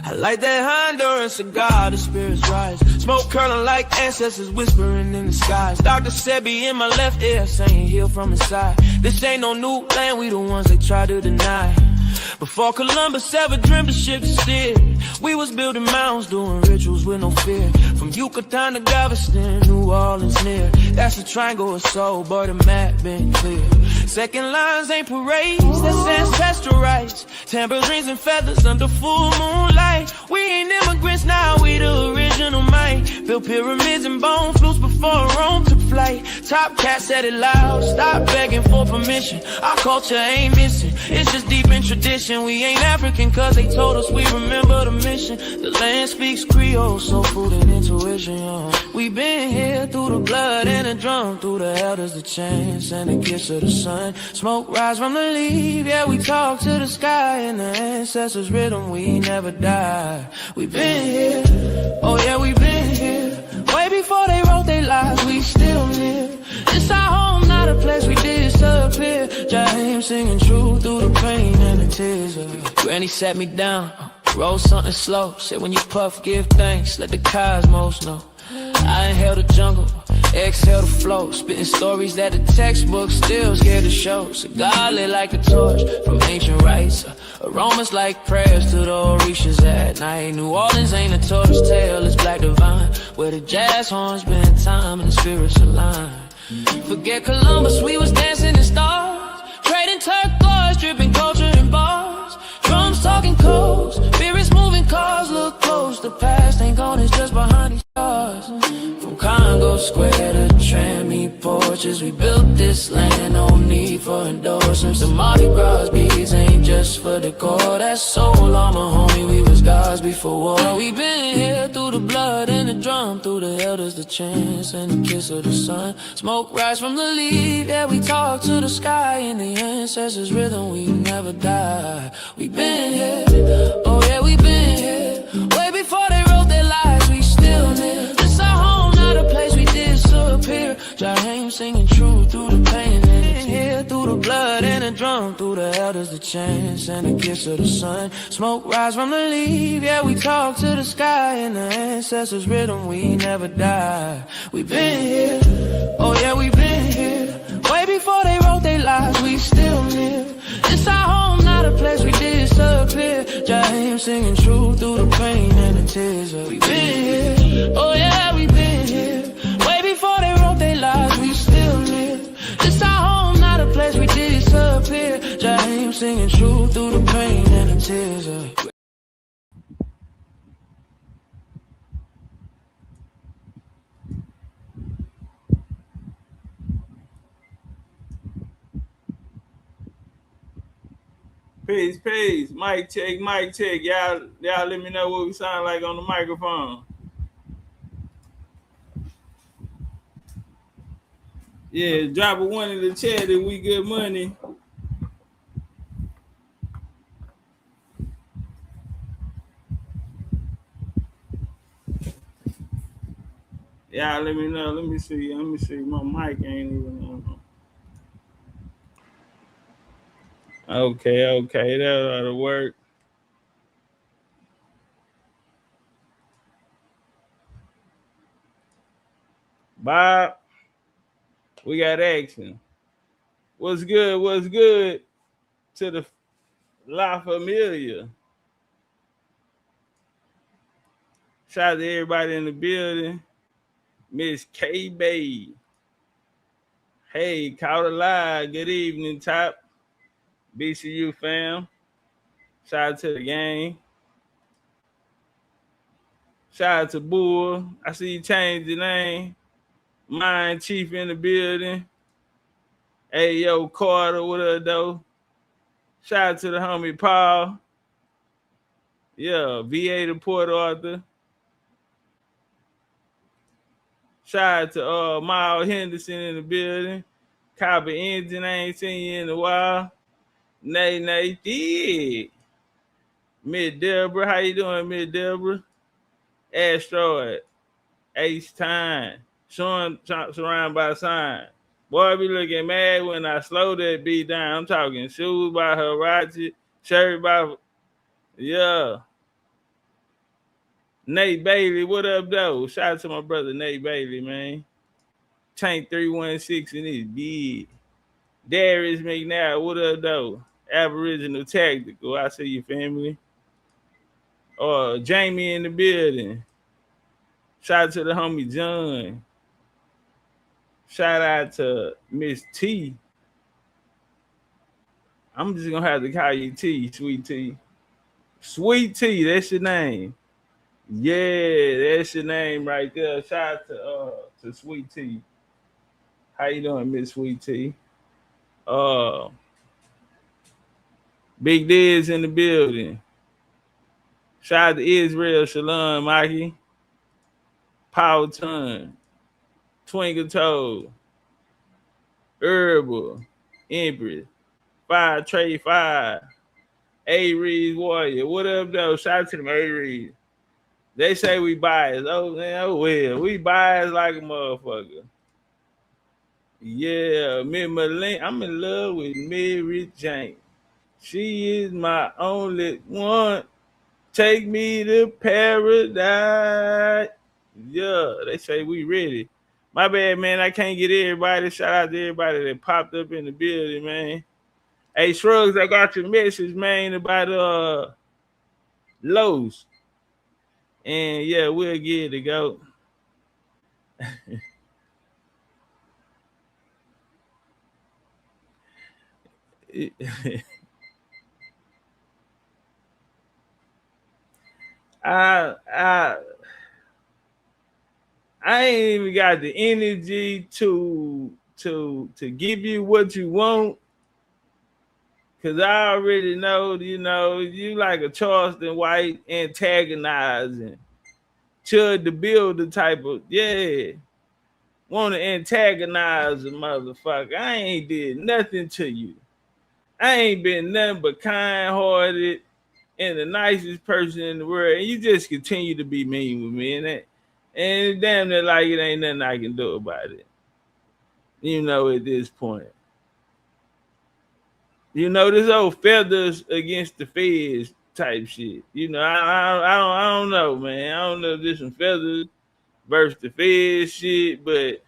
I like that Honduran cigar, the spirits rise. Smoke curling like ancestors whispering in the skies. Dr. Sebi in my left ear saying heal from inside. This ain't no new land, we the ones they try to deny. Before Columbus ever dreamed of ship to steer, we was building mounds, doing rituals with no fear. From Yucatan to Galveston, New Orleans near. That's a triangle of soul, but the map been clear. Second lines ain't parades, that's ancestral rights. Tambourines and feathers under full moonlight. We ain't immigrants now, we the original might. Built pyramids and bone flutes before Rome took flight. Topcatz said it loud, stop begging for permission. Our culture ain't missing, it's just deep in tradition. We ain't African cause they told us we remember the mission. The land speaks Creole, soul food and intuition, We been here through the blood and the drum, through the elders, the chants and the kiss of the sun. Smoke rise from the leaf, yeah, we talk to the sky. And the ancestors' rhythm, we never die. We been here, oh yeah, we been here. Way before they wrote their lives, we still live. It's our home, not a place we disappear. Jaheim singing true through the pain and the tears. Granny sat me down, roll something slow. Said when you puff, give thanks, let the cosmos know. I inhale the jungle, exhale the flow. Spitting stories that the textbook still scared to show. Cigar lit like a torch from ancient rites. Aromas like prayers to the Orishas at night. New Orleans ain't a tortoise tale, it's black divine. Where the jazz horns been time and the spirits align. Forget Columbus, we was dancing in stars. Trading turquoise, dripping culture in bars. Drums talking codes, spirits moving cars. Look close, the past ain't gone, it's just behind these stars. From Congo Square to Trammy porches, we built this land, no need for endorsements. The Mardi Gras beads ain't just for decor. That's soul armor, homie, we was gods before war. We been here through the blood and the drum, through the elders, the chants and the kiss of the sun. Smoke rise from the leaf, yeah, we talk to the sky. In the ancestors' rhythm, we never die. We been here, oh yeah, we been here. Way before they wrote their lives, we still live. This our home, not a place we disappear. Jaheim singing true through the pain and the tears. Through the blood and the drum, through the elders, the chants and the kiss of the sun. Smoke rise from the leaf, yeah, we talk to the sky. In the ancestors' rhythm, we never die. We been here, oh yeah, we been here. Way before they wrote their lives, we still live. It's our home, not a place we disappear. Jaheim singing true through the pain and the tears. We been here, oh yeah, we been here. Way before they wrote their lives, we still live. It's our home, not a place we disappear. Jaheim singing true through the pain and the tears. Peace, peace. Mic check, mic check. Y'all let me know what we sound like on the microphone. Yeah, drop a one in the chat and we good money. Y'all let me know. Let me see. My mic ain't even on. Okay, that ought to work. Bob, we got action. What's good to the La Familia? Shout out to everybody in the building. Miss K-Bay. Hey, caught a lie. Good evening, Top. BCU fam. Shout out to the gang. Shout out to Bull. I see you changed your name. Mind Chief in the building. Hey, yo, Carter, what up, though? Shout out to the homie Paul. Yeah, VA to Port Arthur. Shout out to Miles Henderson in the building. Copper Engine, I ain't seen you in a while. Nay, dig. Miss Deborah, how you doing, Miss Deborah? Asteroid, Ace Time, surrounded by sign. Boy, be looking mad when I slow that beat down. I'm talking shoes by Harachi, shirt by, yeah. Nate Bailey, what up, though? Shout out to my brother Nate Bailey, man. Tank 316 in his big. Darius McNair, what up, though? Aboriginal Tactical, I see your family. Jamie in the building. Shout out to the homie John. Shout out to Miss T. I'm just gonna have to call you T, Sweet T. Sweet T, that's your name. Yeah, that's your name right there. Shout out to Sweet T. How you doing, Miss Sweet T? Big Diz in the building. Shout out to Israel, Shalom, Mikey. Power Ton, Twinkle Toe, Herbal, Empress, 5 Trade 5, A-Reed Warrior. What up, though? Shout out to them A-Reed. They say we biased. Oh, man, oh, well. We biased like a motherfucker. Yeah, I'm in love with Mary Jane. She is my only one. Take me to paradise. Yeah, they say we ready. My bad, man. I can't get everybody. Shout out to everybody that popped up in the building, man. Hey, Shrugs, I got your message, man, about Lowe's. And yeah, we'll get it to go. I ain't even got the energy to give you what you want, cause I already know, you like a Charleston White antagonizing, Chud the Builder type of, want to antagonize a motherfucker. I ain't did nothing to you. I ain't been nothing but kind-hearted and the nicest person in the world, and you just continue to be mean with me, and damn near like it ain't nothing I can do about it. At this point. This old feathers against the feds type shit. I don't know, man. I don't know if this some feathers versus the feds shit, but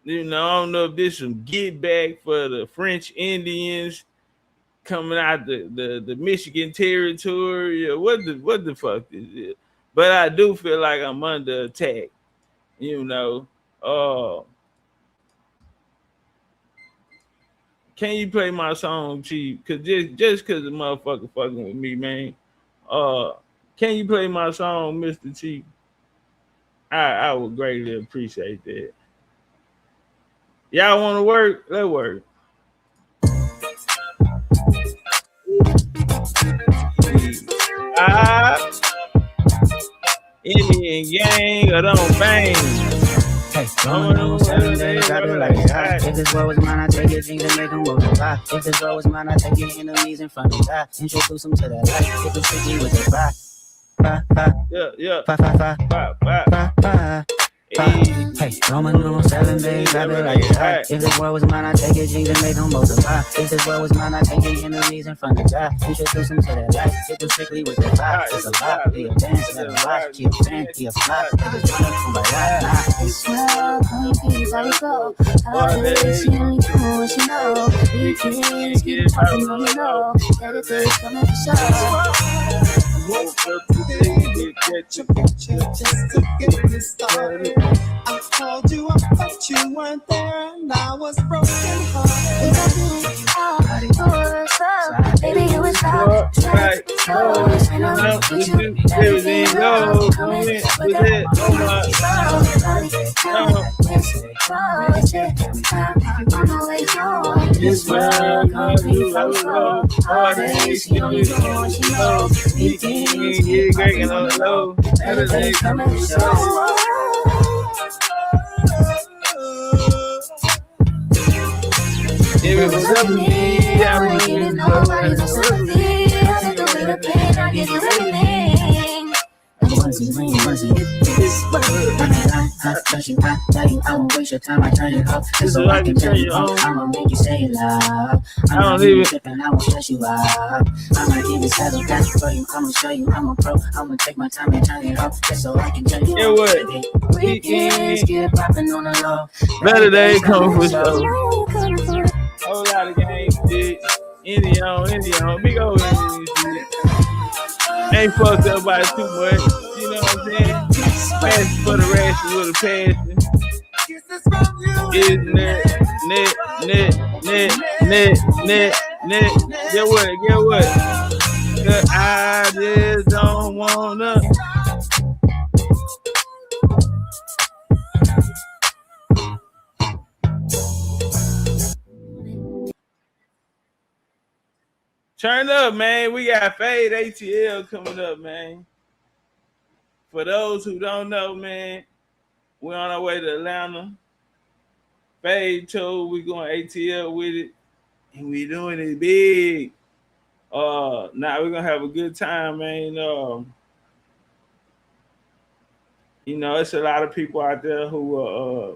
I don't know if this some get back for the French Indians coming out the Michigan territory, or what the fuck is it? But I do feel like I'm under attack, Can you play my song, Chief? Cause just cause the motherfucker fucking with me, man. Can you play my song, Mr. Chief? I would greatly appreciate that. Y'all want to work? Let's work. Indian gang, or don't bang. Hey, going on 7 days, I feel like it's hot. If this world was mine, I take your dreams and make them multiply. If this world was mine, I take your enemies in front of God. Introduce them to that life. Hit them strictly with the vibe. Yeah. Hey, Roman numeral 7 days, I feel like it's hot. If this world was mine, I take your dreams and make them multiply. If this world was mine, I take your enemies in front of God. Introduce them to that life. Hit them strictly with the vibe. It's a lot, be a dance, let a watch, keep a fan, be a fly. If it's running from my life, This world, countries, how we go. How it is, you only do what you know. We can keep talking on you know. That it is coming for sure. Woke up today, looked at your picture just to get this started. I called you, I thought you weren't there, and I was broken hearted. Baby, you was hot. Everything goes. With it, this world can't do how hard it is, you know. Get breaking on the low. Everything coming to show. If it was up to me, I would need nobody to sympathy. I take away the pain, I give you everything. This world, I trust you, I tell you, I won't waste your time, I turn you up. Just so I can tell you, I'ma make you say love. I'm not even tripping, I won't stress you out. I'ma give you settle that for you, I'ma show you, I'm a pro. I'ma take my time and turn it up, just so I can tell you. Yeah, what? Weekends get popping on the low. Better days come for sure. Whole lot of games, shit. Indian, big old Indian shit. Ain't fucked up by too much. You know what I'm saying? Passion for the ration with a passion. Is net. Get what? Cause I just don't wanna. Turn up, man. We got Fade ATL coming up, man. For those who don't know, man, we're on our way to Atlanta. Fade told we going ATL with it, and we doing it big. Now we're gonna have a good time, man. You know, it's a lot of people out there who are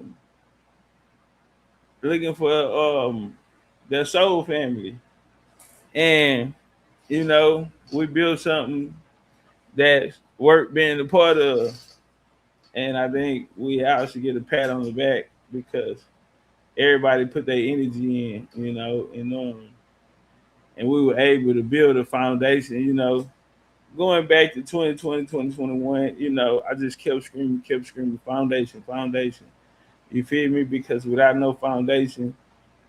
looking for their soul family. And, you know, we built something that's worth being a part of. And I think we should get a pat on the back because everybody put their energy in, you know, and we were able to build a foundation, you know. Going back to 2020, 2021, you know, I just kept screaming, foundation. You feel me? Because without no foundation,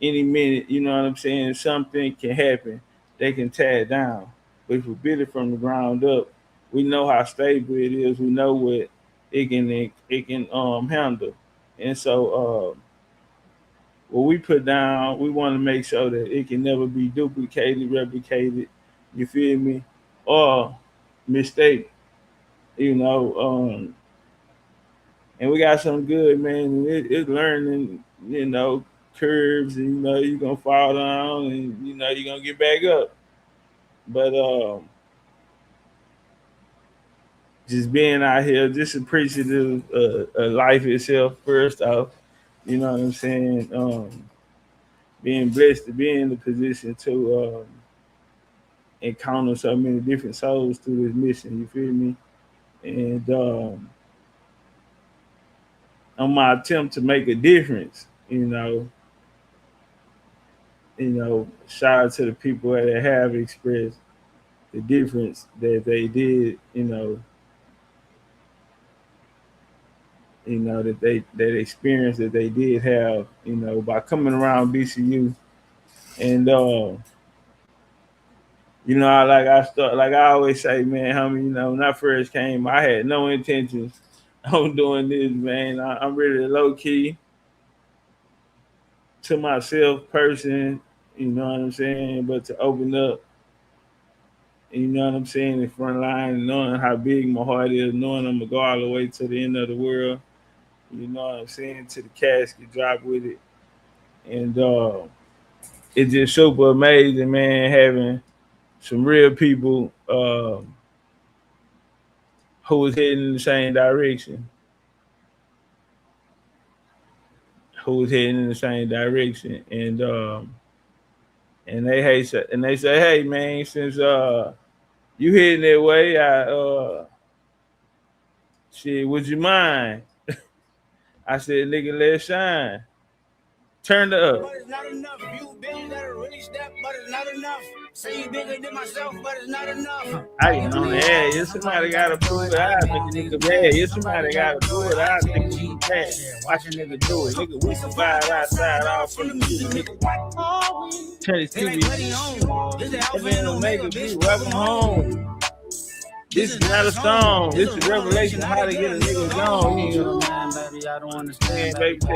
any minute, you know what I'm saying, something can happen. They can tear it down. But if we build it from the ground up, we know how stable it is. We know what it can handle. And so what we put down, we want to make sure that it can never be duplicated, replicated, you feel me, or mistake, you know. And we got some good, man. It's learning, you know, curves, and you know you're gonna fall down, and you know you're gonna get back up. But just being out here, just appreciative of life itself. First off, you know what I'm saying. Being blessed to be in the position to encounter so many different souls through this mission. You feel me? And on my attempt to make a difference, you know, shout out to the people that have expressed the difference that they did, you know, that experience that they did have, you know, by coming around BCU. And you know, I always say, man, homie, you know, when I first came, I had no intentions on doing this, man. I'm really low key to myself person, you know what I'm saying, but to open up, you know what I'm saying, in front line, knowing how big my heart is, knowing I'm gonna go all the way to the end of the world, you know what I'm saying, to the casket, drop with it. And it's just super amazing, man, having some real people who was heading in the same direction. And they say, hey man, since you heading that way, shit, would you mind? I said, nigga, let's shine. Turn it up. But it's not enough. You been that really step, but it's not enough. Say you bigger than myself, but it's not enough. I get on the air. Yeah, somebody gotta prove it. I think a nigga bad. Yeah, somebody gotta do it. I think he bad. Watch a nigga do it. Nigga, we survive outside all from the music. Nigga, turn his TV on. Then make a beat. Welcome home. This is not a song. This is revelation how to get a nigga gone. You know, baby, I don't understand, baby. Take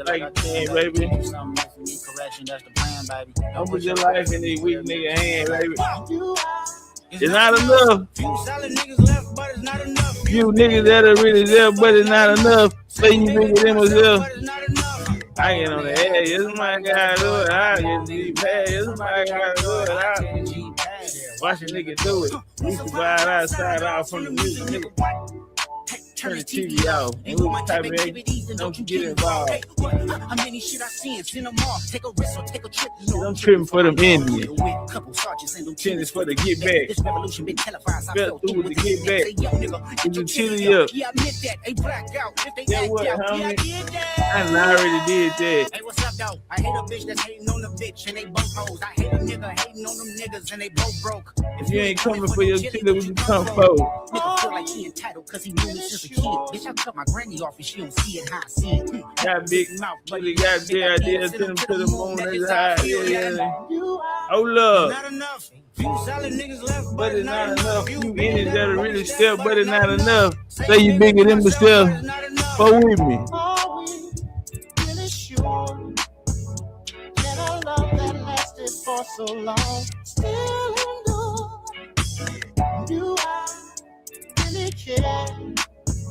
like you can, baby. Don't put your life in these weak nigga hands, baby. It's not enough. Few niggas that are really there, but it's not enough. Say you bigger than myself. I get on the air. Yes, somebody gotta do it. I get deep pad. Yes, somebody gotta do it. I watch a nigga do it. We survive outside out from the music, nigga. turn the TV off. And we was typing in, don't you get involved. Hey, what? How many shit I seen? Send them off. Take a risk or take a trip. I'm tripping for them Indians. Couple sergeants and Lieutenants for the get back. This revolution been televised. I Fell through with the get back. Get your chili up. Yeah, I admit that. They black out. If they Yeah, act what, out. homie? Yeah, I did that. I already did that. Hey, what's up, though? I hate a bitch that's hating on the bitch and they both hoes. I hate a nigga hating on them niggas and they both broke. If you ain't coming for your chili, what you come for? Nigga feel like he entitled cause he knew me since a kid. Bitch, I cut my granny off and she don't see it how I see it. Got big mouth, chili got big ideas, send them to the moon, that's high. Yeah. Oh, love. Not enough. Few solid niggas left, But it's not enough. You in it that'll really step, but it's not enough. Say you bigger than myself. Go with me. Are we really sure that our love that lasted for so long still endure? Do I really care?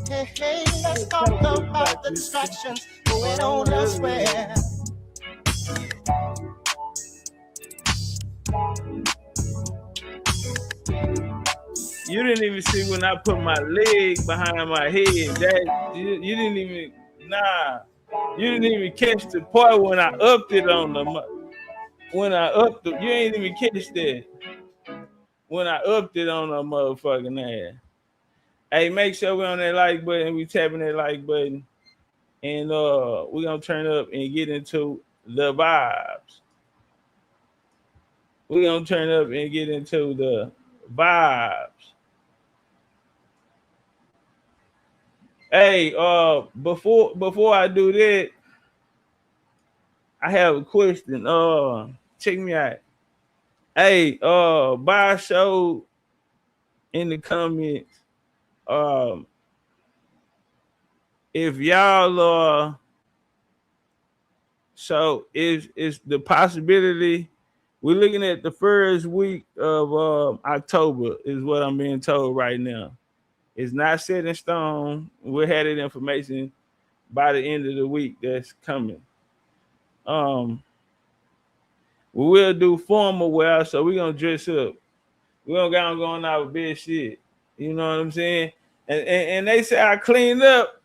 Hey, hey, let's talk about the distractions going on elsewhere. You didn't even see when I put my leg behind my head. That you didn't even You didn't even catch the part when I upped it on the. When I upped it, you ain't even catch that. When I upped it on the motherfucking ass. Hey, make sure we on that like button. We tapping that like button, and we gonna turn up and get into the vibes. We gonna turn up and get into the vibes. Hey, before I do that, I have a question. Check me out. Hey, buy a show in the comments. If y'all so it's the possibility. We're looking at the first week of October is what I'm being told right now. It's not set in stone. We'll have that information by the end of the week that's coming. We will do formal wear, so we're gonna dress up. We don't got going out with bad shit. You know what I'm saying? And they say I clean up.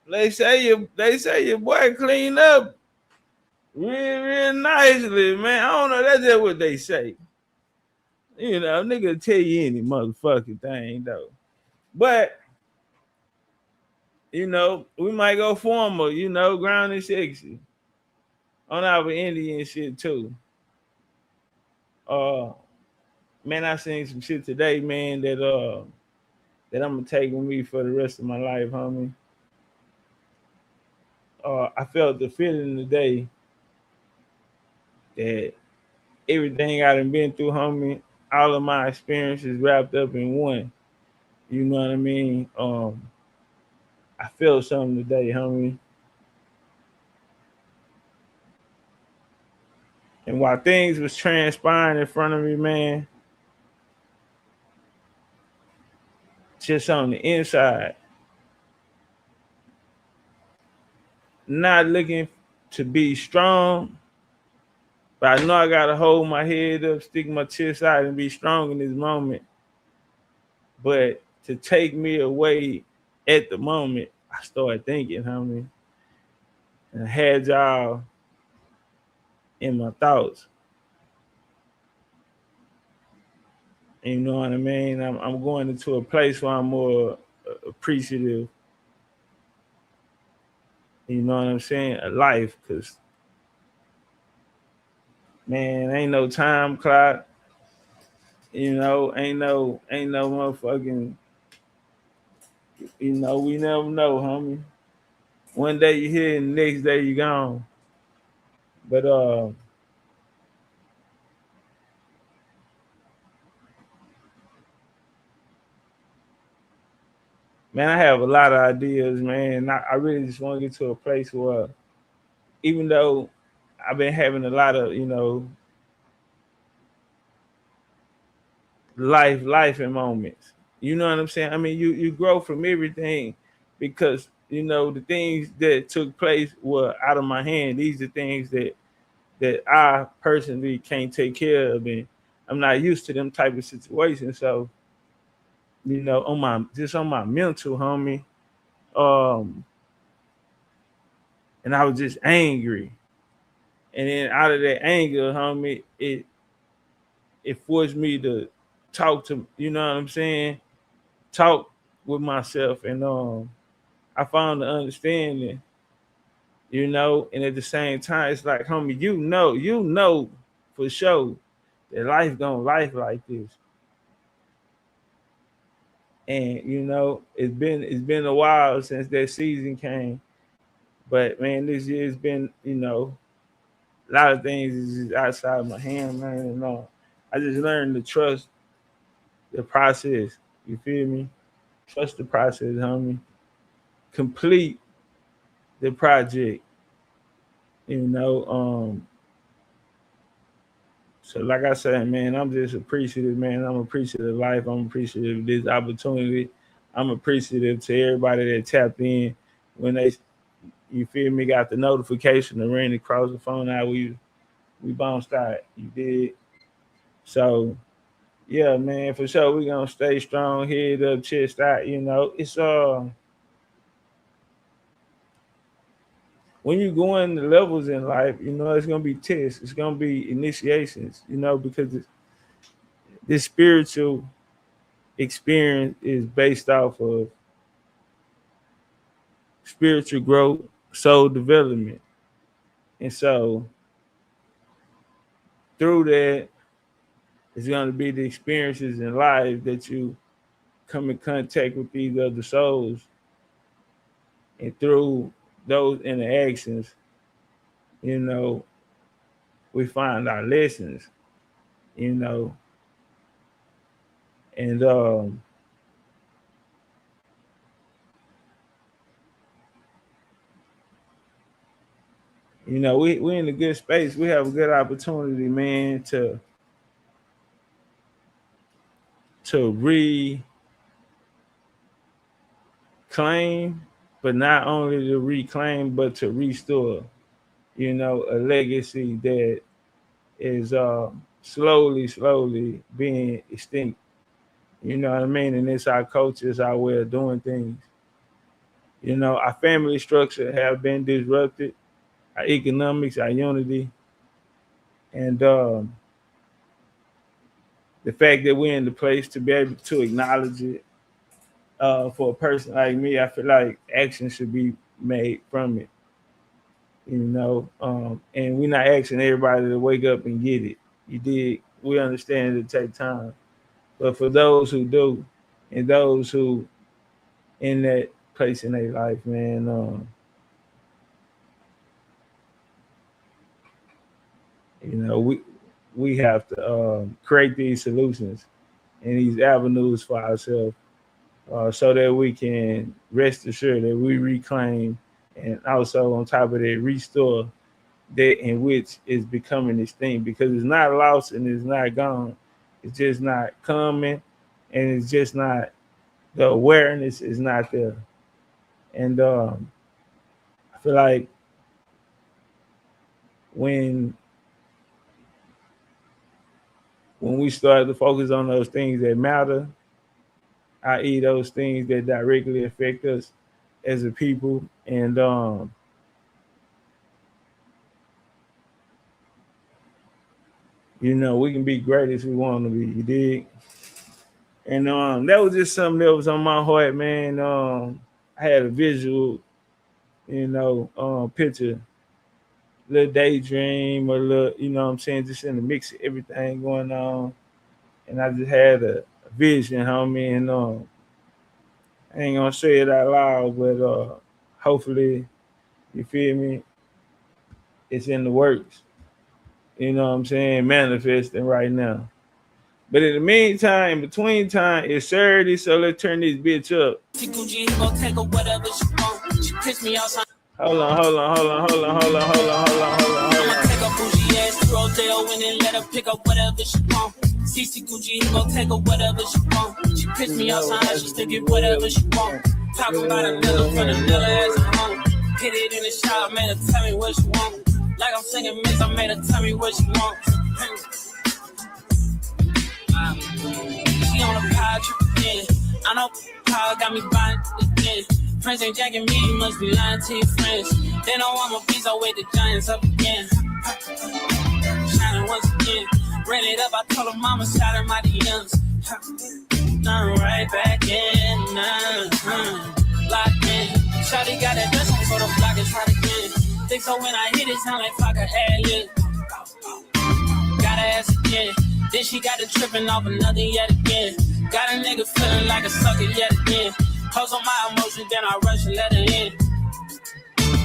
They say your boy clean up real nicely, man. I don't know. That's just what they say. You know, nigga tell you any motherfucking thing though. But you know, we might go formal. You know, ground and sexy on our Indian shit too. Man, I seen some shit today, man, that I'm gonna take with me for the rest of my life, homie. I felt the feeling today that everything I done been through, homie, all of my experiences wrapped up in one. You know what I mean? I felt something today, homie. And while things was transpiring in front of me, man, just on the inside, not looking to be strong, but I know I gotta hold my head up, stick my chest out, and be strong in this moment. But to take me away at the moment, I started thinking, homie, and I had y'all in my thoughts. You know what I mean? I'm going into a place where I'm more appreciative. You know what I'm saying? A life, because man, ain't no time clock. You know, ain't no motherfucking. You know, we never know, homie. One day you here, and the next day you gone. But man, I have a lot of ideas, man. I really just want to get to a place where, even though I've been having a lot of, you know, life and moments. You know what I'm saying? I mean, you grow from everything because, you know, the things that took place were out of my hand. These are things that I personally can't take care of, and I'm not used to them type of situations. So, you know, on my mental, homie, and I was just angry. And then out of that anger, homie, it forced me to talk to, you know what I'm saying? Talk with myself. And I found the understanding, you know, and at the same time, it's like, homie, you know for sure that life gonna life like this. And you know, it's been a while since that season came. But man, this year's been, you know, a lot of things is just outside my hand, man. And I just learned to trust the process. You feel me? Trust the process, homie. Complete the project. You know, so like I said, man, I'm just appreciative, man. I'm appreciative of life. I'm appreciative of this opportunity. I'm appreciative to everybody that tapped in when they, you feel me, got the notification and ran across the phone out. We bounced out. You did. So yeah, man, for sure we gonna stay strong, head up, chest out, you know. It's when you go in the levels in life, you know, it's gonna be tests, it's gonna be initiations, you know, because this spiritual experience is based off of spiritual growth, soul development. And so through that, it's gonna be the experiences in life that you come in contact with these other souls. And through those interactions, you know, we find our lessons, you know, and you know, we in a good space. We have a good opportunity, man, to reclaim, but not only to reclaim, but to restore, you know, a legacy that is slowly being extinct. You know what I mean? And it's our culture, it's our way of doing things. You know, our family structure have been disrupted, our economics, our unity, and the fact that we're in the place to be able to acknowledge it. For a person like me, I feel like action should be made from it. You know, and we're not asking everybody to wake up and get it. You did. We understand it take time. But for those who do, and those who in that place in their life, man, you know, we have to create these solutions and these avenues for ourselves, so that we can rest assured that we reclaim and also on top of that restore that in which is becoming extinct, because it's not lost and it's not gone. It's just not coming, and it's just not, the awareness is not there. And I feel like when we start to focus on those things that matter, i.e. those things that directly affect us as a people, and you know, we can be great as we want to be, you dig? And that was just something that was on my heart, man. I had a visual, you know, picture, little daydream, or little, you know what I'm saying, just in the mix of everything going on. And I just had a vision, homie, and I ain't gonna say it out loud, but hopefully, you feel me, it's in the works. You know what I'm saying? Manifesting right now. But in the meantime, in between time, it's Saturday, so let's turn this bitch up. Hold on. Take a bougie ass Rodeo and let her pick up whatever she want. CC Gucci, he gon' take her whatever she want. She pissed me outside, she still get whatever she want. Talk about a nigga from the nigga as a home. Hit it in the shower, made her tell me what she want. Like I'm singing mix, I made her tell me what she want. She on a power trip again. I know power got me buying again. Friends ain't jacking me, you must be lying to your friends. They know I'm a beast, I wake the giants up again. Shining once again. Ran it up, I told her mama, shout out my DMs. I'm right back in, locked in. Shawty got that dress on, so the block is hot again. Think so when I hit it, sound like fuck a ad-lib. Got her ass again. Then she got the tripping off another yet again. Got a nigga feeling like a sucker yet again. Close on my emotions, then I rush and let her in.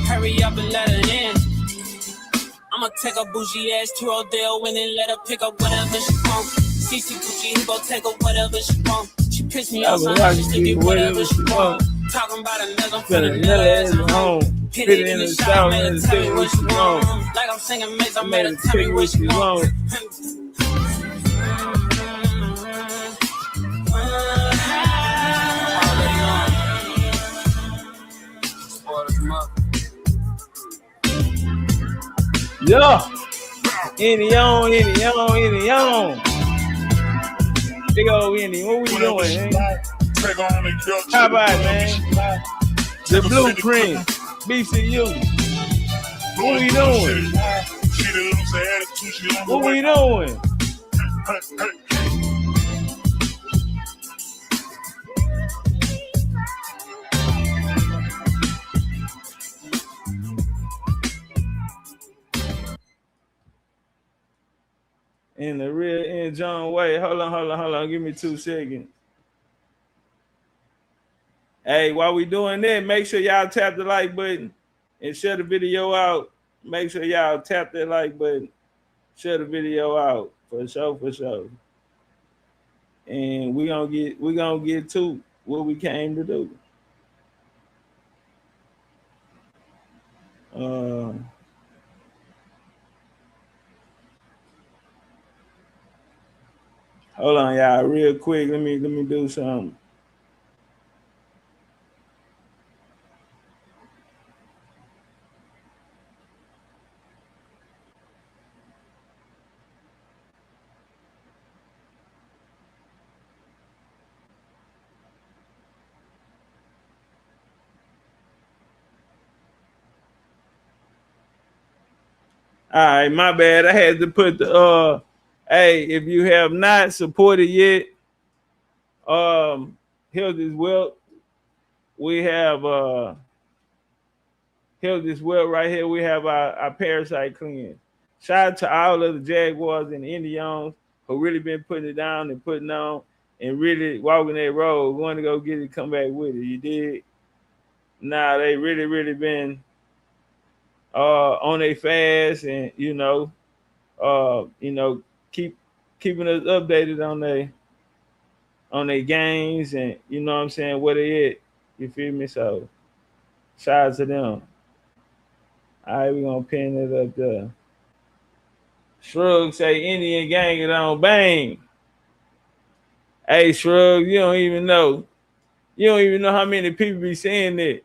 Hurry up and let her in. I'ma take a bougie ass to Rodale when and let her pick up whatever she want. CC Gucci, he gon' take up whatever she want. She pissed me off, so I just get whatever she want. Talking about a nigga, I'm finna nail her ass at home. Hit it in the shower, made her tell me what she want. Like I'm singing Maze, I made her tell me what she want. Yeah. Any on. Big old Indy, what we doing, man? How about it, man? The Blueprint, BCU. What we doing? What we doing? In the real end, John Way. Hold on. Give me 2 seconds. Hey, while we doing that, make sure y'all tap the like button and share the video out. Make sure y'all tap that like button, share the video out for sure. And we gonna get to what we came to do. Hold on, y'all, real quick. Let me do something. All right, my bad. I had to put the hey, if you have not supported yet, here's this web. We have here's this web right here. We have our parasite cleanse. Shout out to all of the Jaguars and the Indians who really been putting it down and putting on and really walking that road. We want to go get it, come back with it. You did. Nah, they really been on their fast and keeping us updated on their games and you know what I'm saying, where they at. You feel me? So shout out to them. All right, we're gonna pin it up there. Shrug say Indian gang it on bang. Hey Shrug, you don't even know. You don't even know how many people be saying that.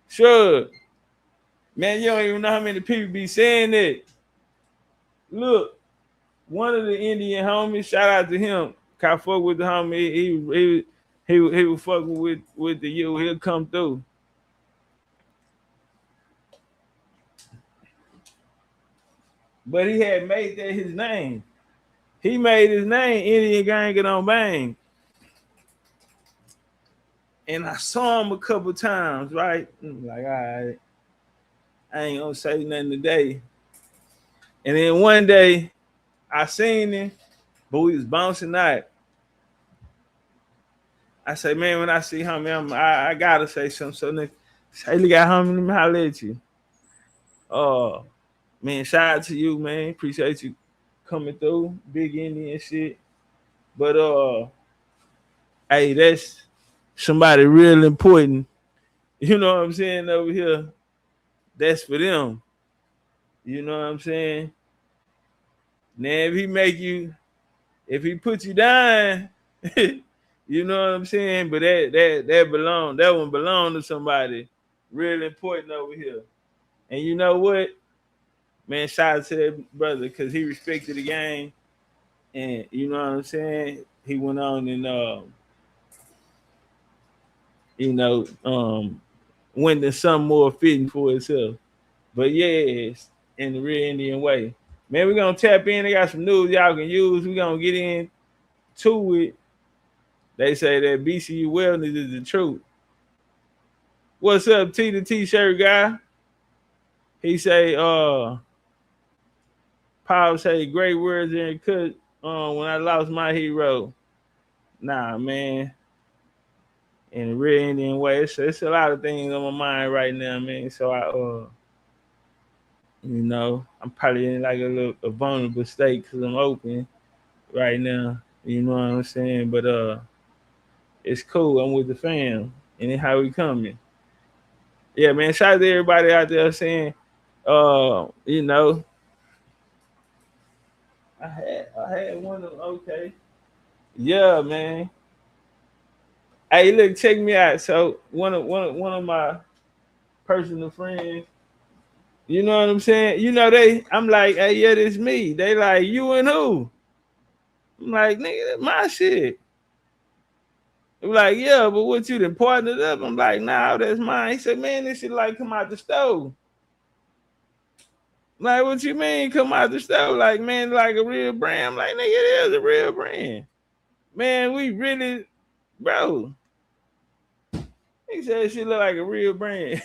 Shrug. Man, you don't even know how many people be saying that. Look, one of the Indian homies, shout out to him. I fuck with the homie. He was fucking with the you. He'll come through. But he had made that his name. He made his name Indian gang it on bang. And I saw him a couple times, right? I'm like, all right, I ain't gonna say nothing today. And then one day I seen him, but we was bouncing out. I say, man, when I see him, I gotta say something. So nigga, say, look at him, let me holler at you. Man, shout out to you, man. Appreciate you coming through, big Indian shit. But hey, that's somebody real important. You know what I'm saying over here? That's for them. You know what I'm saying? Now, if he put you down, you know what I'm saying? But that one belong to somebody real important over here. And you know what? Man, shout out to that brother because he respected the game. And you know what I'm saying? He went on and went to something more fitting for itself. But yes, in the real Indian way. Man, we're gonna tap in. They got some news y'all can use. We're gonna get into it. They say that BCU wellness is the truth. What's up, T the T-shirt guy? He say, Paul say great words in cut when I lost my hero. Nah, man. In the real Indian way, it's a lot of things on my mind right now, man. So I'm probably in like a vulnerable state because I'm open right now. You know what I'm saying? But it's cool. I'm with the fam, and it's how we coming. Yeah, man. Shout out to everybody out there saying, I had one of them. Okay. Yeah, man. Hey, look, check me out. So one of my personal friends, you know what I'm saying? I'm like, hey, yeah, this me. They like, you and who? I'm like, nigga, that's my shit. I'm like, yeah, but what you done partnered up? I'm like, nah, that's mine. He said, man, this shit like come out the stove. I'm like, what you mean come out the stove? Like, man, like a real brand. I'm like, nigga, it is a real brand. Man, we really, bro. He said she look like a real brand.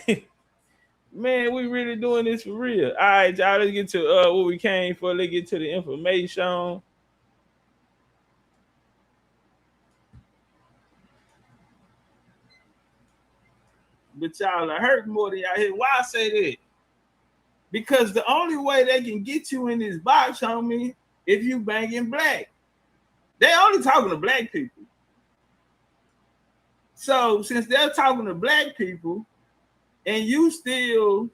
Man, we really doing this for real. All right, y'all, let's get to what we came for. Let's get to the information. But y'all are hurt more than y'all hit. Why I say that? Because the only way they can get you in this box, homie, if you banging black. They only talking to black people. So since they're talking to black people and you still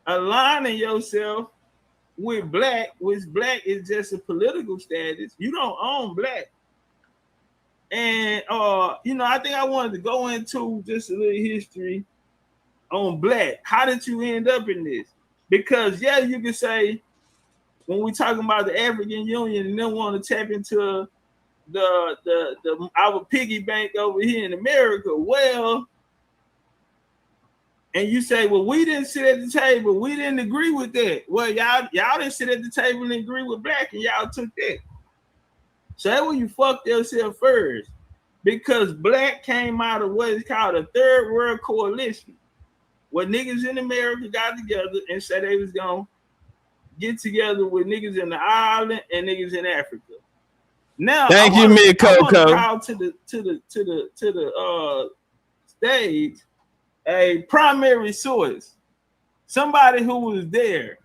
aligning yourself with black, which black is just a political status, you don't own black. And I think I wanted to go into just a little history on black. How did you end up in this? Because yeah, you can say when we talking about the African Union and they want to tap into our piggy bank over here in America, well, and you say, well, we didn't sit at the table, we didn't agree with that. Well, y'all didn't sit at the table and agree with black, and y'all took that. So that's when you fucked yourself first, because black came out of what is called a third world coalition, where niggas in America got together and said they was gonna get together with niggas in the island and niggas in Africa. Now, thank you, Mick Coco. Call to the stage a primary source, somebody who was there.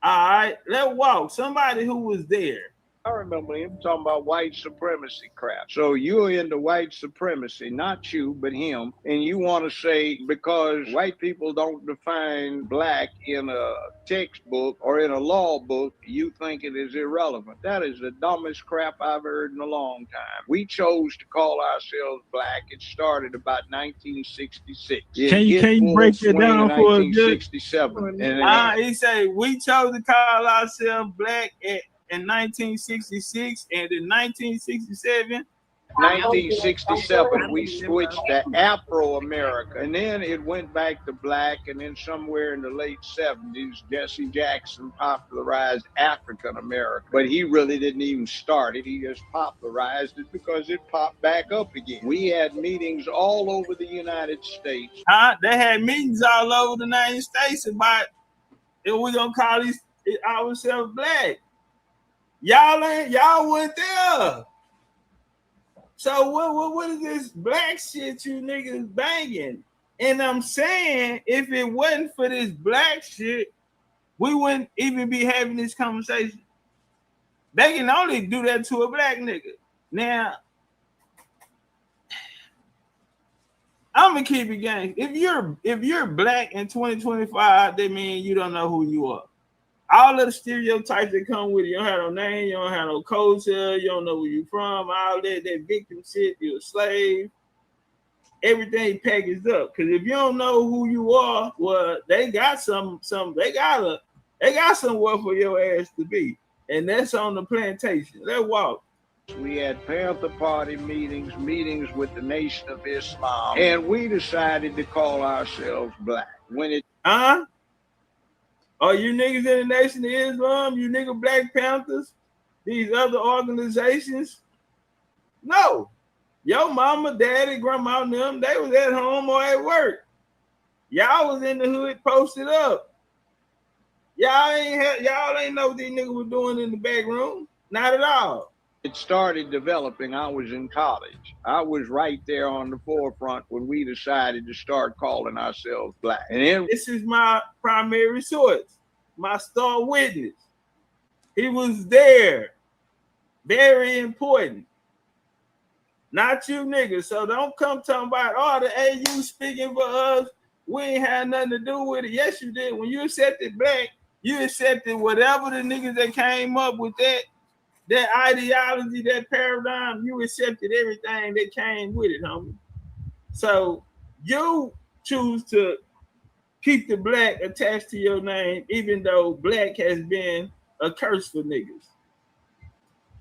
All right, let's walk. Somebody who was there. I remember him talking about white supremacy crap. So you're into white supremacy, not you, but him. And you want to say because white people don't define black in a textbook or in a law book, you think it is irrelevant. That is the dumbest crap I've heard in a long time. We chose to call ourselves black. It started about 1966. Can you break it down for us? 1967. He said we chose to call ourselves black in 1966, and in 1967, 1967, we switched to Afro-America, and then it went back to black, and then somewhere in the late 70s, Jesse Jackson popularized African America, but he really didn't even start it. He just popularized it because it popped back up again. We had meetings all over the United States. They had meetings all over the United States about if we're gonna call ourselves black. Y'all went there. So what is this black shit you niggas banging? And I'm saying, if it wasn't for this black shit, we wouldn't even be having this conversation. They can only do that to a black nigga. Now, I'm gonna keep it gang. If you're black in 2025, that means you don't know who you are. All of the stereotypes that come with it, you don't have no name, you don't have no culture, you don't know where you from, all that victim shit, you're a slave, everything packaged up. Because if you don't know who you are, well, they got somewhere for your ass to be, and that's on the plantation. Let's walk. We had Panther Party meetings, meetings with the Nation of Islam, and we decided to call ourselves black. When it Are you niggas in the Nation of Islam? You nigga Black Panthers? These other organizations? No. Your mama, daddy, grandma, and them, they was at home or at work. Y'all was in the hood posted up. Y'all ain't know what these niggas were doing in the back room. Not at all. It started developing, I was in college. I was right there on the forefront when we decided to start calling ourselves black. And then this is my primary source, my star witness. He was there. Very important. Not you niggas. So don't come talking about, oh, the AU speaking for us. We ain't had nothing to do with it. Yes, you did. When you accepted black, you accepted whatever the niggas that came up with that ideology, that paradigm, you accepted everything that came with it, homie. So you choose to keep the black attached to your name, even though black has been a curse for niggas.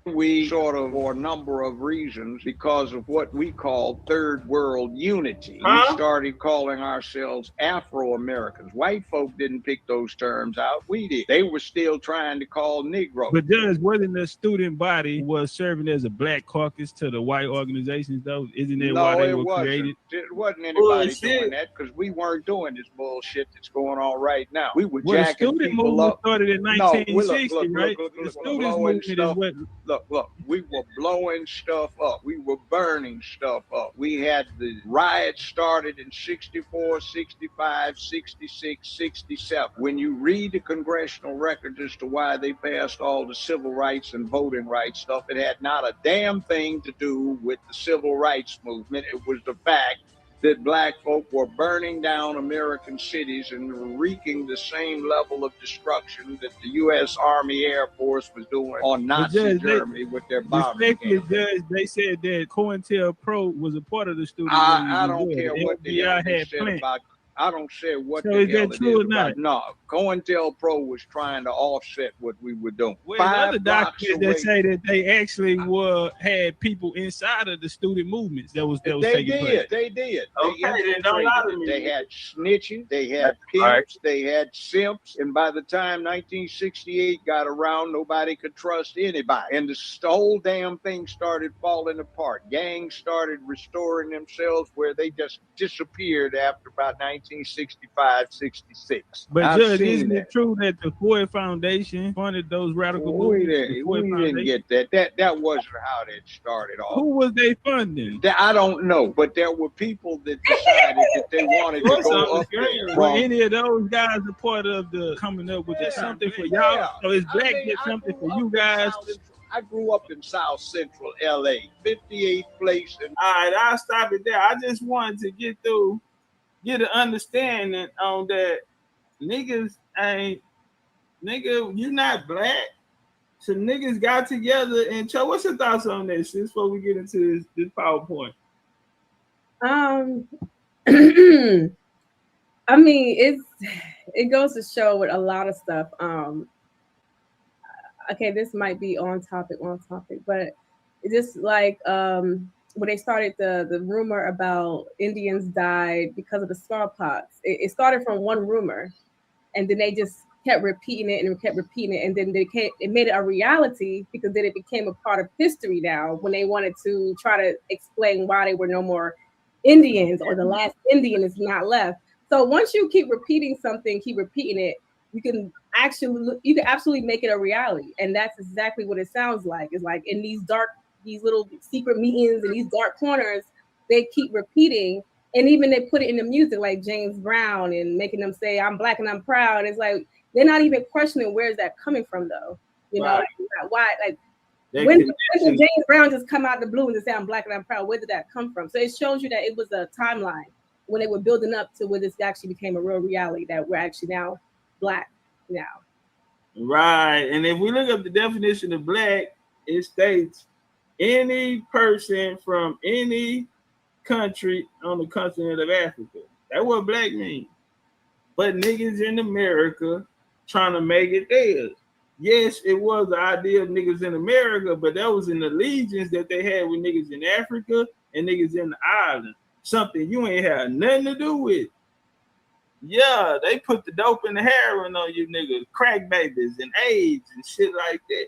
We sort of, for a number of reasons, because of what we call third world unity, we started calling ourselves Afro-Americans. White folk didn't pick those terms out. We did. They were still trying to call Negroes. But Judge, wasn't the student body was serving as a black caucus to the white organizations, though? Isn't that why they were created? It wasn't anybody doing that, because we weren't doing this bullshit that's going on right now. We were jacking the student people movement up. started in 1960, right? The student movement is what... Look, we were blowing stuff up. We were burning stuff up. We had the riots started in 64, 65, 66, 67. When you read the congressional records as to why they passed all the civil rights and voting rights stuff, it had not a damn thing to do with the civil rights movement. It was the fact that black folk were burning down American cities and wreaking the same level of destruction that the U.S. Army Air Force was doing on Nazi Germany with their bombing campaign. Judge, they said that COINTELPRO was a part of the student movement. I don't care what the hell they said about. I don't say what the hell it is about. No, COINTELPRO was trying to offset what we were doing. Well, other documents that say that they actually had people inside of the student movements that was taking place. They did. Okay, they had snitching, they had pimps, they had simps, and by the time 1968 got around, nobody could trust anybody. And the whole damn thing started falling apart. Gangs started restoring themselves where they just disappeared after about 1965, 66. But Judge, isn't it true that the Ford Foundation funded those radical movements? We didn't get that. That wasn't how that started off. Who was they funding? I don't know, but there were people that decided that they wanted to go up there. Were any of those guys a part of the coming up with something for y'all? Yeah. So is black get something for you guys? I grew up in South Central LA, 58th place. All right, I'll stop it there. I just wanted to get an understanding on that niggas ain't, you not black. So niggas got together and what's your thoughts on this before we get into this PowerPoint? I mean, it goes to show with a lot of stuff. Okay, this might be on topic, but it's just like when they started the rumor about Indians died because of the smallpox. It started from one rumor, and then they just kept repeating it, and then it made it a reality because then it became a part of history now when they wanted to try to explain why there were no more Indians or the last Indian is not left. So once you keep repeating something, keep repeating it, you can absolutely make it a reality. And that's exactly what it sounds like. It's like in these little secret meetings and these dark corners, they keep repeating. And even they put it in the music like James Brown and making them say, I'm black and I'm proud. It's like, they're not even questioning where's that coming from though. You know, why, like when did James Brown just come out of the blue and just say, I'm black and I'm proud? Where did that come from? So it shows you that it was a timeline when they were building up to where this actually became a real reality that we're actually now black now. Right. And if we look up the definition of black, it states any person from any country on the continent of Africa. That's what black means. But niggas in America trying to make it theirs. yes, it was the idea of niggas in America, but that was an allegiance that they had with niggas in Africa and niggas in the island. Something you ain't had nothing to do with. Yeah, they put the dope and the heroin on you niggas, crack babies and AIDS and shit like that.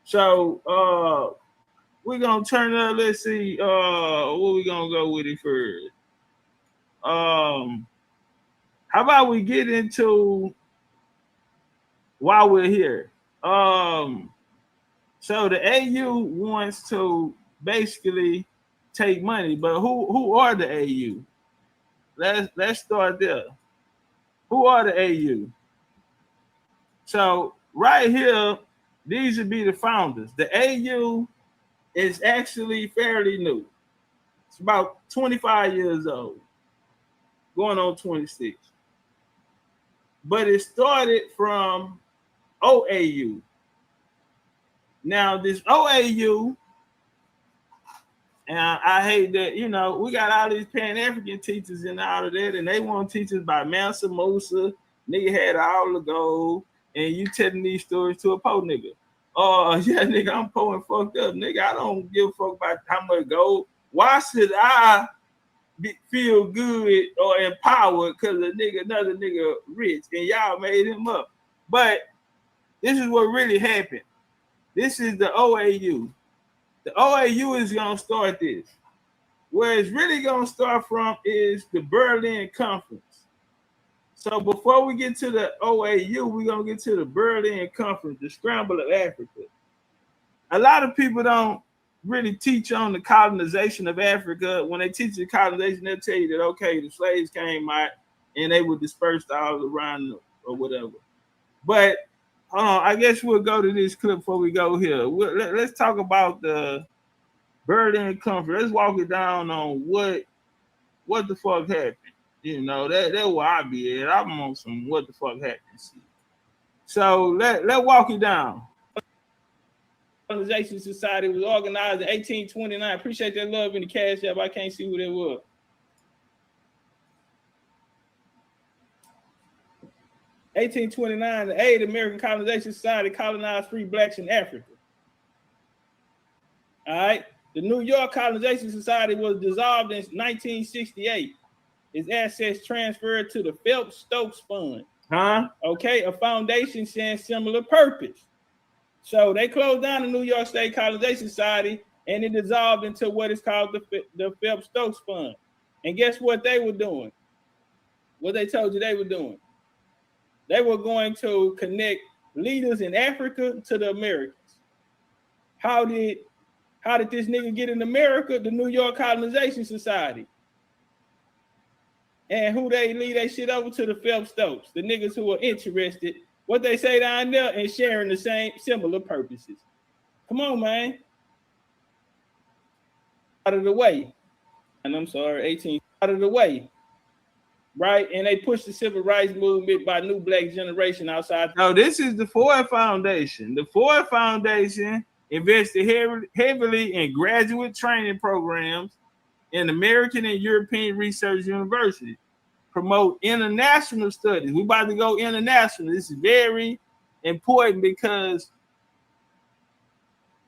So we're gonna turn up. Let's see, what we gonna go with it first. How about we get into while we're here? So the AU wants to basically take money, but who are the AU? Let's start there. Who are the AU? So right here, these would be the founders. The AU is actually fairly new. It's about 25 years old, going on 26. But it started from OAU. Now this OAU, and I hate that, you know, we got all these Pan-African teachers and all of that, and they want to teach us by Mansa Musa, nigga had all the gold, and you telling these stories to a poor nigga. Oh, yeah, nigga, I'm poor and fucked up. Nigga, I don't give a fuck about how much gold. Why should I feel good or empowered because another nigga rich and y'all made him up? But this is what really happened. This is the OAU. The OAU is going to start this. Where it's really going to start from is the Berlin Conference. So before we get to the OAU, we're going to get to the Berlin Conference, the Scramble of Africa. A lot of people don't really teach on the colonization of Africa. When they teach the colonization, they'll tell you that, okay, the slaves came out and they were dispersed all around or whatever. But I guess we'll go to this clip before we go here. Let's talk about the Berlin Conference. Let's walk it down on what the fuck happened. You know, that's where I be at. I'm on some what the fuck happened shit. So let's walk it down. Colonization Society was organized in 1829. Appreciate that love in the cash app. I can't see what it was. (1829) the Aid American Colonization Society colonized free blacks in Africa. All right. The New York Colonization Society was dissolved in 1968. Its assets transferred to the Phelps-Stokes Fund. Okay, a foundation sharing similar purpose. So they closed down the New York State Colonization Society and it dissolved into what is called the Phelps-Stokes Fund. And guess what they were doing? What they told you they were doing? They were going to connect leaders in Africa to the Americans. How did this nigga get in America? The New York Colonization Society. And who they lead that shit over to? The Phelps-Stokes, the niggas who are interested, what they say down there, and sharing the same similar purposes. Come on, man. Out of the way. And I'm sorry, 18 out of the way. Right? And they pushed the civil rights movement by new black generation outside. Now, this is the Ford Foundation. The Ford Foundation invested heavily in graduate training programs in American and European research universities, promote international studies. We're about to go international. This is very important because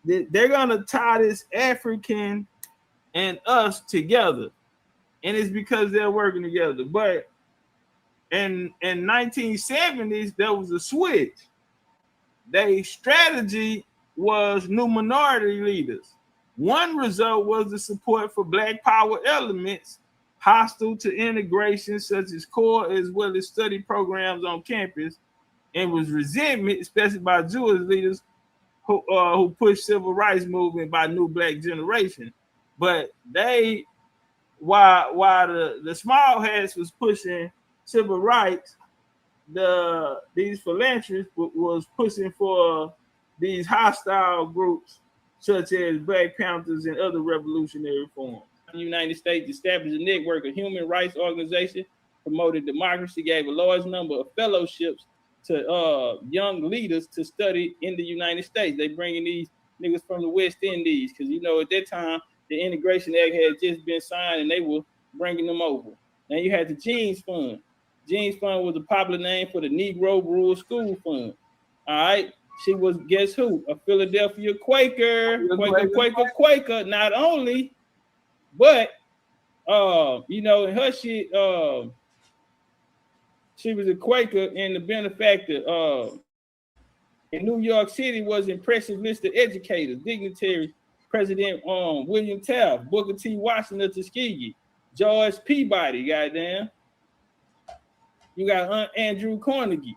they're going to tie this African and us together. And it's because they're working together. But in 1970s, there was a switch. Their strategy was new minority leaders. One result was the support for Black power elements hostile to integration, such as core as well as study programs on campus, and was resentment, especially by Jewish leaders who pushed civil rights movement by new black generation. But they, while the small hats was pushing civil rights, these philanthropists was pushing for these hostile groups such as Black Panthers and other revolutionary forms. The United States established a network of human rights organizations, promoted democracy, gave a large number of fellowships to young leaders to study in the United States. They bringing these niggas from the West Indies because, you know, at that time, the Integration Act had just been signed and they were bringing them over. Now you had the Jeans Fund. Jeans Fund was a popular name for the Negro Rural School Fund. All right. She was, guess who? A Philadelphia Quaker. Quaker. Not only, but you know, in her shit, she was a Quaker and the benefactor. In New York City was impressive list of educators, dignitaries, President William Taft, Booker T. Washington of Tuskegee, George Peabody, goddamn. You got Andrew Carnegie.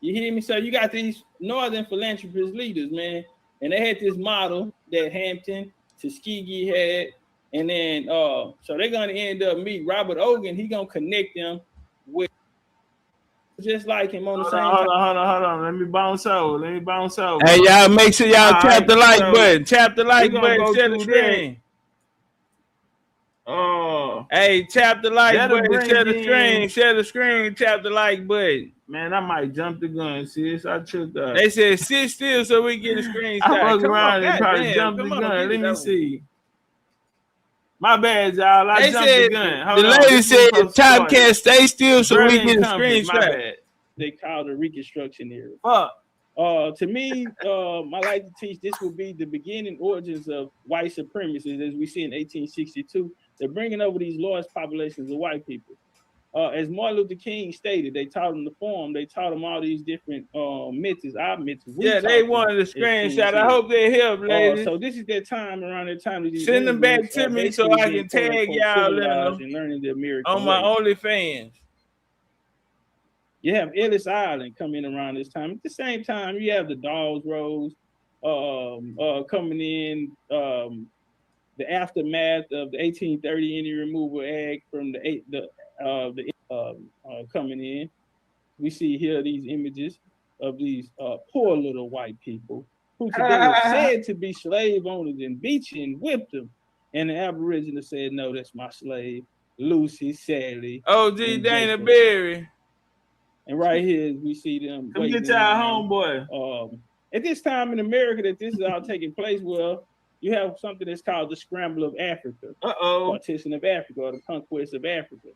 You hear me? So you got these northern philanthropist leaders, man. And they had this model that Hampton, Tuskegee had. And then so they're gonna end up meet Robert Ogan. He gonna connect them with just like him on the same. Hold on. Let me bounce over. Hey, y'all, make sure y'all tap the like button. Tap the like button. Share the screen. Oh, hey, tap the like button. Share the screen. Share the screen. Tap the like button. Man, I might jump the gun, sis. I took that. They said sit still so we get a screenshot. I fuck around and probably jump the gun. Let me see. My bad, y'all. I jumped the gun. The lady said Topcatz stay still so we get a screenshot. They called a reconstruction era. Fuck. To me, I like to teach this will be the beginning origins of white supremacy as we see in 1862. They're bringing over these large populations of white people. As Martin Luther King stated, they taught them the form. They taught them all these different myths, our myths. Yeah, they wanted a screenshot. I hope they help, ladies. So this is their time, around their time. Send them back to me so I can tag y'all and learning the American on my OnlyFans. You have Ellis Island coming around this time. At the same time, you have the Dawes Rose coming in. The aftermath of the 1830 Indian Removal Act from coming in. We see here these images of these poor little white people who today are said to be slave owners and beat you and whipped them. And the Aboriginal said, no, that's my slave, Lucy, Sally. O.G. Dana Berry. And right here, we see them. Come get your homeboy. At this time in America that this is all taking place, well, you have something that's called the Scramble of Africa. Partition of Africa, or the Conquest of Africa.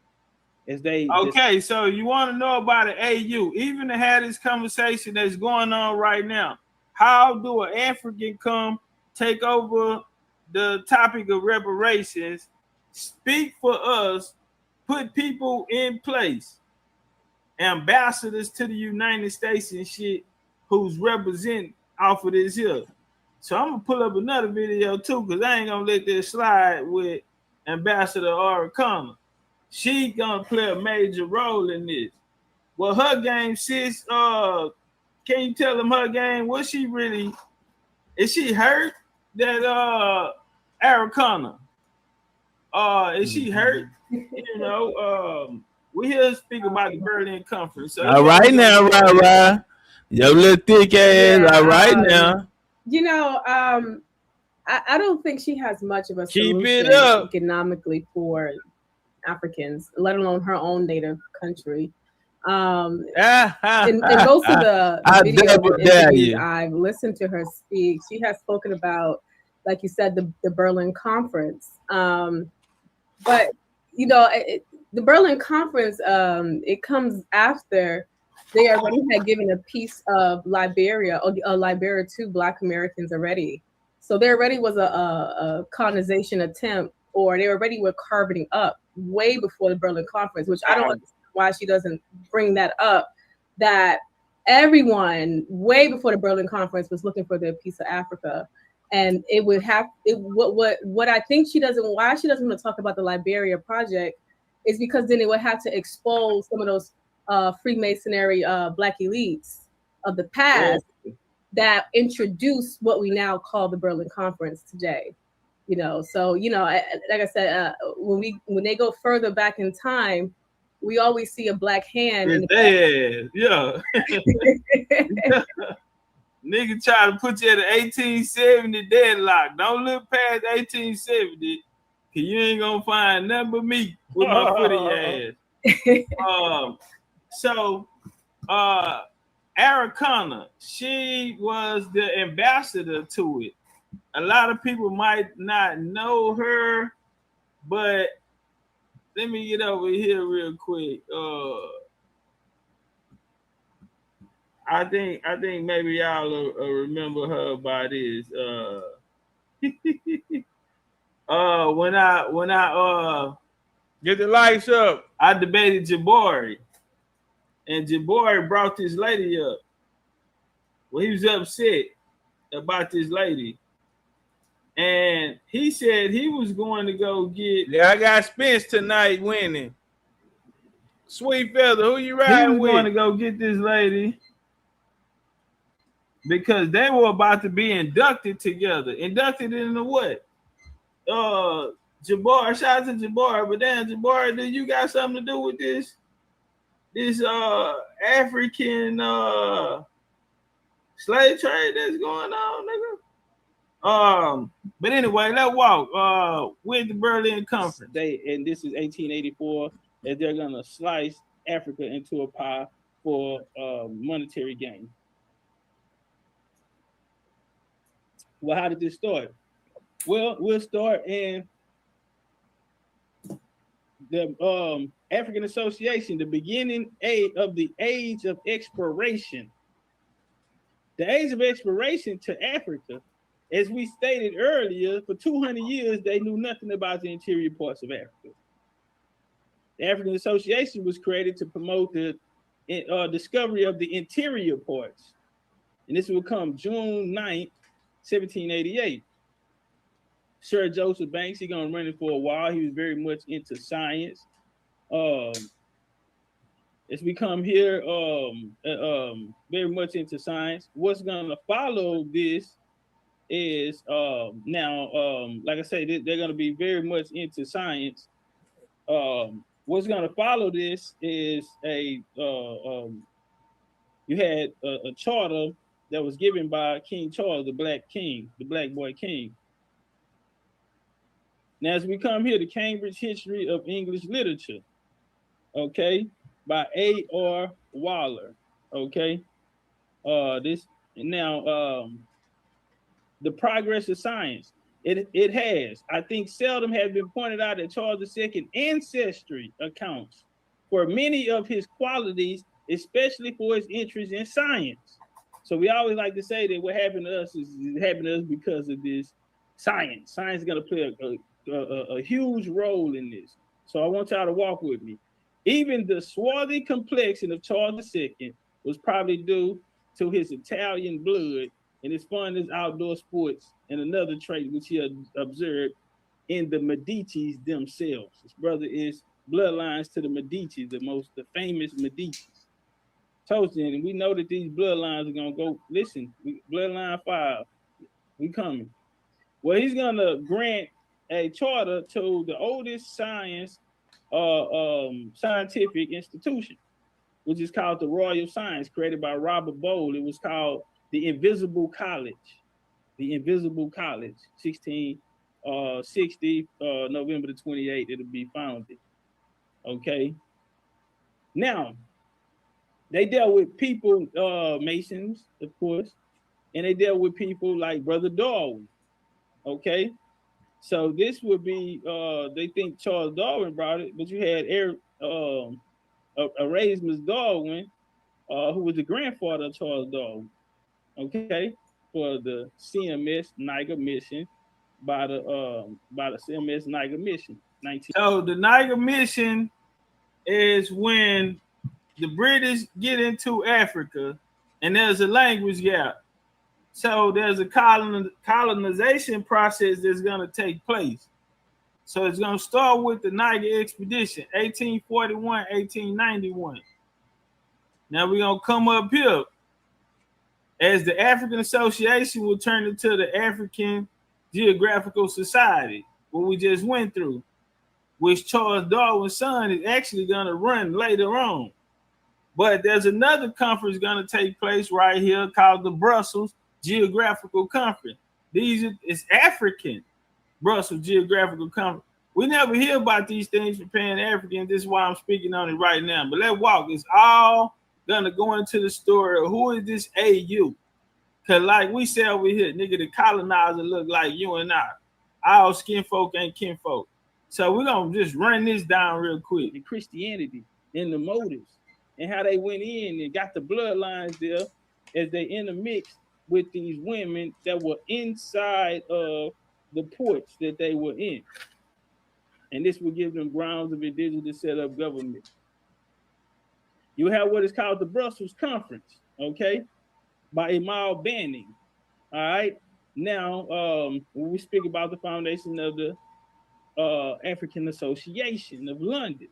So you want to know about an AU, even to have this conversation that's going on right now. How do an African come take over the topic of reparations, speak for us, put people in place, ambassadors to the United States and shit, who's representing off of this here. So I'm gonna pull up another video too, because I ain't gonna let this slide with Ambassador Arikana. She gonna play a major role in this. Well, her game, sis, can you tell them her game? Was she really, is she hurt that Arikana? Is she hurt? You know, we here speak about the Berlin Conference. So all right now, right. Yo little thick ass, all right now. You know, I don't think she has much of a solution keep it up economically for Africans, let alone her own native country. In most of the videos I've listened to her speak, she has spoken about, like you said, the Berlin Conference. But you know, the Berlin Conference, it comes after they already had given a piece of Liberia, or Liberia to Black Americans already. So there already was a colonization attempt, or they already were carving up way before the Berlin Conference, which I don't understand why she doesn't bring that up, that everyone way before the Berlin Conference was looking for their piece of Africa. And it would have, what I think why she doesn't want to talk about the Liberia project is because then it would have to expose some of those Freemasonry Black elites of the past that introduced what we now call the Berlin Conference today. You know, so, you know, like I said, when they go further back in time, we always see a black hand. Yeah. Nigga try to put you at an 1870 deadlock. Don't look past 1870, cause you ain't gonna find nothing but me with my foot in your ass. So Arikana, she was the ambassador to it. A lot of people might not know her, but let me get over here real quick. I think maybe y'all will remember her by this. When I get the lights up, I debated Jabari, and Jabari brought this lady up. Well, he was upset about this lady, and he said he was going to go get. Yeah, I got Spence tonight winning. Sweet feather, who you riding with? He was going to go get this lady because they were about to be inducted together. Inducted into what? Jabbar, shout out to Jabbar, but damn, Jabbar, do you got something to do with this African slave trade that's going on, nigga? But anyway, let's walk with the Berlin Conference. And this is 1884, and they're gonna slice Africa into a pie for monetary gain. Well, how did this start? Well, we'll start in the African Association, the beginning of the age of exploration. The age of exploration to Africa, as we stated earlier, for 200 years, they knew nothing about the interior parts of Africa. The African Association was created to promote the discovery of the interior parts. And this will come June 9th, 1788. Sir Joseph Banks, he's gonna run it for a while. He was very much into science. As we come here, very much into science. What's gonna follow this is like I say, they're gonna be very much into science. What's gonna follow this is you had a charter that was given by King Charles, the Black King, the Black Boy King. Now, as we come here, the Cambridge History of English Literature, okay, by A.R. Waller, okay. The progress of science. It has, I think, seldom has been pointed out that Charles II ancestry accounts for many of his qualities, especially for his interest in science. So we always like to say that what happened to us is happened to us because of this science. Science is going to play a huge role in this. So I want y'all to walk with me. Even the swarthy complexion of Charles II was probably due to his Italian blood and his fondness outdoor sports, and another trait which he observed in the Medicis themselves. His brother is bloodlines to the Medici, the famous Medicis. Told you, and we know that these bloodlines are gonna go. Listen, bloodline 5, we coming. Well, he's gonna grant a charter to the oldest scientific institution, which is called the Royal Science, created by Robert Bowell. It was called the Invisible College. The Invisible College, 1660, November the 28th, it'll be founded. Okay. Now, they dealt with people, Masons, of course, and they dealt with people like Brother Darwin. Okay. So this would be, they think Charles Darwin brought it, but you had Erasmus Darwin, who was the grandfather of Charles Darwin. Okay, for the CMS Niger mission by the CMS Niger mission. So the Niger mission is when the British get into Africa, and there's a language gap. So there's a colonization process that's going to take place. So it's going to start with the Niger expedition, 1841, 1891. Now we're going to come up here. As the African Association will turn into the African Geographical Society, what we just went through, which Charles Darwin's son is actually going to run later on. But there's another conference going to take place right here called the Brussels Geographical Conference. It's African Brussels Geographical Conference. We never hear about these things for Pan-African. This is why I'm speaking on it right now. But let's walk. It's all gonna go into the story of who is this AU. Cause like we say over here, nigga, the colonizer look like you and I. All skin folk ain't kinfolk. So we're gonna just run this down real quick. The Christianity and the motives. and how they went in and got the bloodlines there as they intermixed with these women that were inside of the ports that they were in. And this would give them grounds of indigenous to set up government. You have what is called the Brussels Conference, okay, by Amal Banning. All right. Now, when we speak about the foundation of the African Association of London,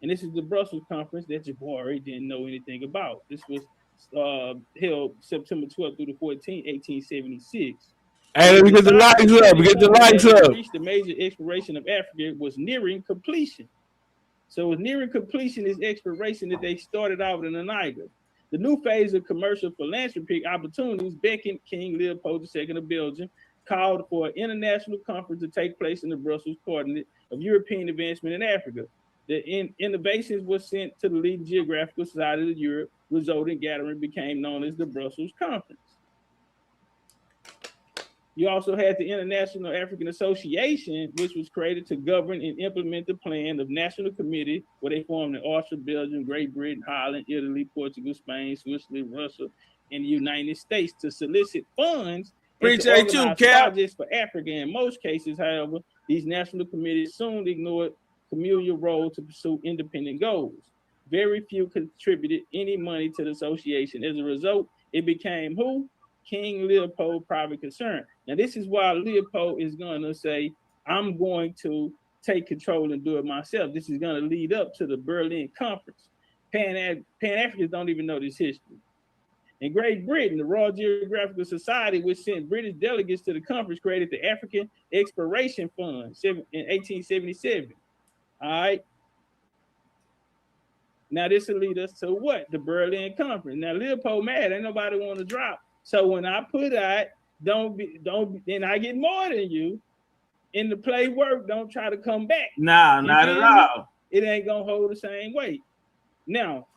and this is the Brussels Conference that Jabari didn't know anything about. This was held September 12th through the 14th, 1876. Hey, let me get the lights up. Get the lights up. The major exploration of Africa was nearing completion. So it was nearing completion, this exploration that they started out in the Niger. The new phase of commercial philanthropic opportunities beckoned King Leopold II of Belgium, called for an international conference to take place in the Brussels coordinate of European advancement in Africa. The innovations were sent to the leading geographical society of Europe, resulting gathering became known as the Brussels Conference. You also had the International African Association, which was created to govern and implement the plan of National Committee, where they formed in Austria, Belgium, Great Britain, Holland, Italy, Portugal, Spain, Switzerland, Russia, and the United States to solicit funds. Appreciate you, Cap. Projects for Africa. In most cases, however, these national committees soon ignored communal role to pursue independent goals. Very few contributed any money to the association. As a result, it became who? King Leopold private concern. Now, this is why Leopold is going to say, I'm going to take control and do it myself. This is going to lead up to the Berlin Conference. Pan-Africans don't even know this history. In Great Britain, the Royal Geographical Society, which sent British delegates to the conference, created the African Exploration Fund in 1877. All right. Now, this will lead us to what? The Berlin Conference. Now, Leopold mad. Ain't nobody want to drop. So when I put out, then I get more than you. In the play work, don't try to come back. Nah, not at all. It ain't gonna hold the same weight. Now,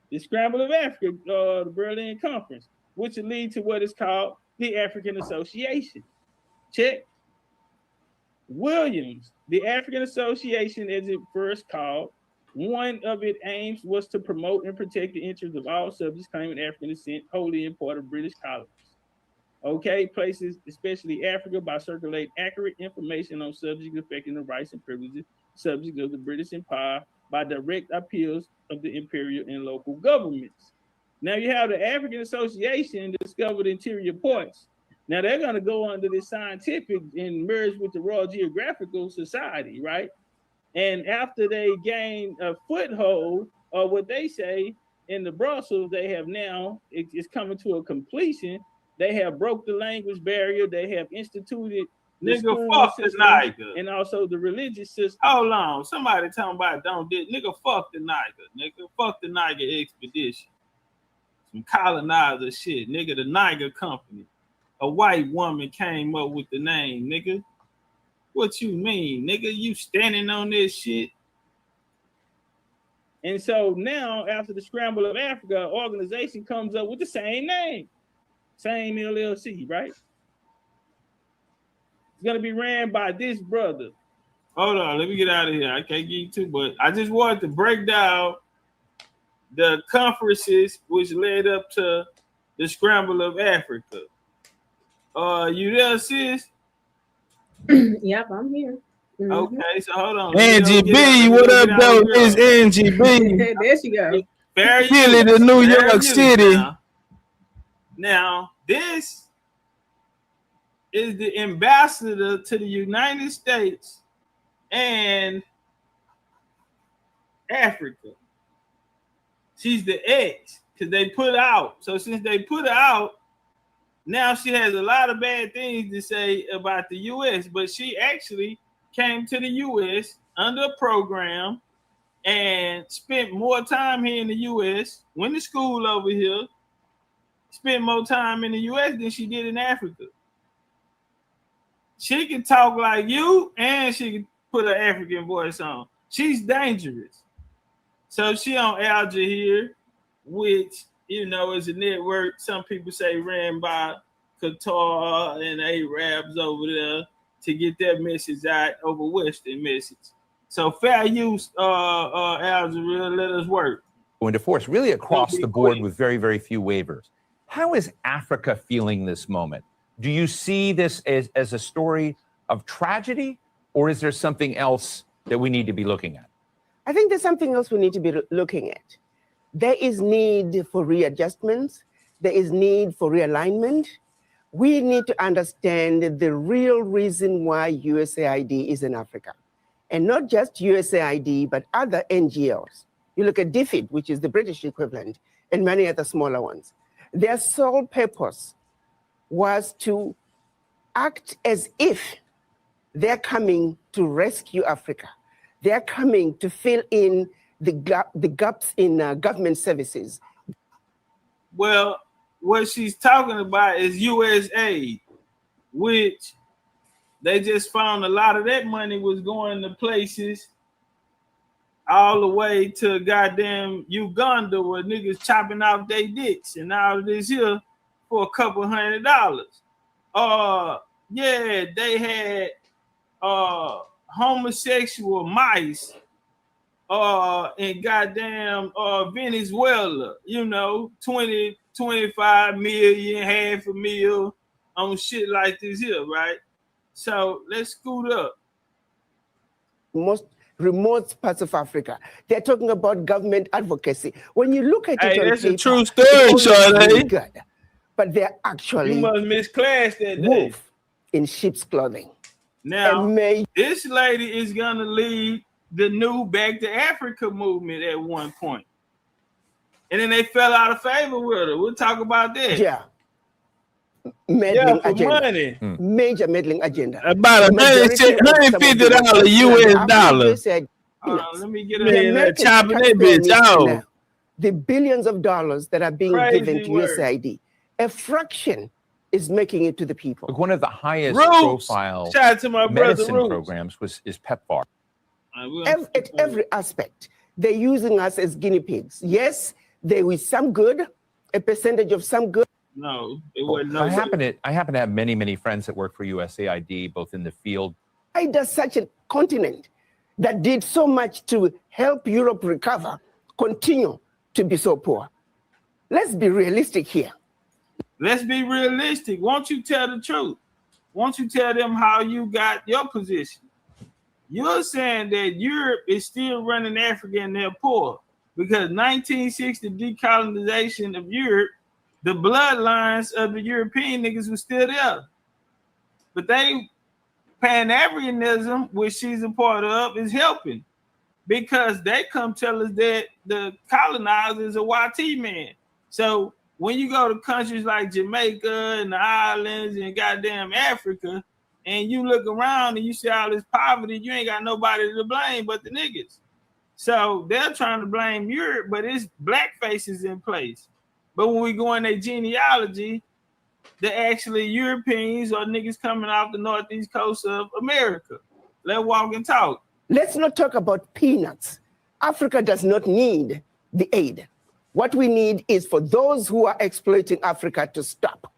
the Scramble of Africa, the Berlin Conference, which will lead to what is called the African Association. Check. Williams, the African Association, as it first called, one of its aims was to promote and protect the interests of all subjects claiming African descent, wholly in part of British colonies. Okay, places, especially Africa, by circulating accurate information on subjects affecting the rights and privileges, subjects of the British Empire, by direct appeals of the imperial and local governments. Now you have the African Association discovered interior ports. Now they're going to go under this scientific and merge with the Royal Geographical Society, right? And after they gain a foothold, or what they say in the Brussels, they have now, it's coming to a completion. They have broke the language barrier. They have instituted nigga fuck the Niger. And also the religious system. Hold on. Somebody talking about don't do nigga fuck the Niger. Nigga fuck the Niger expedition. Some colonizer shit. Nigga, the Niger Company. A white woman came up with the name, nigga. What you mean, nigga? You standing on this shit? And so now, after the Scramble of Africa, an organization comes up with the same name. Same LLC, right? It's going to be ran by this brother. Hold on, let me get out of here. I can't get you too, but I just wanted to break down the conferences which led up to the Scramble of Africa. You there, sis? Yep, I'm here. Mm-hmm. Okay, so hold on. NGB, what up, though? It's NGB. There she goes. Very Philly to New York City. Now, this is the ambassador to the United States and Africa. She's the ex, because they put her out. So since they put her out, now she has a lot of bad things to say about the U.S., but she actually came to the U.S. under a program and spent more time here in the U.S., went to school over here, spent more time in the U.S. than she did in Africa. She can talk like you, and she can put her African voice on. She's dangerous. So she on Al Jazeera, which, you know, is a network some people say ran by Qatar and Arabs over there to get their message out over Western message. So fair use, Al Jazeera, let us work. go into force, really across the board with very, very few waivers. How is Africa feeling this moment? Do you see this as a story of tragedy, or is there something else that we need to be looking at? I think there's something else we need to be looking at. There is need for readjustments. There is need for realignment. We need to understand the real reason why USAID is in Africa. And not just USAID, but other NGOs. You look at DFID, which is the British equivalent, and many other smaller ones. Their sole purpose was to act as if they're coming to rescue Africa. They're coming to fill in the gaps in government services. Well, what she's talking about is USAID, which they just found a lot of that money was going to places all the way to goddamn Uganda where niggas chopping off their dicks and all of this here for a couple $100. Yeah, they had homosexual mice in goddamn Venezuela, 20, 25 million, half a mil on shit like this here, right? So let's scoot up. Most remote parts of Africa, they're talking about government advocacy. When you look at it, that's a true story, Charlie. Good, but they're actually you must misclass that day. Wolf in sheep's clothing. Now, this lady is gonna lead the new Back to Africa movement at one point, and then they fell out of favor with her. We'll talk about that. Yeah. Meddling agenda. Money. Major meddling agenda. About $150 US dollars. Let me get a chopping that bitch out. The billions of dollars that are being given to USAID, a fraction is making it to the people. Look, one of the highest profile medicine programs is PEPFAR. At every aspect, they're using us as guinea pigs. Yes, there is some good, a percentage of some good. No, it wasn't. I happen to have many friends that work for USAID, both in the field. Why does such a continent that did so much to help Europe recover continue to be so poor? Let's be realistic here. Let's be realistic. Won't you tell the truth? Won't you tell them how you got your position? You're saying that Europe is still running Africa and they're poor because 1960 decolonization of Europe, the bloodlines of the European niggas were still there. But they, Pan-Africanism, which she's a part of, is helping because they come tell us that the colonizer is a YT man. So when you go to countries like Jamaica and the islands and goddamn Africa, and you look around and you see all this poverty, you ain't got nobody to blame but the niggas. So they're trying to blame Europe, but it's black faces in place. But when we go in their genealogy, they're actually Europeans or niggas coming off the northeast coast of America. Let's walk and talk. Let's not talk about peanuts. Africa does not need the aid. What we need is for those who are exploiting Africa to stop.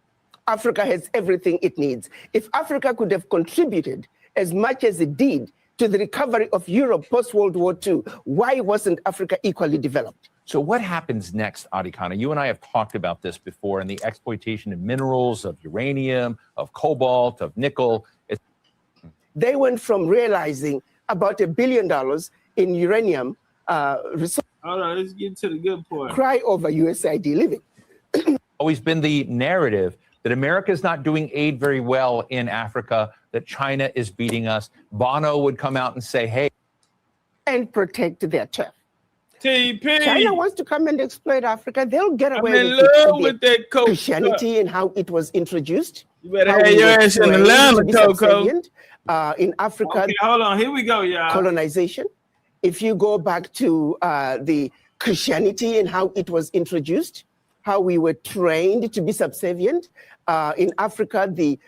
Africa has everything it needs. If Africa could have contributed as much as it did to the recovery of Europe post-World War II, why wasn't Africa equally developed? So what happens next, Adikana? You and I have talked about this before, and the exploitation of minerals, of uranium, of cobalt, of nickel. They went from realizing about $1 billion in uranium resources. Hold on, let's get to the good part. Cry over USAID living. Always been the narrative that America is not doing aid very well in Africa, that China is beating us. Bono would come out and say, hey. And protect their turf. TP. China wants to come and exploit Africa. They'll get away with that Christianity and how it was introduced. You better have your ass in Atlanta, Coco. In Africa, okay, hold on. Here we go, y'all. Colonization. If you go back to the Christianity and how it was introduced, how we were trained to be subservient. In Africa, the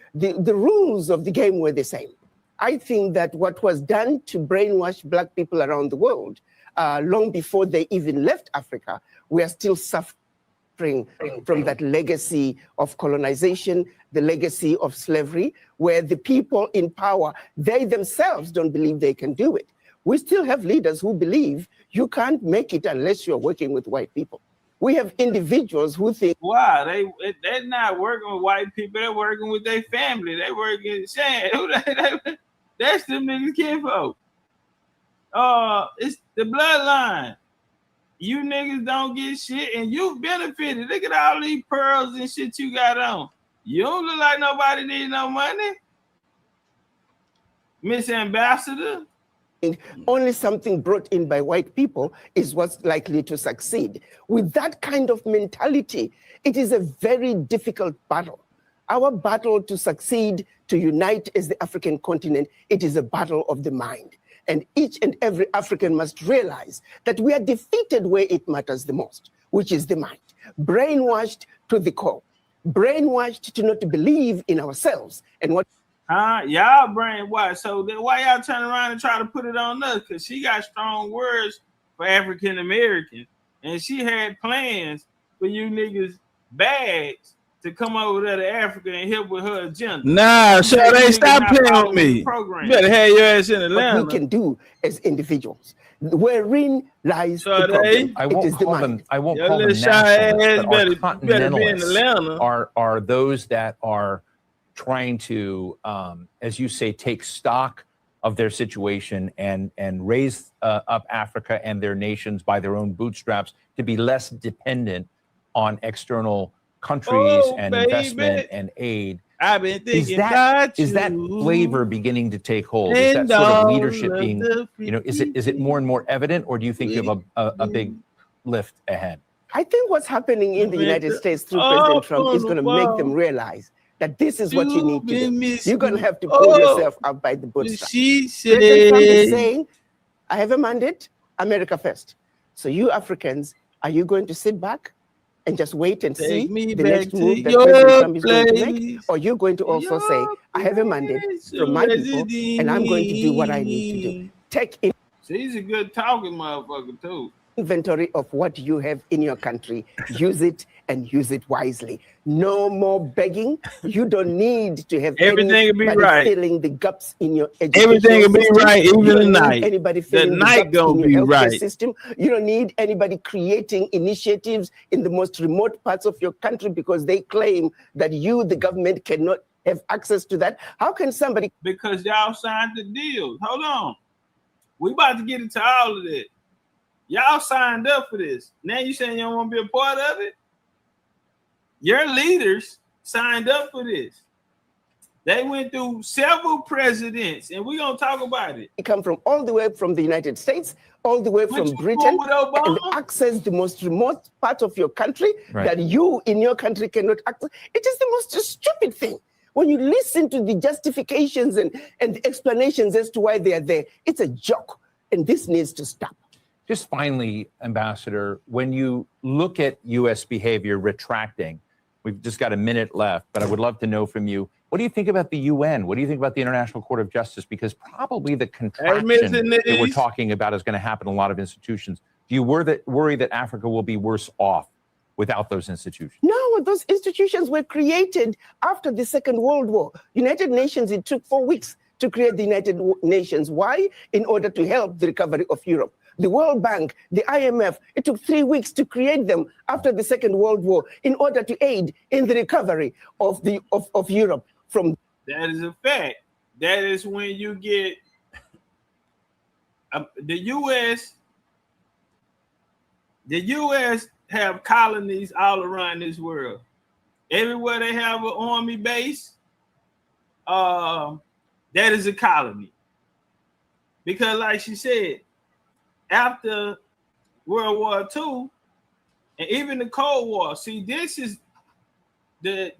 rules of the game were the same. I think that what was done to brainwash Black people around the world, long before they even left Africa, we are still suffering from that legacy of colonization, the legacy of slavery, where the people in power, they themselves don't believe they can do it. We still have leaders who believe you can't make it unless you're working with white people. We have individuals who think, wow, they're not working with white people, they're working with their family. They working, saying, that's them niggas kinfolk. It's the bloodline. You niggas don't get shit and you benefited. Look at all these pearls and shit you got on. You don't look like nobody need no money. Miss Ambassador. only something brought in by white people is what's likely to succeed. With that kind of mentality, it is a very difficult battle. Our battle to succeed, to unite as the African continent, it is a battle of the mind. And each and every African must realize that we are defeated where it matters the most, which is the mind. Brainwashed to the core. Brainwashed to not believe in ourselves and what. Y'all brainwashed. So then why y'all turn around and try to put it on us? Because she got strong words for African Americans. And she had plans for you niggas bags to come over there to Africa and help with her agenda. Nah, so they stop playing with me. You better have your ass in Atlanta. What we can do as individuals. Wherein lies the problem. I won't call them nationalists, but our continentalists are those that are trying to, as you say, take stock of their situation and raise up Africa and their nations by their own bootstraps to be less dependent on external countries and investment and aid. I've been thinking is that flavor beginning to take hold? Is that sort of leadership being, is it more and more evident, or do you think you have a big lift ahead? I think what's happening in the United States through President Trump is going to make them realize that this is what you need to do. You're going to have to pull yourself up by the bootstraps. President Trump is saying, I have a mandate, America first. So you Africans, are you going to sit back and just wait and see the next move that President Trump is going to make? Or you're going to also say, I have a mandate from my people, and I'm going to do what I need to do. Take in. She's a good talking motherfucker, too. Inventory of what you have in your country. Use it and use it wisely. No more begging. You don't need to have everything will be right. Filling the gaps in your education everything will be system. right, even the night. Anybody filling the night gonna be right. System. You don't need anybody creating initiatives in the most remote parts of your country because they claim that you, the government, cannot have access to that. How can somebody? Because y'all signed the deal. Hold on. We about to get into all of that. Y'all signed up for this. Now you saying you don't want to be a part of it? Your leaders signed up for this. They went through several presidents, and we're going to talk about it. They come from all the way from the United States, all the way from Britain, and access the most remote part of your country that you in your country cannot access. It is the most stupid thing. When you listen to the justifications and the explanations as to why they are there, it's a joke, and this needs to stop. Just finally, Ambassador, when you look at U.S. behavior retracting, we've just got a minute left, but I would love to know from you, what do you think about the UN? What do you think about the International Court of Justice? Because probably the contraction that we're talking about is going to happen in a lot of institutions. Do you worry that Africa will be worse off without those institutions? No, those institutions were created after the Second World War. United Nations, it took 4 weeks to create the United Nations. Why? In order to help the recovery of Europe. The World Bank, the IMF, it took 3 weeks to create them after the Second World War in order to aid in the recovery of Europe from. That is a fact. That is when you get the U.S. The U.S. have colonies all around this world. Everywhere they have an army base, that is a colony. Because, like she said, after World War II, and even the Cold War, see, this is the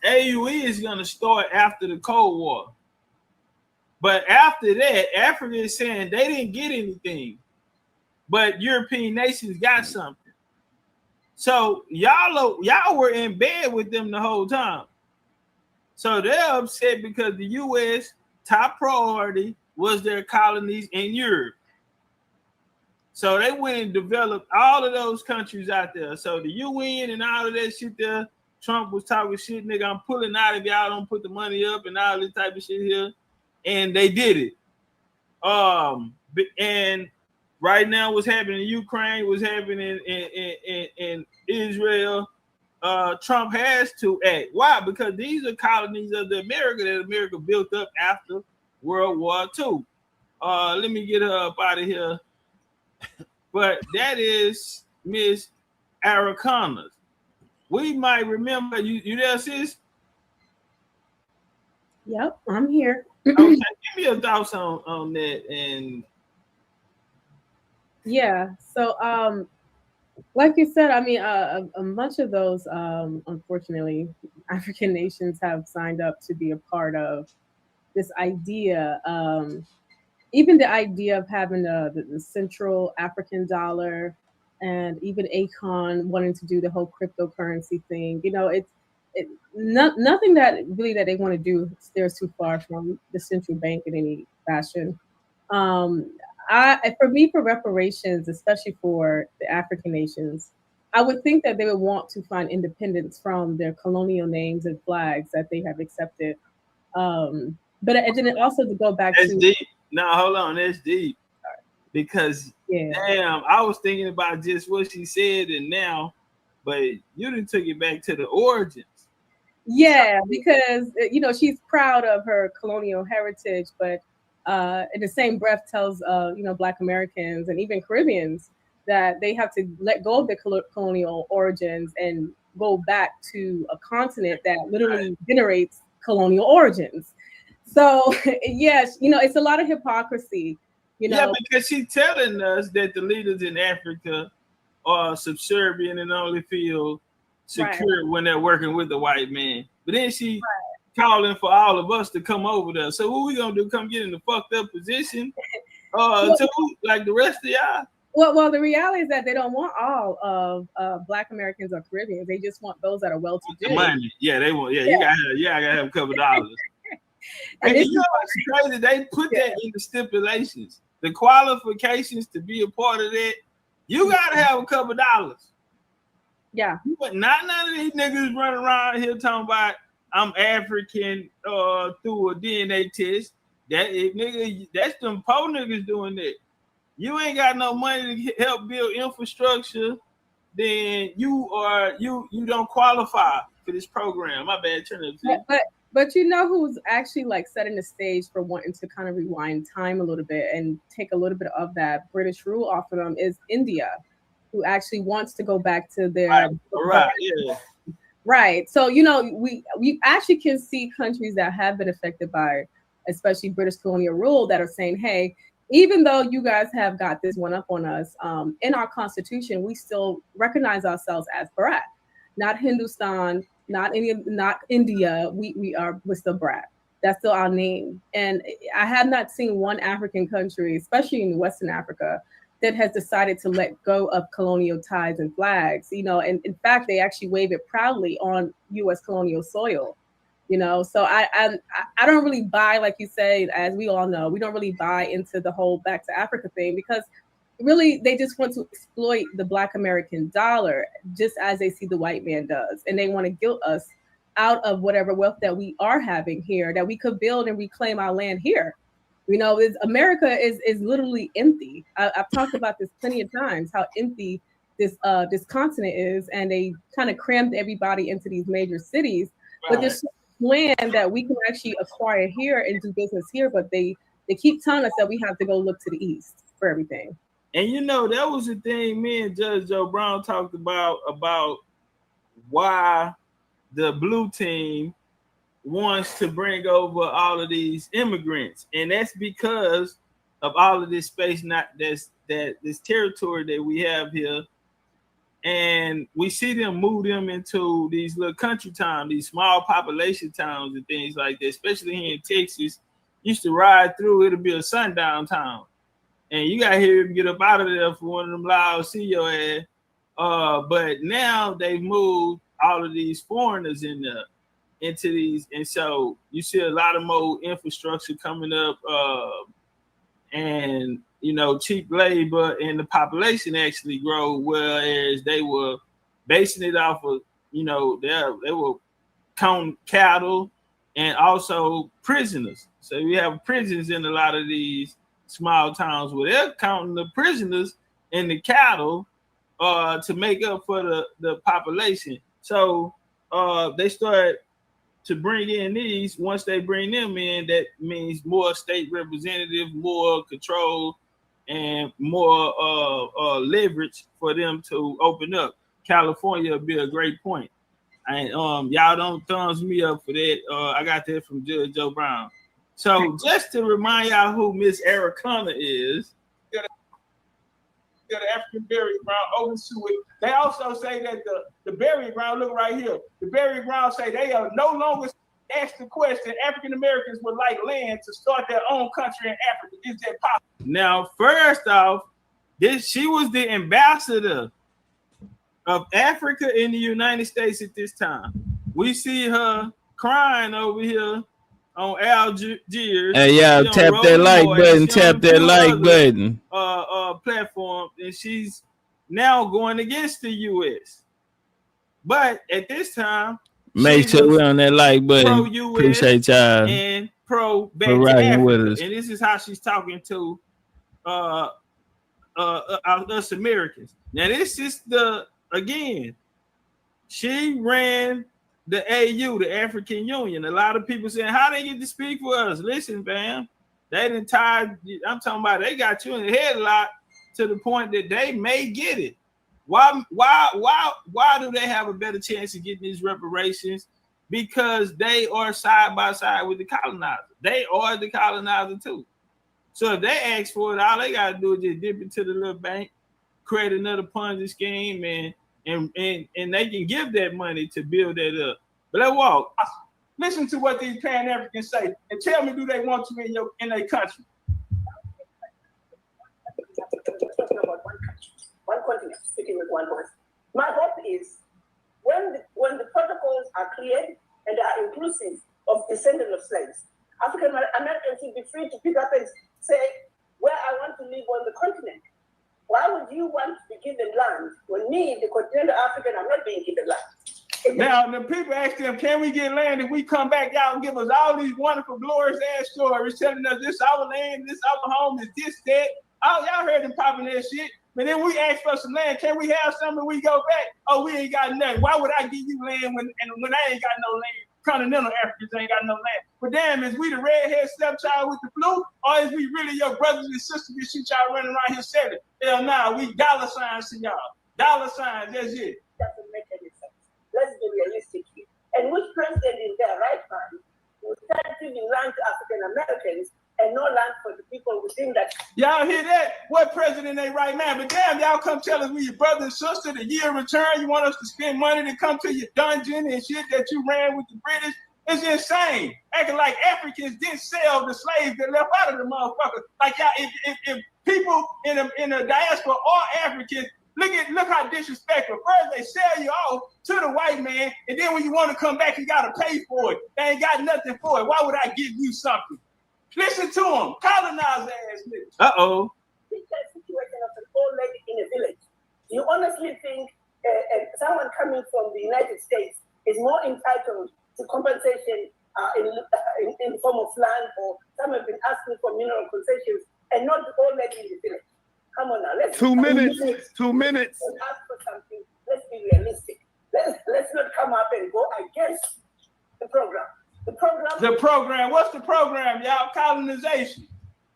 AUE is going to start after the Cold War. But after that, Africa is saying they didn't get anything, but European nations got something. So y'all were in bed with them the whole time. So they're upset because the U.S. top priority was their colonies in Europe. So they went and developed all of those countries out there. So the UN and all of that shit there, Trump was talking shit, nigga, I'm pulling out if y'all don't put the money up and all this type of shit here. And they did it. And right now, what's happening in Ukraine, what's happening in Israel, Trump has to act. Why? Because these are colonies of the America that America built up after World War II. Let me get her up out of here. But that is Miss Araucanas. We might remember you there, sis? Yep, I'm here. Okay, give me your thoughts on that. And yeah, so like you said, I mean, a bunch of those, unfortunately, African nations have signed up to be a part of this idea. Even the idea of having the Central African dollar, and even Akon wanting to do the whole cryptocurrency thing. You know, it's nothing that really that they want to do steers too far from the central bank in any fashion. For me, for reparations, especially for the African nations, I would think that they would want to find independence from their colonial names and flags that they have accepted. But and then also to go back that's to deep. No, hold on, that's deep. Because damn, I was thinking about just what she said and now, but you didn't took it back to the origins. Yeah, because you know she's proud of her colonial heritage, but in the same breath tells you know Black Americans and even Caribbeans that they have to let go of their colonial origins and go back to a continent that literally generates colonial origins. So yes, you know it's a lot of hypocrisy. You know, yeah, because she's telling us that the leaders in Africa are subservient and only feel secure when they're working with the white man. But then she calling for all of us to come over there. So what we gonna do? Come get in the fucked up position? Too, like the rest of y'all? Well, the reality is that they don't want all of Black Americans or Caribbeans. They just want those that are well-to-do. The money, yeah, they want. Yeah, you gotta have a couple dollars. And you know what's crazy? They put that in the stipulations. The qualifications to be a part of that, you gotta have a couple dollars. Yeah. But not none of these niggas running around here talking about I'm African through a DNA test. That's them poor niggas doing that. You ain't got no money to help build infrastructure, then you don't qualify for this program. My bad, turn it. But you know who's actually like setting the stage for wanting to kind of rewind time a little bit and take a little bit of that British rule off of them is India, who actually wants to go back to their right. So you know we actually can see countries that have been affected by especially British colonial rule that are saying, hey, even though you guys have got this one up on us, in our constitution we still recognize ourselves as Bharat, not Hindustan, not India. We're still Bharat. That's still our name. And I have not seen one African country, especially in Western Africa, that has decided to let go of colonial ties and flags. You know, and in fact, they actually wave it proudly on U.S. colonial soil. You know, so I don't really buy, like you say, as we all know, we don't really buy into the whole back to Africa thing because really they just want to exploit the Black American dollar just as they see the white man does. And they want to guilt us out of whatever wealth that we are having here, that we could build and reclaim our land here. You know, America is literally empty. I've talked about this plenty of times, how empty this continent is. And they kind of crammed everybody into these major cities. But there's land that we can actually acquire here and do business here. But they keep telling us that we have to go look to the east for everything. And you know, that was the thing me and Judge Joe Brown talked about why the blue team wants to bring over all of these immigrants. And that's because of all of this space, this territory that we have here. And we see them move them into these little country towns, these small population towns and things like that, especially here in Texas. Used to ride through, it'll be a sundown town. And you gotta hear him get up out of there for one of them loud see your ass. But now they've moved all of these foreigners into these, and so you see a lot of more infrastructure coming up, and you know, cheap labor, and the population actually grow, whereas they were basing it off of, you know, they were counting cattle and also prisoners. So we have prisons in a lot of these small towns where they're counting the prisoners and the cattle to make up for the population. So they start to bring in these. Once they bring them in, that means more state representatives, more control, and more leverage for them to open up. California would be a great point. And y'all don't thumbs me up for that. I got that from Judge Joe Brown. So just to remind y'all who Miss Ericanna is, you got the African burial ground open to it. They also say that the burial ground, look right here, the burial ground say they are no longer asked the question, African Americans would like land to start their own country in Africa. Is that possible? Now, first off, she was the ambassador of Africa in the United States at this time. We see her crying over here on Algiers. Hey, y'all, tap that like button, tap that like button. Platform, and she's now going against the U.S. But at this time, make sure we're on that like button. Appreciate y'all and pro back to riding with us. And this is how she's talking to us Americans. Now, this is she ran the AU, the African Union. A lot of people saying, how they get to speak for us? Listen, fam, they didn't tie. I'm talking about they got you in the headlock to the point that they may get it. Why do they have a better chance of getting these reparations? Because they are side by side with the colonizer. They are the colonizer too. So if they ask for it, all they gotta do is just dip into the little bank, create another Ponzi scheme, and they can give that money to build that up. But let's walk. Listen to what these Pan-Africans say and tell me, do they want you in their country? One continent, speaking with one voice. My hope is when the protocols are cleared and are inclusive of descendants of slaves, African Americans should be free to pick up and say, where I want to live on the continent. Why would you want to be given land when me, the continental African, I'm not being given land? Now, the people ask them, can we get land if we come back out and give us all these wonderful, glorious ass stories telling us this our land, this our home, is this, that. Oh, y'all heard them popping that shit. But then we ask for some land. Can we have something when we go back? Oh, we ain't got nothing. Why would I give you land when I ain't got no land? Continental Africans ain't got no land. But damn, is we the redhead stepchild with the flu? Or is we really your brothers and sisters that shoot y'all running around here selling? Hell nah, we dollar signs to y'all. Dollar signs, that's it. Doesn't make any sense. Let's be realistic here. And which president in their right mind will start giving land to African Americans and no land for the people within that? Y'all hear that? What president ain't right now? But damn, y'all come tell us we your brother and sister, the year return, you want us to spend money to come to your dungeon and shit that you ran with the British? It's insane. Acting like Africans didn't sell the slaves that left out of the motherfucker. Like y'all, if people in the diaspora are Africans, look how disrespectful. First they sell you off to the white man, and then when you want to come back, you gotta pay for it. They ain't got nothing for it. Why would I give you something? Listen to them, colonize ass niggas. Uh-oh. This situation of an old lady in a village. You honestly think someone coming from the United States is more entitled to compensation in the form of land, or some have been asking for mineral concessions, and not the old lady in the village? Come on now, let's 2 minutes. 2 minutes. Let's ask for something. Let's be realistic. Let's not come up and go against the program. The program. What's the program, y'all? Colonization.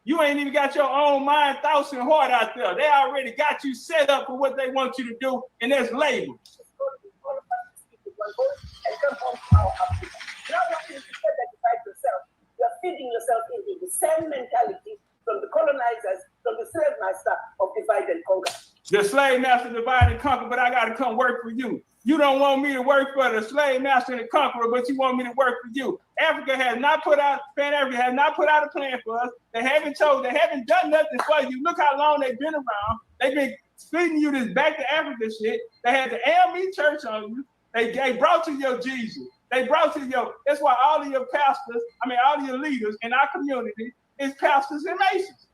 You ain't even got your own mind, thoughts, and heart out there. They already got you set up for what they want you to do, and that's labor. You're feeding yourself into the same mentality from the colonizers, from the slave master of divide and conquer. The slave master divide and conquer, but I got to come work for you. You don't want me to work for the slave master and the conqueror, but you want me to work for you. Africa has not put out, Pan-Africa has not put out a plan for us. They haven't done nothing for you. Look how long they've been around. They've been feeding you this back to Africa shit. They had the AME church on you. They brought you your Jesus. They brought you that's why all of your pastors, all of your leaders in our community is pastors and masons.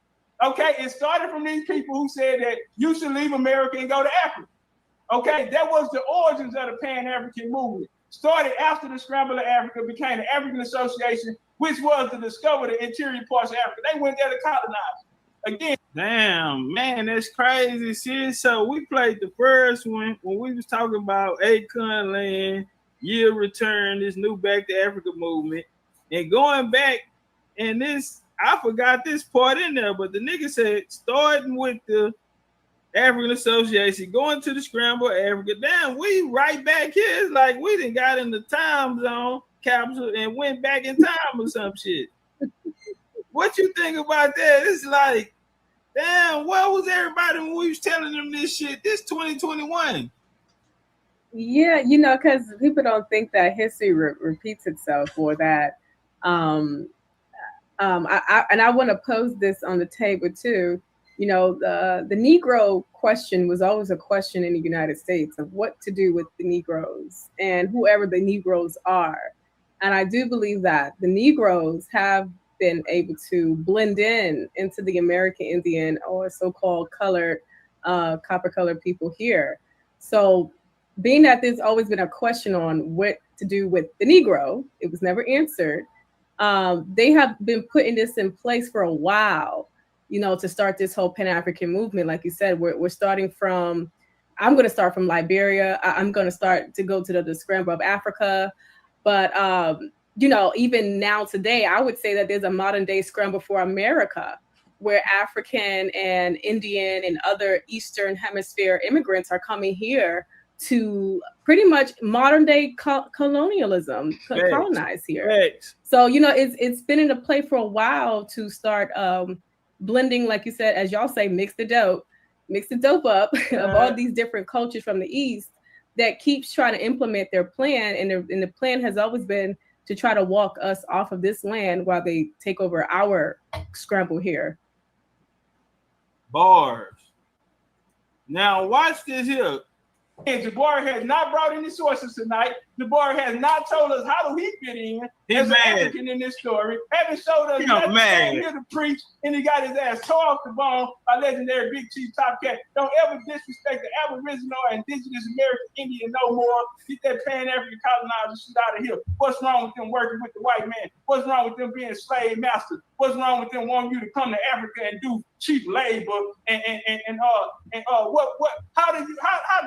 Okay, it started from these people who said that you should leave America and go to Africa. Okay, that was the origins of the Pan-African movement. Started after the Scramble of Africa, became the African Association, which was to discover the interior parts of Africa. They went there to colonize. again. Damn, man, that's crazy shit. So we played the first one when we was talking about Acorn Land, Year Return, this new Back to Africa movement, and going back. And this, I forgot this part in there, but the nigga said starting with the African Association, going to the Scramble Africa. Damn, we right back here. It's like we done got in the time zone capsule and went back in time or some shit. What you think about that? It's like, damn, where was everybody when we was telling them this shit? This 2021. Yeah, you know, because people don't think that history repeats itself or that. I want to pose this on the table too. You know, the Negro question was always a question in the United States of what to do with the Negroes and whoever the Negroes are. And I do believe that the Negroes have been able to blend into the American Indian or so-called colored, copper-colored people here. So being that there's always been a question on what to do with the Negro, it was never answered. They have been putting this in place for a while, you know, to start this whole Pan-African movement. Like you said, we're starting from, I'm going to start from Liberia. I'm going to start to go to the Scramble of Africa. But, you know, even now today, I would say that there's a modern day scramble for America where African and Indian and other Eastern Hemisphere immigrants are coming here to pretty much modern day colonialism, colonize here. Right. So, you know, it's been in the play for a while to start blending, like you said, as y'all say, mix the dope up of all these different cultures from the East that keeps trying to implement their plan. And the plan has always been to try to walk us off of this land while they take over our scramble here. Bars. Now watch this here. And Jabari has not brought any sources tonight. Jabari has not told us how do he fit in as an African in this story. Haven't showed us nothing. Came here to preach, and he got his ass tore off the bone by legendary Big Chief Topcatz. Don't ever disrespect the Aboriginal or Indigenous American Indian no more. Get that Pan-African colonizer shit out of here. What's wrong with them working with the white man? What's wrong with them being slave masters? What's wrong with them wanting you to come to Africa and do cheap labor how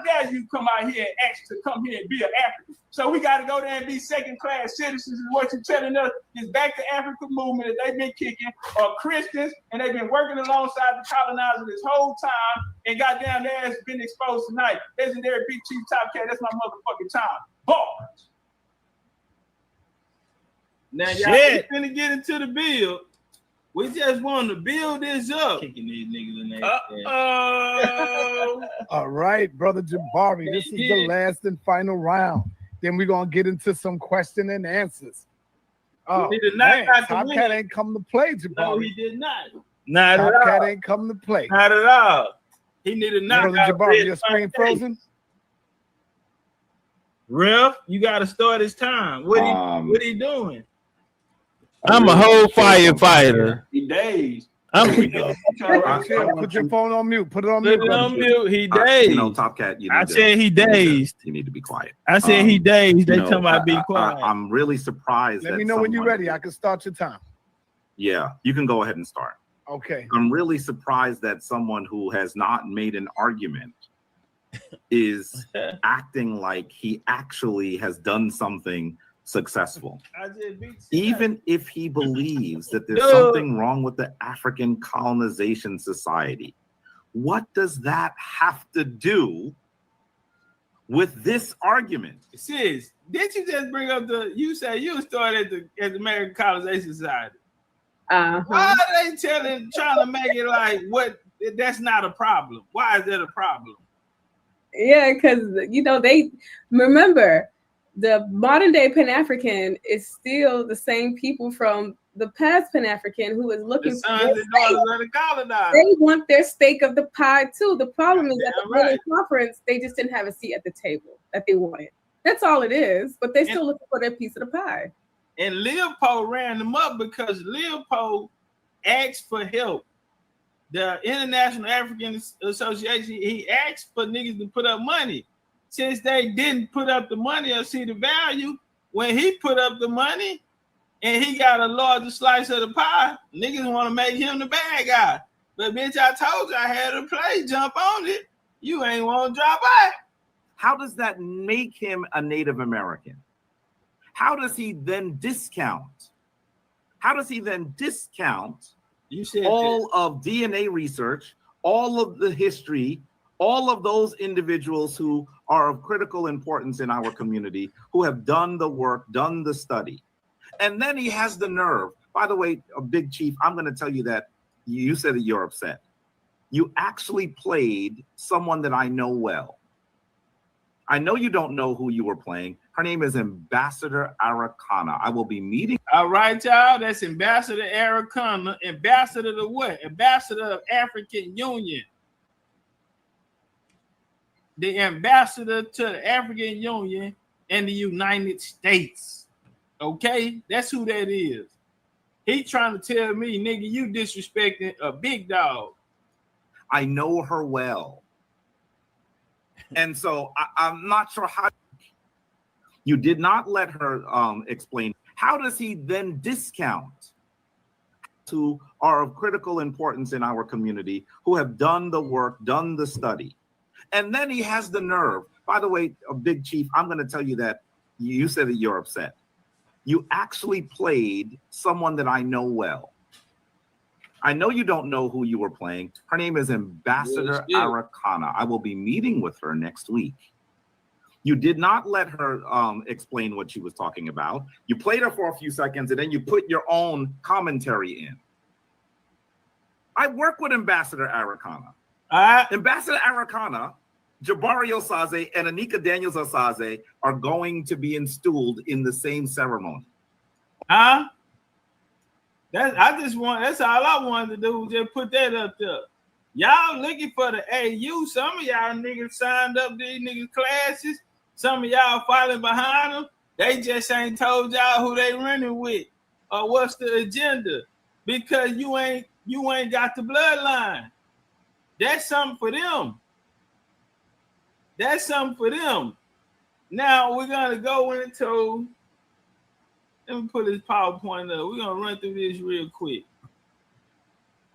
dare you come out here and ask to come here and be an African? So we got to go there and be second-class citizens. Is what you're telling us is Back to Africa movement that they've been kicking are Christians, and they've been working alongside the colonizer this whole time, and goddamn their ass been exposed tonight. Legendary Big Chief Topcatz, that's my motherfucking time. Bars. Now y'all finna get into the bill. We just want to build this up. Kicking these niggas in there. All right, brother Jabari, this is the last and final round. Then we're gonna get into some question and answers. Oh, man, Topcatz ain't come to play, Jabari. No, he did not. Not at all. Topcatz ain't come to play. Not at all. He needed not. Brother Jabari, your screen frozen? Ref, you got to start his time. What he doing? I'm a whole firefighter. He dazed. Put your phone on mute. Put it on mute. Put it on mute. He dazed. You know, Topcatz. I said he dazed. You need to be quiet. I said he dazed. They tell me I be quiet. I'm really surprised. Let me know when you're ready. I can start your time. Yeah, you can go ahead and start. Okay. I'm really surprised that someone who has not made an argument is acting like he actually has done something successful. Even if he believes that there's something wrong with the African colonization society, what does that have to do with this argument? Sis, didn't you just bring up you said you started at the American Colonization Society? Why are they trying to make it like that's not a problem? Why is that a problem? Yeah, because you know they remember the modern day Pan-African is still the same people from the past Pan-African who is looking for their stake. They want their stake of the pie too. The problem is at the Berlin conference, they just didn't have a seat at the table that they wanted. That's all it is, but they're still looking for their piece of the pie. And Leopold ran them up because Leopold asked for help. The International African Association, he asked for niggas to put up money. Since they didn't put up the money or see the value, when he put up the money and he got a larger slice of the pie, niggas want to make him the bad guy. But bitch, I told you I had a play. Jump on it. You ain't want to drop by. How does that make him a Native American? How does he then discount? How does he then discount all of DNA research, all of the history, all of those individuals who are of critical importance in our community, who have done the work, done the study? And then he has the nerve. By the way, Big Chief, I'm going to tell you that you said that you're upset. You actually played someone that I know well. I know you don't know who you were playing. Her name is Ambassador Araucana. I will be meeting. All right, y'all. That's Ambassador Araucana. Ambassador to what? Ambassador of African Union. The ambassador to the African Union in the United States. Okay? That's who that is. He trying to tell me, nigga, you disrespecting a big dog. I know her well. And so I'm not sure how you did not let her explain. How does he then discount who are of critical importance in our community, who have done the work, done the study? And then he has the nerve. By the way, Big Chief, I'm going to tell you that you said that you're upset. You actually played someone that I know well. I know you don't know who you were playing. Her name is Ambassador Araucana. I will be meeting with her next week. You did not let her explain what she was talking about. You played her for a few seconds, and then you put your own commentary in. I work with Ambassador Araucana. Ambassador Araucana, Jabari Osaze, and Anika Daniels Osaze are going to be installed in the same ceremony. That's all I wanted to do was just put that up there. Y'all looking for the AU. Some of y'all niggas signed up these niggas classes. Some of y'all following behind them. They just ain't told y'all who they running with or what's the agenda. Because you ain't got the bloodline. That's something for them. That's something for them. Now we're gonna go into. Let me put this PowerPoint up. We're gonna run through this real quick.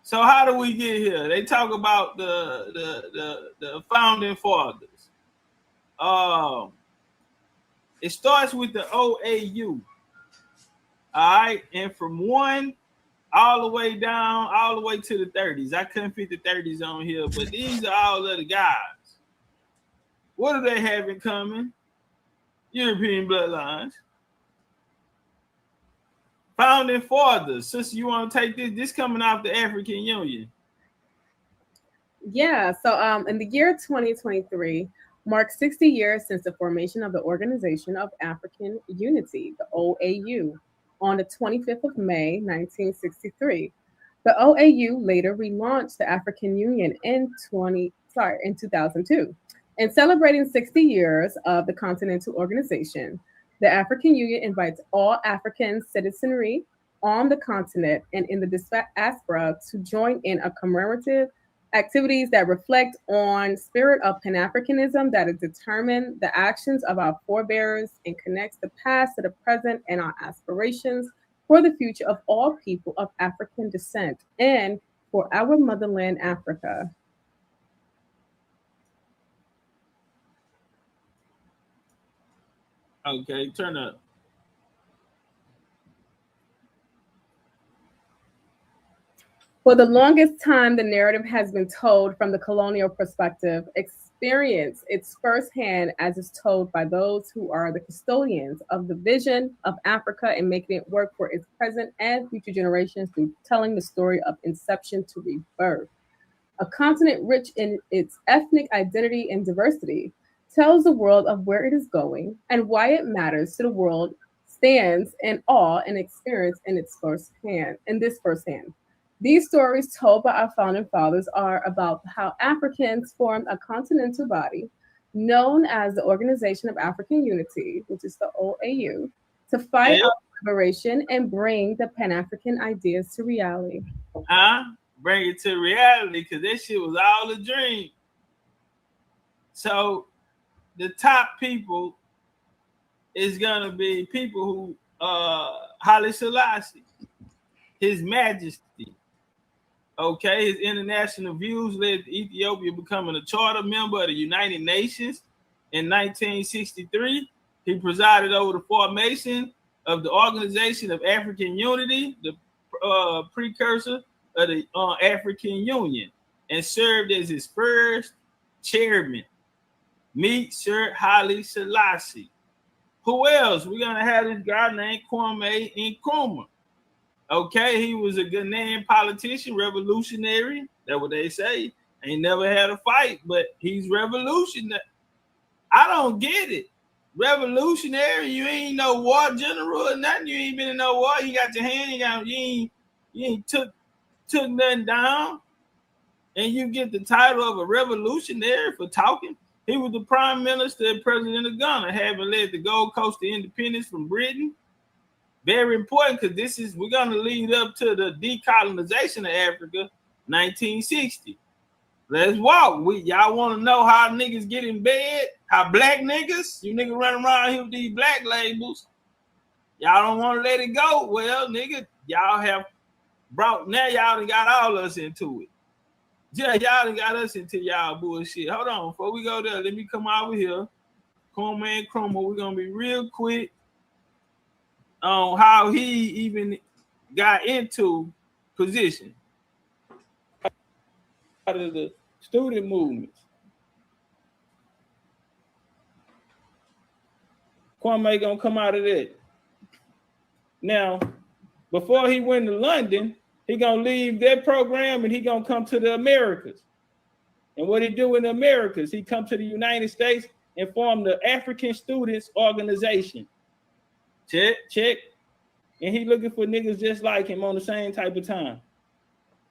So how do we get here? They talk about the founding fathers. It starts with the OAU. All right, and from 1 all the way down, all the way to the 30s. I couldn't fit the 30s on here, but these are all of the guys. What do they have in common? European bloodlines. Founding fathers. Sister, you want to take this? This coming off the African Union. Yeah. So in the year 2023 marks 60 years since the formation of the Organization of African Unity, the OAU, on the 25th of May, 1963. The OAU later relaunched the African Union in 2002. In celebrating 60 years of the Continental Organization, the African Union invites all African citizenry on the continent and in the diaspora to join in a commemorative activities that reflect on spirit of Pan-Africanism that has determined the actions of our forebears and connects the past to the present and our aspirations for the future of all people of African descent and for our motherland, Africa. Okay, turn up. For the longest time, the narrative has been told from the colonial perspective. Experience its firsthand as it's told by those who are the custodians of the vision of Africa and making it work for its present and future generations through telling the story of inception to rebirth. A continent rich in its ethnic identity and diversity tells the world of where it is going and why it matters to the world, stands in awe and experience in its firsthand. These stories told by our founding fathers are about how Africans formed a continental body known as the Organization of African Unity, which is the OAU, to fight our liberation and bring the Pan-African ideas to reality. Bring it to reality, because this shit was all a dream. So the top people is gonna be people who Haile Selassie, His Majesty, Okay, his international views led to Ethiopia becoming a charter member of the United Nations in 1963. He presided over the formation of the Organization of African Unity, the precursor of the African Union, and served as its first chairman. Meet Sir Haile Selassie. Who else? We're gonna have this guy named Kwame Nkrumah. Okay, he was a Ghanaian politician, revolutionary. That's what they say. Ain't never had a fight, but he's revolutionary. I don't get it. Revolutionary, you ain't no war general or nothing. You ain't been in no war. You got your hand. You ain't took nothing down, and you get the title of a revolutionary for talking. He was the prime minister and president of Ghana, having led the Gold Coast to independence from Britain. Very important, because we're gonna lead up to the decolonization of Africa, 1960. Let's walk. Y'all want to know how niggas get in bed? How black niggas? You niggas running around here with these black labels. Y'all don't want to let it go. Well, nigga, y'all have brought, now y'all done got all us into it. Yeah, y'all done got us into y'all bullshit. Hold on, before we go there, let me come over here. Kwame Nkrumah, we're gonna be real quick on how he even got into position out of the student movements. Kwame gonna come out of that. Now, before he went to London, he gonna leave that program and he gonna come to the Americas. And what he do in the Americas, he come to the United States and form the African Students Organization. Check. And he looking for niggas just like him on the same type of time,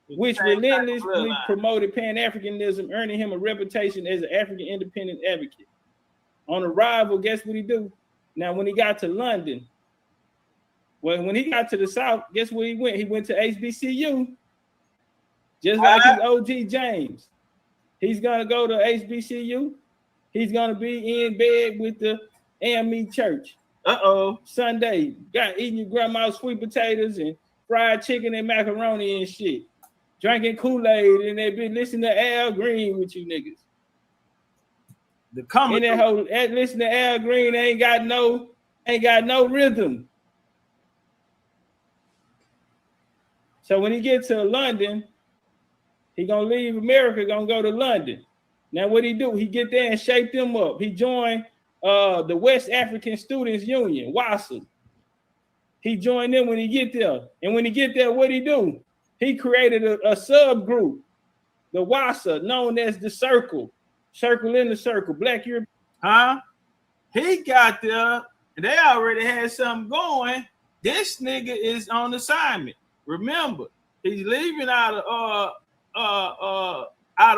which relentlessly promoted Pan-Africanism, earning him a reputation as an African independent advocate. On arrival, guess what he do? Now, when he got to London, when he got to the South, guess where he went? He went to HBCU, just like his OG James. He's gonna go to HBCU. He's gonna be in bed with the AME church. Sunday, got eating your grandma's sweet potatoes and fried chicken and macaroni and shit. Drinking Kool-Aid, and they been listening to Al Green with you niggas. And that whole listen to Al Green ain't got no rhythm. So when he gets to London, he gonna leave America, gonna go to London. Now what he do? He get there and shake them up. He joined the West African Students Union, WASA. He joined them when he get there. And when he get there, what he do? He created a subgroup, the WASA, known as the Circle. Circle in the Circle, Black Europe. He got there, and they already had something going. This nigga is on assignment. Remember, he's leaving out of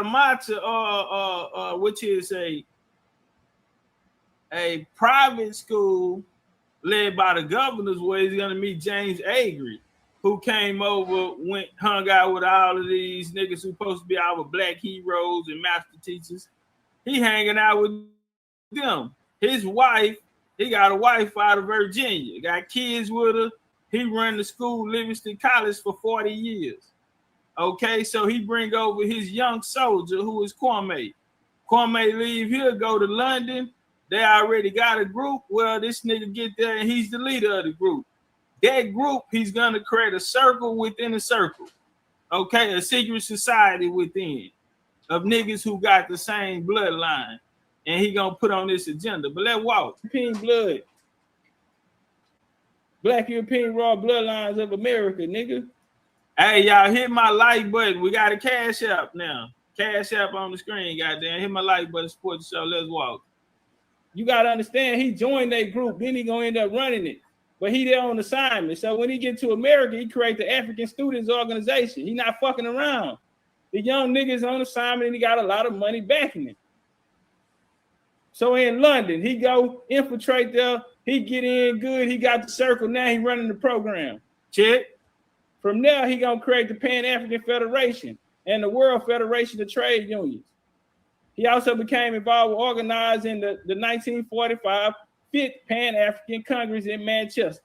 Mata, which is a private school led by the governors, where he's gonna meet James Agri, who came over, hung out with all of these niggas who supposed to be our black heroes and master teachers. He hanging out with them. His wife, he got a wife out of Virginia, got kids with her. He run the school, Livingston College, for 40 years. Okay, so he bring over his young soldier, who is Kwame. Kwame leave here, go to London. They already got a group. Well, this nigga get there and he's the leader of the group. That group, he's gonna create a circle within a circle. Okay, a secret society within of niggas who got the same bloodline. And he gonna put on this agenda. But let's walk. European blood. Black European raw bloodlines of America, nigga. Hey, y'all, hit my like button. We got a cash app now. Cash app on the screen, goddamn. Hit my like button, support the show. Let's walk. You gotta understand, he joined that group, then he gonna end up running it. But he there on assignment. So when he get to America, he create the African Students Organization. He not fucking around. The young niggas on assignment, and he got a lot of money backing him. So in London, he go infiltrate there. He get in good. He got the circle. Now he running the program. Check. From there, he gonna create the Pan-African Federation and the World Federation of Trade Unions. He also became involved with organizing the 1945 5th Pan-African Congress in Manchester.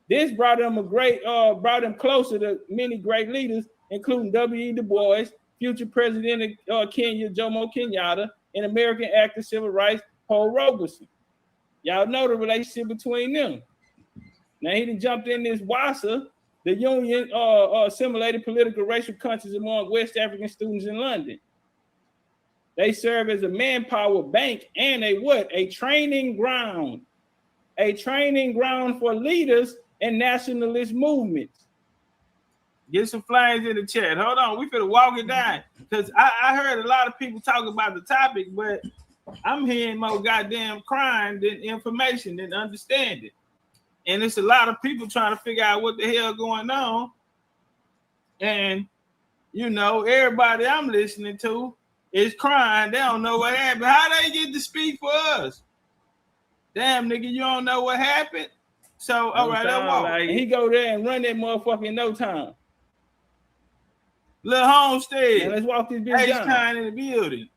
This brought him brought him closer to many great leaders including W.E. Du Bois, future president of Kenya, Jomo Kenyatta, and American actor civil rights Paul Robeson. Y'all know the relationship between them. Now he done jumped in this WASA, the union assimilated political racial conscience among West African students in London. They serve as a manpower bank and a training ground. A training ground for leaders and nationalist movements. Get some flames in the chat. Hold on, we finna walk it down. Because I heard a lot of people talk about the topic, but I'm hearing more goddamn crime than information than understanding. And it's a lot of people trying to figure out what the hell going on. And, you know, everybody I'm listening to is crying. They don't know what happened. How they get to speak for us? Damn, nigga, you don't know what happened? So, all right, let's walk. Like, he go there and run that motherfucker in no time. Little Homestead. Now let's walk this bitch down. Kind in the building.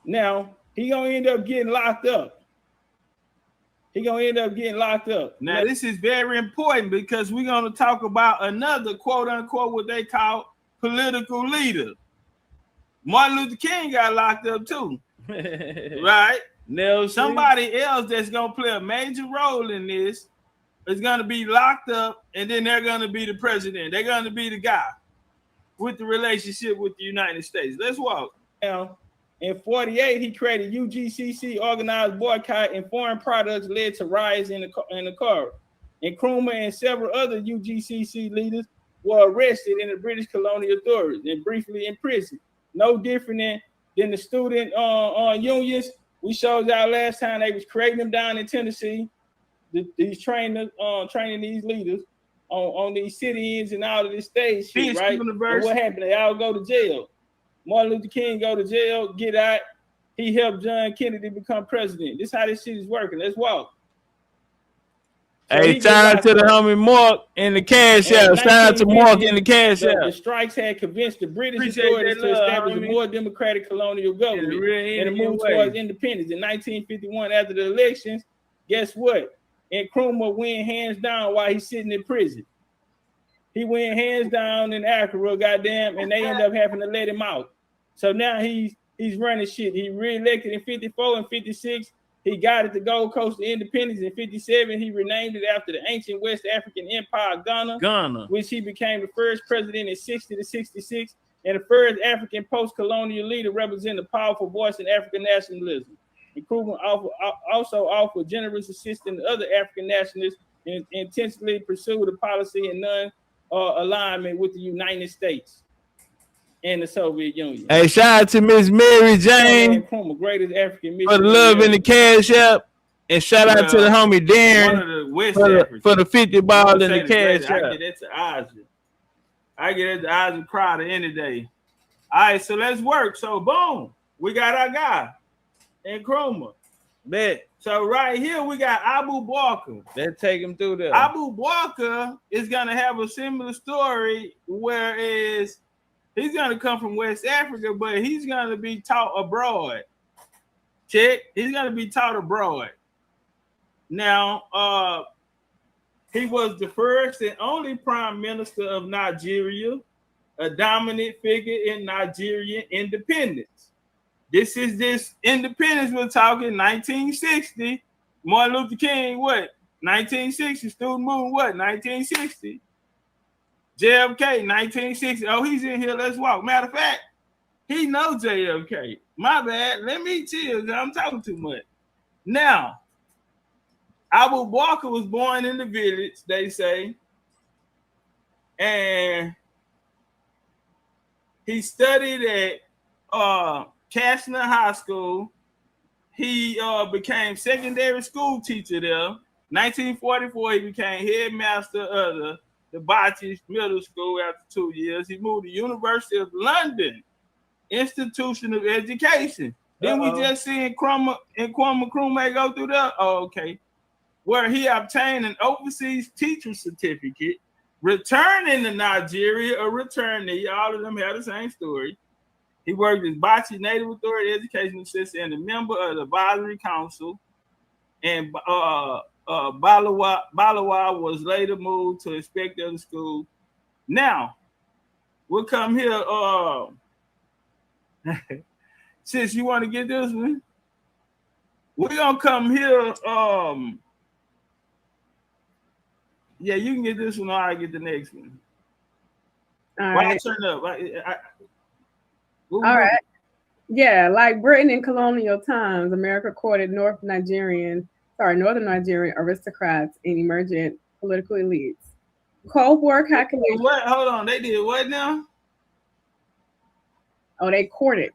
Now, he gonna end up getting locked up. Now, this is very important because we're gonna talk about another quote unquote what they call political leader. Martin Luther King got locked up too. Right? Now, somebody else that's gonna play a major role in this is gonna be locked up, and then they're gonna be the president. They're gonna be the guy with the relationship with the United States. Let's walk. Now, in 48, he created UGCC, organized boycott, and foreign products led to riots in the car. And Nkrumah and several other UGCC leaders were arrested in the British colonial authorities and briefly imprisoned. No different than the student unions. We showed y'all last time they was creating them down in Tennessee. These trainers training these leaders on these sit-ins and all of this stage shit, right? And what happened? They all go to jail. Martin Luther King go to jail, get out. He helped John Kennedy become president. This is how this shit is working. Let's walk. So hey, shout out to the homie Mark in the cash out. Shout out to Mark in the cash out. The strikes had convinced the British authorities to establish a more democratic colonial government and a move towards independence. In 1951, after the elections, guess what? Nkrumah went hands down while he's sitting in prison. He went hands down in Accra, goddamn, and they ended up having to let him out. So now he's running shit. He re-elected in 54 and 56. He got it to Gold Coast of Independence in 57. He renamed it after the ancient West African Empire, Ghana, which he became the first president in 60 to 66 and the first African post-colonial leader representing a powerful voice in African nationalism. Nkrumah also offered generous assistance to other African nationalists and intentionally pursued a policy in alignment with the United States and the Soviet Union. Hey, shout out to Miss Mary Jane greatest African for the love in the cash app, and shout out to the homie Darren for the 50 ball in the cash app. I get that to Isaac. I get it to Isaac Crowder any day. All right, so let's work. So boom, we got our guy Nkrumah. Bet. So right here we got Abu Bakr. Let's take him through there. Abu Bakr is gonna have a similar story, whereas he's gonna come from West Africa, but he's gonna be taught abroad. Check. He's gonna be taught abroad. Now, he was the first and only prime minister of Nigeria, a dominant figure in Nigerian independence. This is this independence we're talking 1960. Martin Luther King, what? 1960. Student movement, what? 1960. JFK, 1960. Oh, he's in here. Let's walk. Matter of fact, he knows JFK. My bad. Let me chill. I'm talking too much. Now, Abu Bakr was born in the village, they say, and he studied at Kashner High School. He became secondary school teacher there. 1944, he became headmaster of the BCUBCU Middle School after 2 years. He moved to University of London Institution of Education. Then we just seen Kwame Nkrumah go through that. Oh, okay. Where he obtained an overseas teacher certificate, returning to Nigeria, a returnee. All of them have the same story. He worked as BCUBCU Native Authority Education Assistant and a member of the Advisory Council. And Balawa was later moved to inspector of the school. Now, we'll come here. Sis, you want to get this one? We're gonna come here. Yeah, you can get this one, or I get the next one. All Why right. turn up? All right. Yeah, like Britain in colonial times, America courted northern Nigerian aristocrats and emergent political elites. Cold War calculations. What? Hold on, they did what now? Oh, they courted.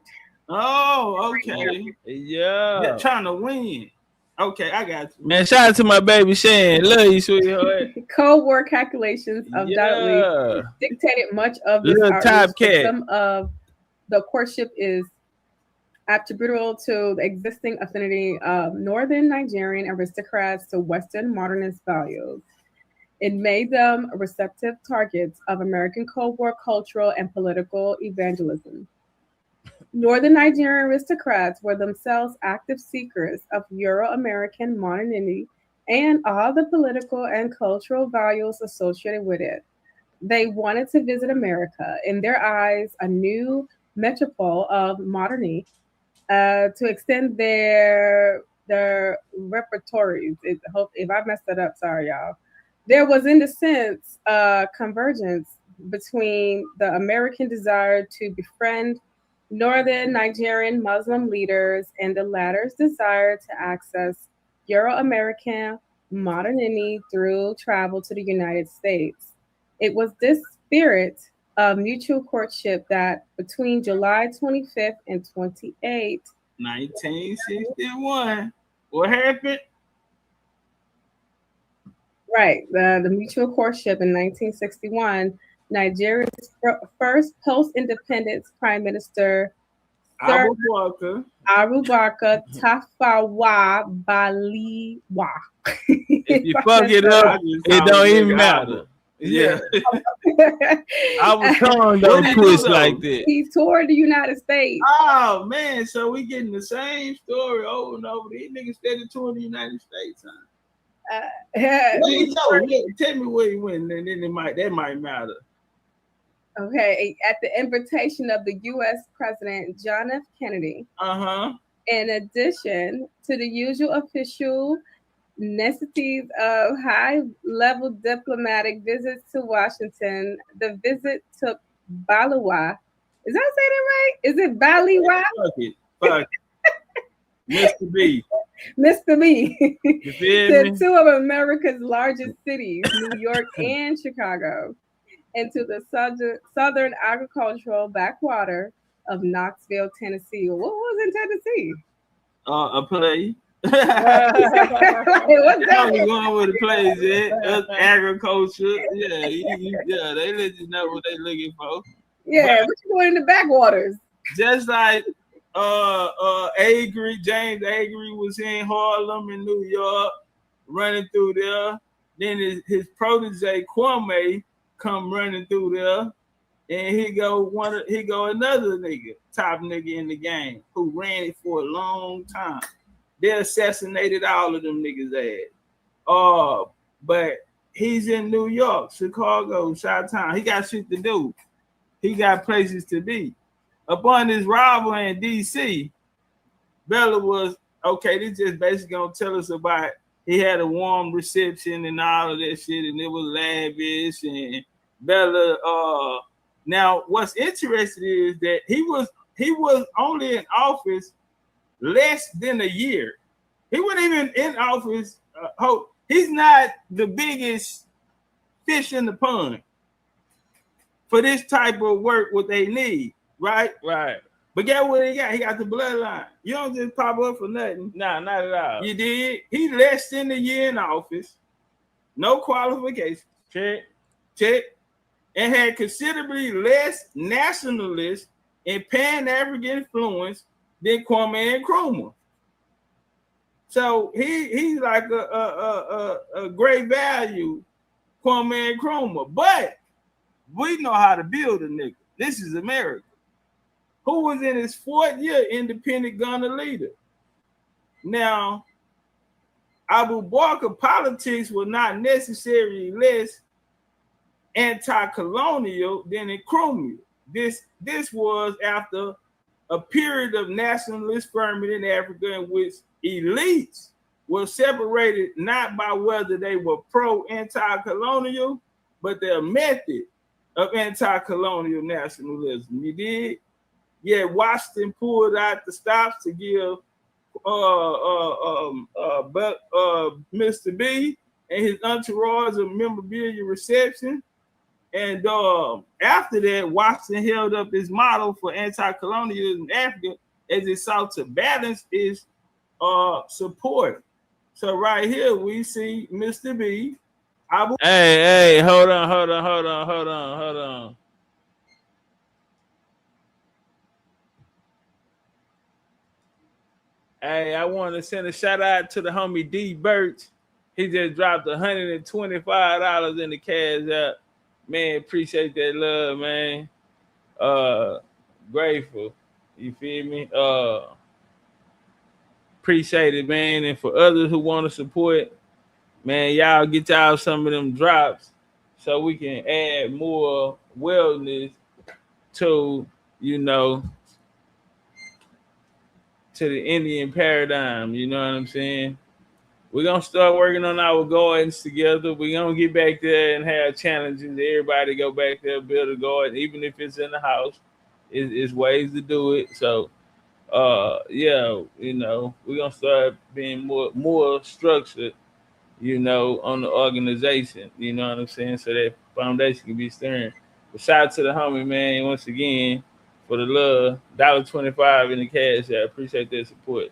Oh, okay. Yeah. Trying to win. Okay, I got you. Man, shout out to my baby Shane. Love you, sweetheart. Cold War calculations undoubtedly dictated much of this Little outreach, but Topcatz. some of the courtship is attributable to the existing affinity of northern Nigerian aristocrats to Western modernist values. It made them receptive targets of American Cold War cultural and political evangelism. Northern Nigerian aristocrats were themselves active seekers of Euro-American modernity and all the political and cultural values associated with it. They wanted to visit America, in their eyes, a new metropole of modernity, to extend their repertories. If I messed that up, sorry, y'all. There was, in the sense, convergence between the American desire to befriend Northern Nigerian Muslim leaders and the latter's desire to access Euro-American modernity through travel to the United States. It was this spirit of mutual courtship that between July 25th and 28th, 1961. What happened? Right, the mutual courtship in 1961, Nigeria's first post-independence Prime Minister, Abubakar Tafawa Balewa. If you fuck it up, it don't even matter. Yeah. I was tongue don't twist like that. He toured the United States. Oh man, so we getting the same story over and over. These niggas steady touring the United States, huh? Tell me where he went, and then that might matter. Okay, at the invitation of the U.S. President John F. Kennedy. In addition to the usual official necessities of high-level diplomatic visits to Washington, the visit took Balewa. Is that say that right? Is it Balewa? Fuck it. Mr. B. Mr. B. You feel to me? two of America's largest cities, New York and Chicago, and to the southern agricultural backwater of Knoxville, Tennessee. What was in Tennessee? A play. What's that? We going with the plays, yeah. Agriculture, yeah. They let you know what they looking for. Yeah, But what you going in the backwaters? just like James Agri was in Harlem in New York, running through there. Then his protege Kwame come running through there, and he go another nigga, top nigga in the game, who ran it for a long time. They assassinated all of them niggas' ass. But he's in New York, Chicago, Chi-Town. He got shit to do. He got places to be. Upon his arrival in DC, Bella was, okay, this just basically gonna tell us about he had a warm reception and all of that shit, and it was lavish. And Bella, now what's interesting is that he was only in office less than a year. He wasn't even in office. He's not the biggest fish in the pond for this type of work, what they need, right? Right. But guess what he got? He got the bloodline. You don't just pop up for nothing. Nah, not at all. You did. He less than a year in office, no qualifications. Check. And had considerably less nationalist and pan-African influence than Kwame Nkrumah. So he's like a great value, Kwame Nkrumah. But we know how to build a nigga. This is America. Who was in his fourth year independent gunner leader. Now, Abu Bakr politics were not necessarily less anti-colonial than Nkrumah. This was after a period of nationalist ferment in Africa in which elites were separated not by whether they were pro-anti-colonial, but their method of anti-colonial nationalism. You did? Yeah, Washington pulled out the stops to give Mr. B and his entourage a memorabilia reception. And after that, Washington held up his model for anti-colonialism in Africa as it sought to balance its support. So right here we see Mr. B. Hey, hold on. Hey, I want to send a shout out to the homie D Birch. He just dropped $125 in the cash app. Man, appreciate that love, man. Grateful. You feel me? Appreciate it, man. And for others who want to support, man, y'all get y'all some of them drops so we can add more wellness to, you know, to the Indian paradigm. You know what I'm saying? We're going to start working on our gardens together. We're going to get back there and have challenges. Everybody go back there, build a garden, even if it's in the house. It's ways to do it. So, yeah, you know, we're going to start being more structured, you know, on the organization. You know what I'm saying? So that foundation can be stirring. But shout out to the homie, man, once again, for the love. $1.25 in the cash. I appreciate that support.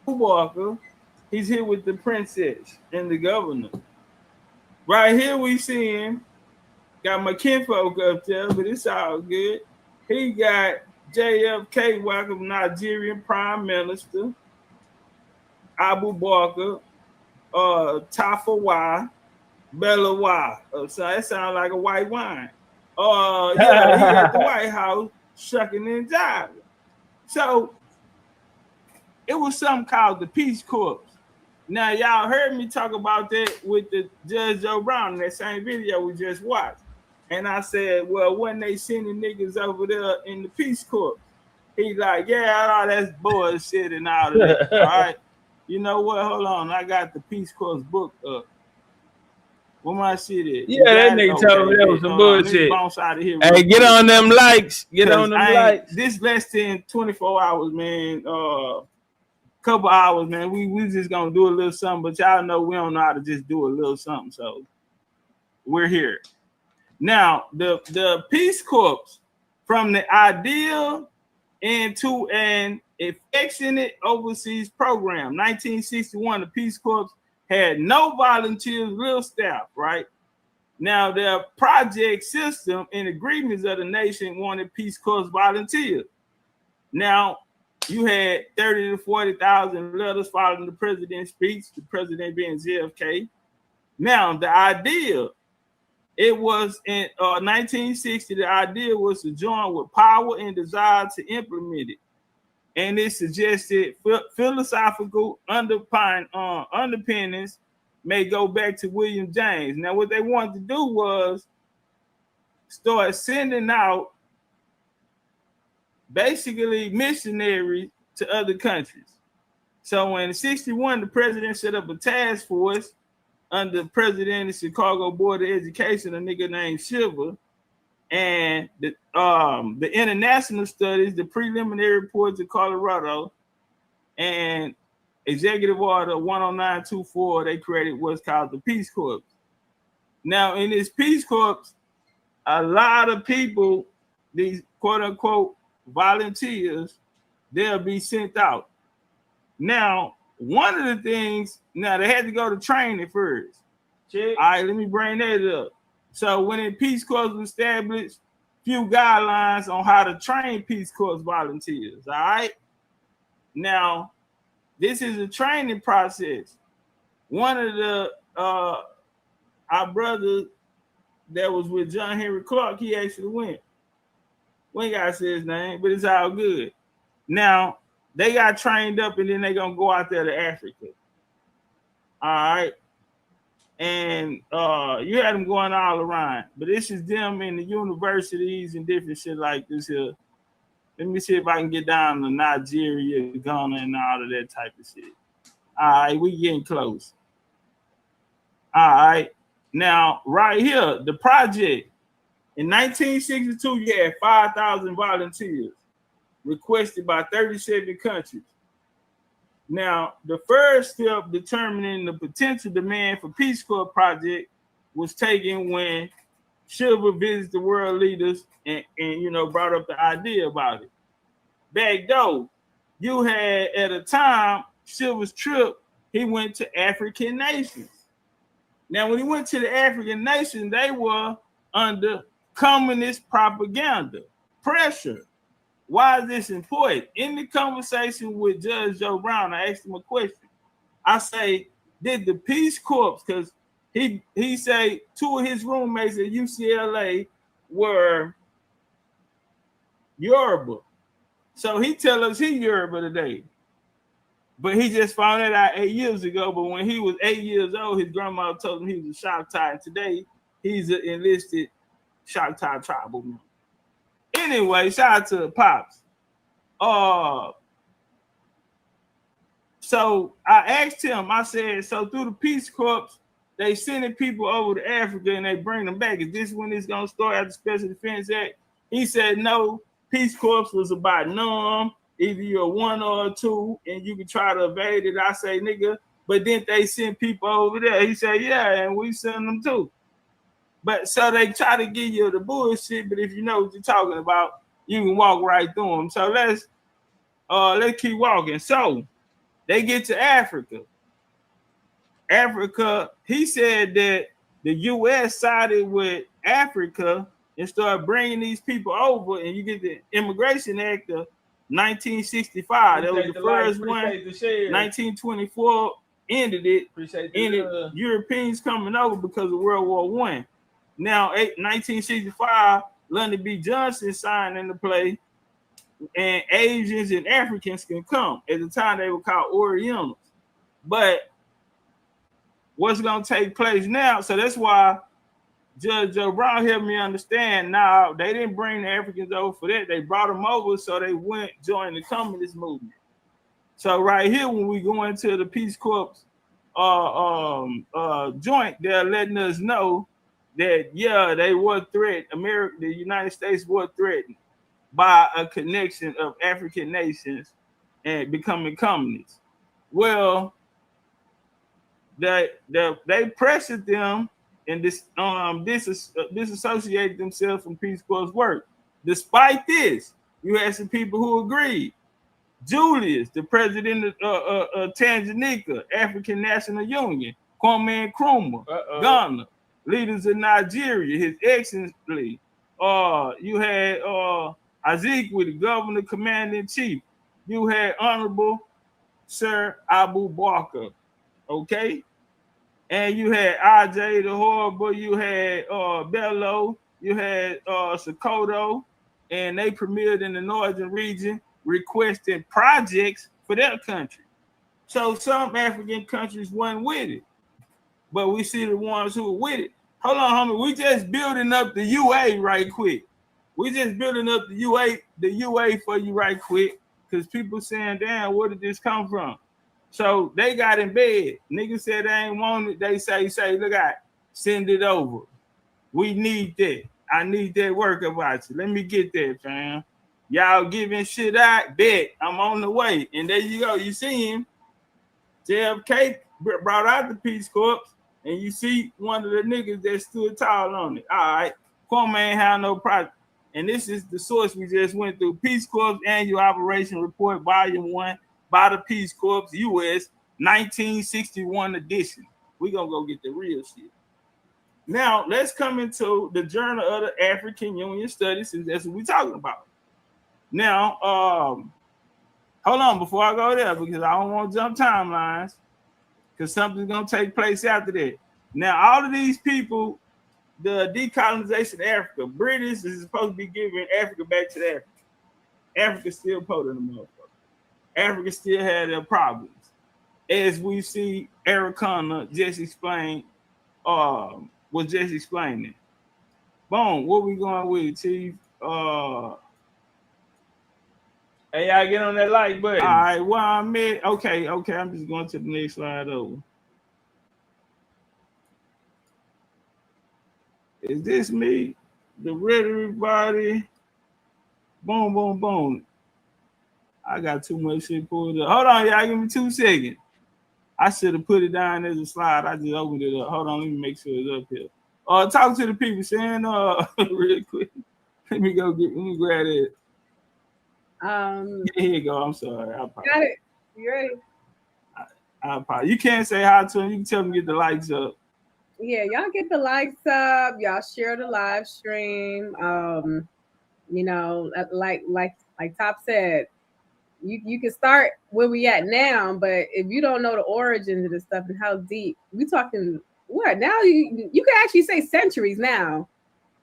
Walker. He's here with the princess and the governor. Right here we see him. Got my kinfolk up there, but it's all good. He got JFK, welcome Nigerian Prime Minister. Abu Bakr, Tafawa, Belawa. So that sounds like a white wine. Yeah, he at the White House shucking and jiving. So it was something called the Peace Corps. Now, y'all heard me talk about that with the Judge Joe Brown in that same video we just watched. And I said, well, when they sending niggas over there in the Peace Corps, he like, yeah, all that's bullshit and all of that. All right. You know what? Hold on. I got the Peace Corps book up. Where my shit is? Yeah, that nigga told me that was some bullshit. Out of here hey, get on them likes. Get on them likes. This less than 24 hours, man. Couple hours, man. We just gonna do a little something, but y'all know we don't know how to just do a little something, so we're here. Now, the Peace Corps, from the idea into an affectionate overseas program, 1961, the Peace Corps had no volunteers, real staff, right? Now, their project system and agreements of the nation wanted Peace Corps volunteers. Now, you had 30 to 40,000 letters following the president's speech, the president being JFK. Now, the idea, it was in 1960, the idea was to join with power and desire to implement it. And it suggested philosophical underpinnings may go back to William James. Now, what they wanted to do was start sending out basically missionaries to other countries. So in 61, the president set up a task force under the president of Chicago Board of Education, a nigga named Shiver, and the international studies, the preliminary reports of Colorado, and Executive Order 10924, they created what's called the Peace Corps. Now, in this Peace Corps, a lot of people, these quote-unquote volunteers, they'll be sent out. Now, one of the things, now they had to go to training first. Check. All right, let me bring that up. So when the Peace Corps was established, few guidelines on how to train Peace Corps volunteers, all right? Now, this is a training process. One of the, our brother that was with John Henry Clark, he actually went. We ain't got to say his name, but it's all good. Now, they got trained up and then they're going to go out there to Africa. All right. And you had them going all around. But this is them in the universities and different shit like this here. Let me see if I can get down to Nigeria, Ghana, and all of that type of shit. All right, we getting close. All right. Now, right here, the project. In 1962, you had 5,000 volunteers requested by 37 countries. Now, the first step determining the potential demand for Peace Corps project was taken when Silver visited the world leaders and brought up the idea about it. Back though, you had at a time Silver's trip, he went to African nations. Now, when he went to the African nations, they were under communist propaganda pressure. Why is this important? In the conversation with Judge Joe Brown, I asked him a question. I say, did the Peace Corps, because he say two of his roommates at UCLA were Yoruba. So he tell us he Yoruba today. But he just found that out 8 years ago. But when he was 8 years old, his grandma told him he was a Choctaw. And today, he's an enlisted Choctaw tribal member. Anyway, shout out to Pops. So I asked him, I said, so through the Peace Corps, they sending people over to Africa and they bring them back. Is this when it's going to start after the Special Defense Act? He said, no, Peace Corps was about none. Either you're one or a two and you can try to evade it. I say, nigga, but then they send people over there. He said, yeah, and we send them too. But so they try to give you the bullshit, but if you know what you're talking about, you can walk right through them. So let's keep walking. So they get to Africa. Africa, he said that the U.S. sided with Africa and started bringing these people over, and you get the Immigration Act of 1965. That was the first one. 1924 ended it. Europeans coming over because of World War I. Now, 1965, Lyndon B. Johnson signed into play, and Asians and Africans can come. At the time, they were called Orientals. But what's going to take place now? So that's why Judge Joe Brown helped me understand. Now, they didn't bring the Africans over for that. They brought them over so they went join the communist movement. So right here, when we go into the Peace Corps joint, they're letting us know that, yeah, they were threatened. America, the United States was threatened by a connection of African nations and becoming communists. Well, they pressured them and disassociated themselves from Peace Corps work. Despite this, you had some people who agreed. Julius, the president of Tanganyika, African National Union, Kwame Nkrumah, Ghana, leaders of Nigeria, His Excellency. You had Azikiwe, the governor, commander-in-chief. You had Honorable Sir Abu Bakr, okay? And you had RJ the Horrible, you had Bello, you had Sokoto, and they premiered in the northern region requesting projects for their country. So some African countries weren't with it, but we see the ones who are with it. Hold on, homie, we just building up the UA right quick. We just building up the UA for you right quick, because people saying, damn, where did this come from? So they got in bed. Niggas said they ain't want it. They say, look out, send it over. We need that. I need that work about you. Let me get that, fam. Y'all giving shit out, bet. I'm on the way. And there you go. You see him. JFK brought out the Peace Corps, and you see one of the niggas that stood tall on it. All right. Kwame ain't have no problem. And this is the source we just went through. Peace Corps Annual Operation Report, Volume 1, by the Peace Corps, U.S., 1961 edition. We're going to go get the real shit. Now, let's come into the Journal of the African Union Studies, since that's what we're talking about. Now, hold on before I go there, because I don't want to jump timelines, because something's going to take place after that. Now, all of these people, the decolonization of Africa, British is supposed to be giving Africa back to Africa. Africa still potent the motherfucker. Africa still had their problems. As we see Eric Connor just explained was just explaining. Boom, what we going with, Chief? Hey, y'all get on that like button. All right, well, I'm in. Okay, I'm just going to the next slide over. Is this me? The rhetoric body. Boom, boom, boom. I got too much shit pulled up. Hold on, y'all. Give me 2 seconds. I should have put it down as a slide. I just opened it up. Hold on, let me make sure it's up here. Talk to the people, saying real quick. Let me grab it. Here you go. I'm sorry. I got it. You ready? I apologize. You can't say hi to them. You can tell them to get the likes up. Yeah, y'all get the likes up. Y'all share the live stream. You know, like Top said, you can start where we at now, but if you don't know the origins of this stuff and how deep, we talking what now? You can actually say centuries now.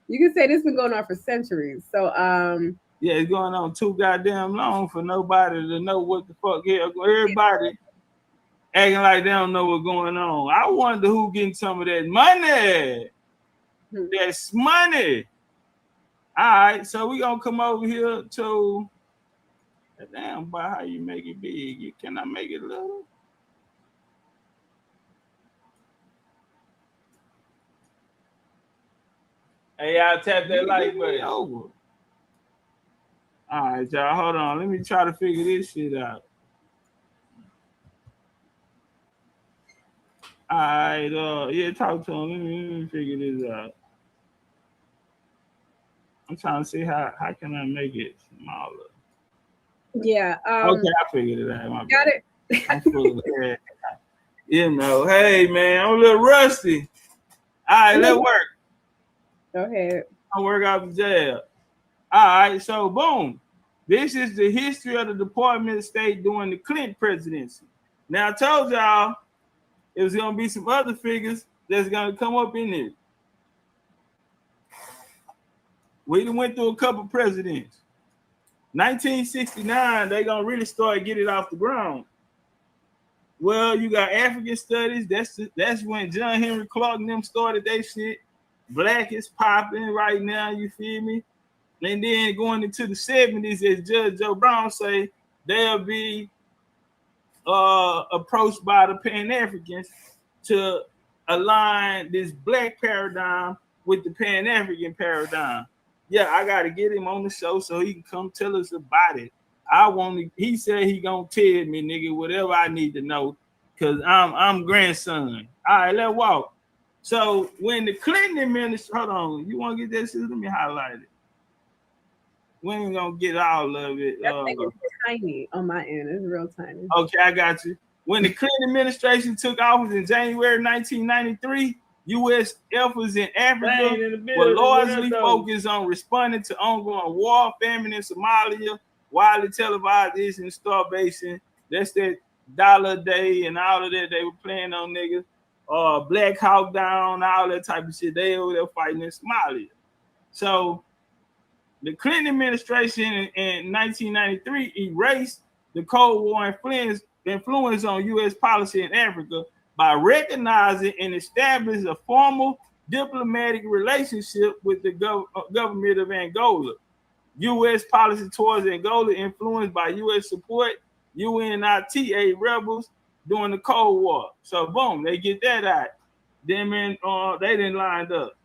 You can say this been going on for centuries. So yeah, it's going on too goddamn long for nobody to know what the fuck here. Everybody acting like they don't know what's going on. I wonder who getting some of that money. That's money. All right, so we gonna come over here to damn, but how you make it big? Can I make it little? Hey, y'all tap that like button. Over. All right, y'all, hold on. Let me try to figure this shit out. All right, yeah, talk to him. Let me figure this out. I'm trying to see how can I make it smaller. Yeah. Okay, I figured it out. Got it. I'm full of that. You know, hey man, I'm a little rusty. All right, let's work. Go ahead. I'll work out the jail. All right, so boom. This is the history of the Department of State during the Clinton presidency. Now I told y'all it was gonna be some other figures that's gonna come up in there. We went through a couple presidents. 1969, they gonna really start getting it off the ground. Well, you got African studies. That's when John Henry Clark and them started their shit. Black is popping right now, you feel me? And then going into the 70s, as Judge Joe Brown say, they'll be approached by the Pan-Africans to align this black paradigm with the Pan-African paradigm. Yeah, I gotta get him on the show so he can come tell us about it. He said he gonna tell me, nigga, whatever I need to know, because I'm grandson. All right, let's walk. So when the Clinton administration, hold on, you want to get that shit? Let me highlight it. We ain't gonna get all of it. It's tiny on my end. It's real tiny. Okay, I got you. When the Clinton administration took office in January 1993, U.S. efforts in Africa were largely focused on responding to ongoing war, famine in Somalia, widely televised and starvation. That's that dollar a day and all of that they were playing on niggas. Black Hawk Down, all that type of shit. They were fighting in Somalia. So the Clinton administration in 1993 erased the Cold War influence on U.S. policy in Africa by recognizing and establishing a formal diplomatic relationship with the government of Angola. U.S. policy towards Angola influenced by U.S. support UNITA rebels during the Cold War. So boom, they get that out. Then man, they didn't line up.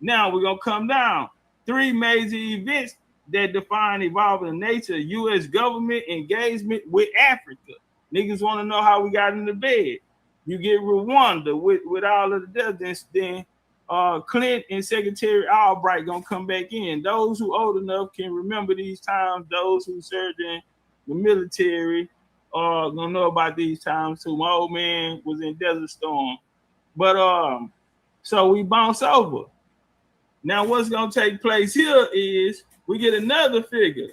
Now we're gonna come down. 3 major events that define evolving nature of U.S. government engagement with Africa. Niggas want to know how we got in the bed. You get Rwanda with all of the deaths. Then Clinton and Secretary Albright gonna come back in. Those who old enough can remember these times. Those who served in the military gonna know about these times too. My old man was in Desert Storm. But so we bounce over. Now what's gonna take place here is we get another figure.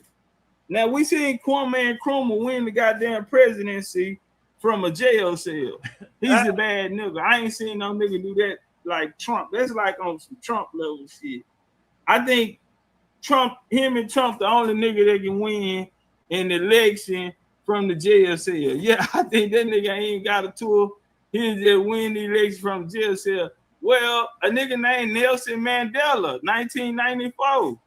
Now we seen Kwame Nkrumah win the goddamn presidency from a jail cell. He's a bad nigga. I ain't seen no nigga do that like Trump. That's like on some Trump level shit. I think him and Trump, the only nigga that can win in the election from the jail cell. Yeah, I think that nigga ain't got a tour. He just win the election from the jail cell. Well, a nigga named Nelson Mandela, 1994.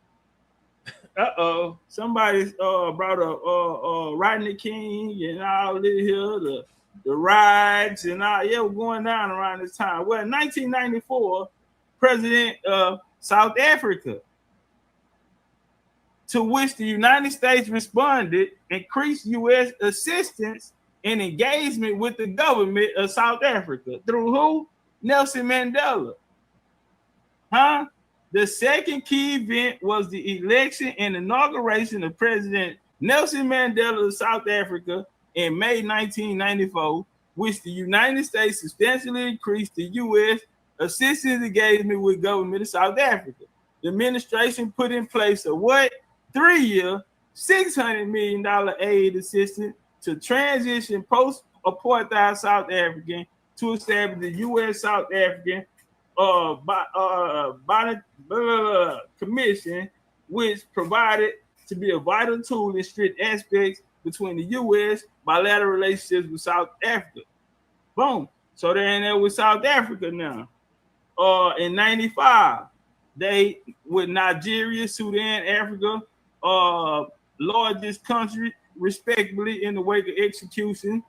Somebody brought a Rodney King and all this here, the riots and all, yeah, was going down around this time. Well, in 1994, President of South Africa, to which the United States responded, increased U.S. assistance and engagement with the government of South Africa. Through who? Nelson Mandela. Huh? The second key event was the election and inauguration of President Nelson Mandela of South Africa in May 1994, which the United States substantially increased the U.S. assistance engagement with government of South Africa. The administration put in place a what? 3-year, $600 million aid assistance to transition post-apartheid South African to establish the U.S. South African Commission, which provided to be a vital tool in strict aspects between the U.S. bilateral relationships with South Africa. Boom. So they're in there with South Africa now. In 95, they with Nigeria, Sudan, Africa, largest country respectively in the wake of execution.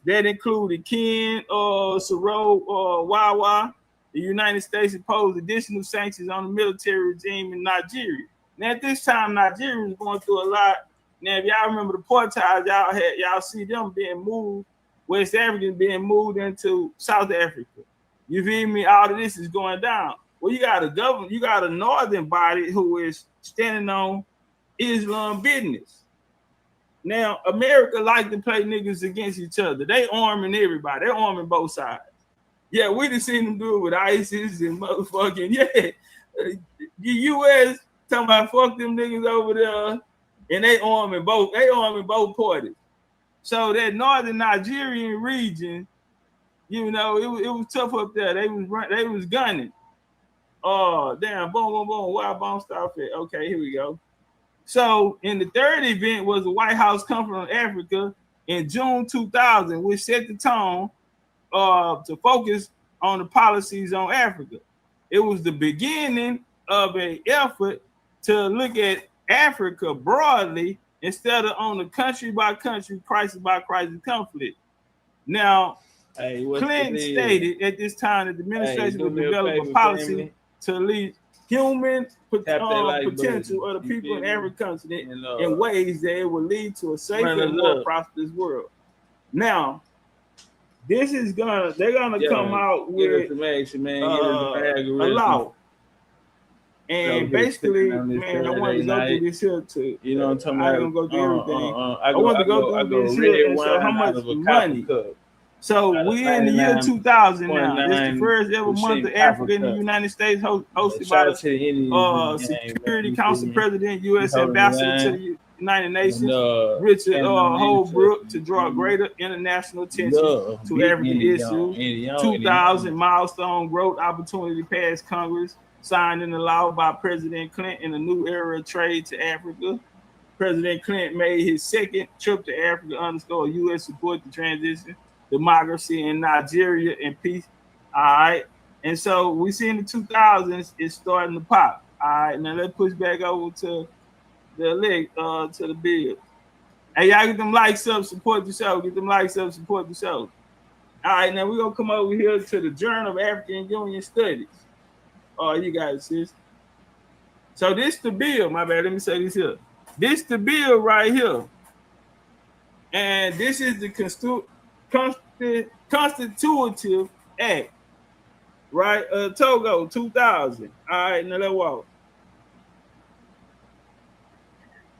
That included Ken, Saro, Wawa. The United States imposed additional sanctions on the military regime in Nigeria. Now, at this time, Nigeria was going through a lot. Now, if y'all remember the apartheid, y'all see them being moved, West Africans being moved into South Africa. You feel me? All of this is going down. Well, you got a government, you got a northern body who is standing on Islam business. Now, America like to play niggas against each other. They arming everybody. They're arming both sides. Yeah, we done seen them do it with ISIS and motherfucking, yeah. The U.S. talking about fuck them niggas over there, and they arming both parties. So that northern Nigerian region, you know, it was tough up there. They was gunning. Oh, damn, boom, boom, boom. Why bomb stop it? Okay, here we go. So in the third event was the White House Conference on Africa in June 2000, which set the tone to focus on the policies on Africa. It was the beginning of an effort to look at Africa broadly instead of on a country by country, crisis by crisis conflict. Now, Clinton stated at this time that the administration would develop a policy to lead human potential of the people in every continent in ways that it will lead to a safer and more prosperous world. Now, this is they're gonna come out with a law. And basically, man, I want to go through this here too. You know what I'm talking about? I'm gonna go through everything. I want to go through this here and show how much money. So we in the year 2000 now. This is the first ever month of Africa in the United States, hosted by the Security Council President, U.S. Ambassador to the United Nations, Richard Holbrooke, to draw greater international attention to African issues. 2000 milestone growth opportunity passed Congress, signed into law by President Clinton in a new era of trade to Africa. President Clinton made his second trip to Africa, underscore U.S. support the transition, democracy in Nigeria, and peace. All right. And so we see in the 2000s, it's starting to pop. All right. Now let's push back over to the bill. Hey, y'all get them likes up, support the show. Get them likes up, support the show. All right. Now we're going to come over here to the Journal of African Union Studies. Oh, you guys, sis. So this the bill. My bad. Let me say this here. This the bill right here. And this is the Constitutive Act, right? Togo 2000. All right, now let's walk.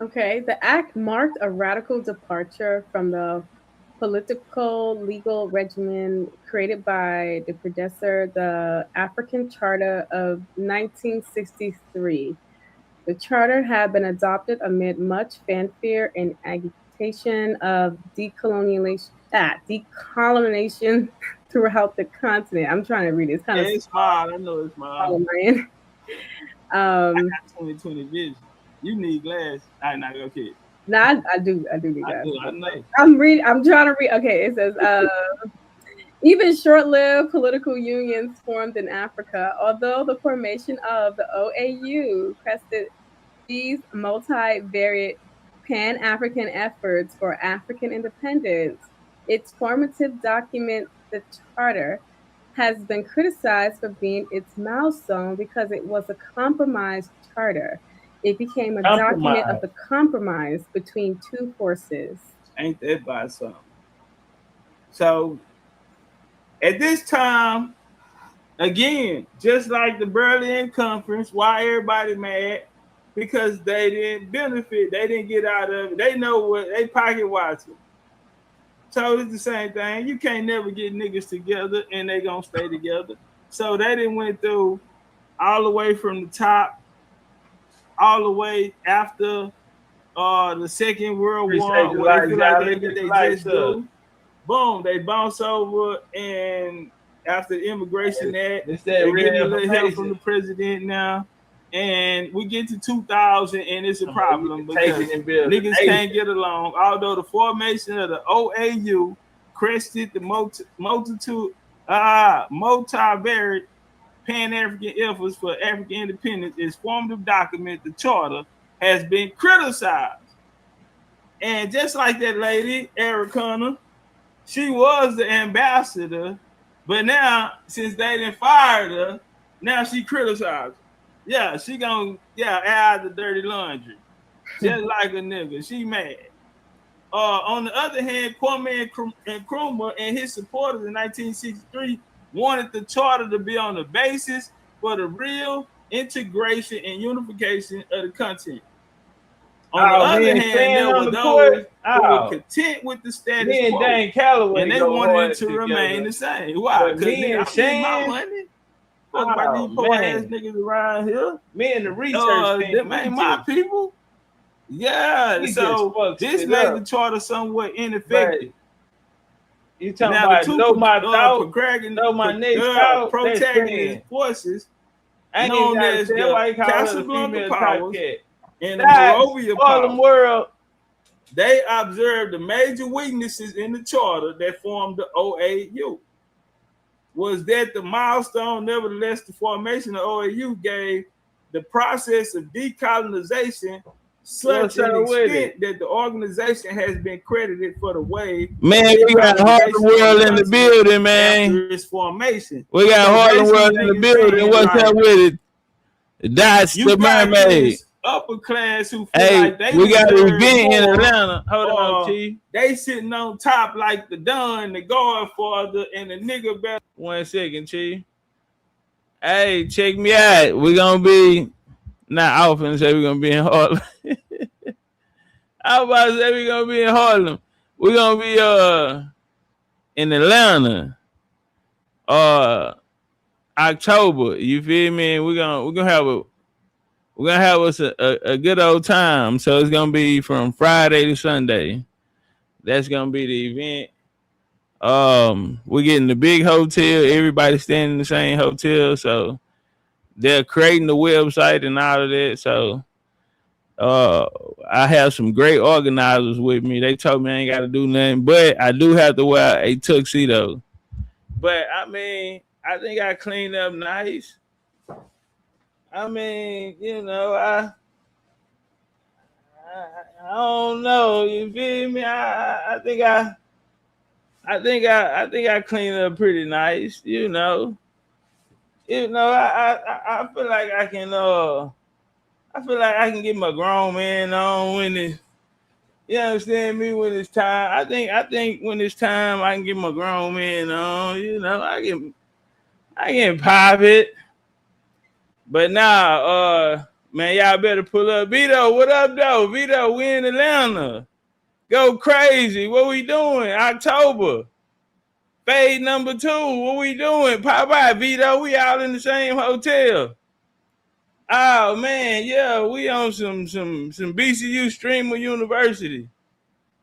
Okay, the act marked a radical departure from the political legal regimen created by the predecessor, the African Charter of 1963. The charter had been adopted amid much fanfare and agitation of decolonization throughout the continent. I'm trying to read it. It's kind of it's hard. I know it's hard. I got 20/20 vision. You need glasses. I not okay. No, I do need glasses. I know. I'm trying to read. Okay, it says Even short-lived political unions formed in Africa, although the formation of the OAU crested these multivariate Pan-African efforts for African independence. Its formative document, the Charter, has been criticized for being its milestone because it was a compromise charter. It became a document of the compromise between two forces. Ain't that by something? So at this time, again, just like the Berlin Conference, why everybody mad? Because they didn't benefit, they didn't get out of it. They know what they pocket watching. So it's the same thing. You can't never get niggas together and they gonna stay together. So they didn't went through all the way from the top, all the way after the Second World War, where they feel like they just do. Boom, they bounce over, and after the Immigration Act, they're getting a little help from the president now. And we get to 2000, and it's a problem because niggas can't get along. Although the formation of the OAU crested the multivariate Pan-African efforts for African independence, its formative document, the Charter, has been criticized. And just like that lady, Eric, she was the ambassador, but now, since they done fired her, now she criticized. Yeah, she gonna add the dirty laundry. Just like a nigga. She mad. On the other hand, Kwame Nkrumah and his supporters in 1963 wanted the Charter to be on the basis for the real integration and unification of the content. On the other hand, there were those who were content with the status quo, and they wanted it to remain the same. Why? Because they getting my money. Fuck about these poor ass niggas around here. Me and the research them ain't my people. Yeah, so this made the Charter somewhat ineffective. You talking about know my thought, know my next thought, protagonist forces known as the Casablanca powers and the Morovia powers. They observed the major weaknesses in the Charter that formed the OAU. Was that the milestone, nevertheless, the formation of OAU gave the process of decolonization such an extent that the organization has been credited for the way. Man, we got Harlem World in the building, man. After its formation. We got Harlem World in the building. What's up with it? That's the mermaid. Upper class who feel like they we got an event in Atlanta. Hold on, Chief. They sitting on top like the Don, the Godfather, and the nigga better. 1 second, Chief. Hey, check me out. We're gonna be not often say we're gonna be in Harlem. I was about to say we're gonna be in Harlem. We're gonna be in Atlanta. October. You feel me? We're gonna have us a good old time. So it's gonna be from Friday to Sunday. That's gonna be the event. We're getting the big hotel. Everybody staying in the same hotel. So they're creating the website and all of that. So I have some great organizers with me. They told me I ain't got to do nothing, but I do have to wear a tuxedo. But I mean, I think I cleaned up nice. I mean, you know, I don't know. You feel me? I think I cleaned up pretty nice. You know, I feel like I can. I feel like I can get my grown man on when it. You understand me? When it's time, I think when it's time, I can get my grown man on. You know, I can pop it. But now, man, y'all better pull up. Vito, what up, though? Vito, we in Atlanta. Go crazy. What we doing? October. Fade number 2. What we doing? Pop out, Vito. We all in the same hotel. Oh, man, yeah, we on some BCU Streamer University.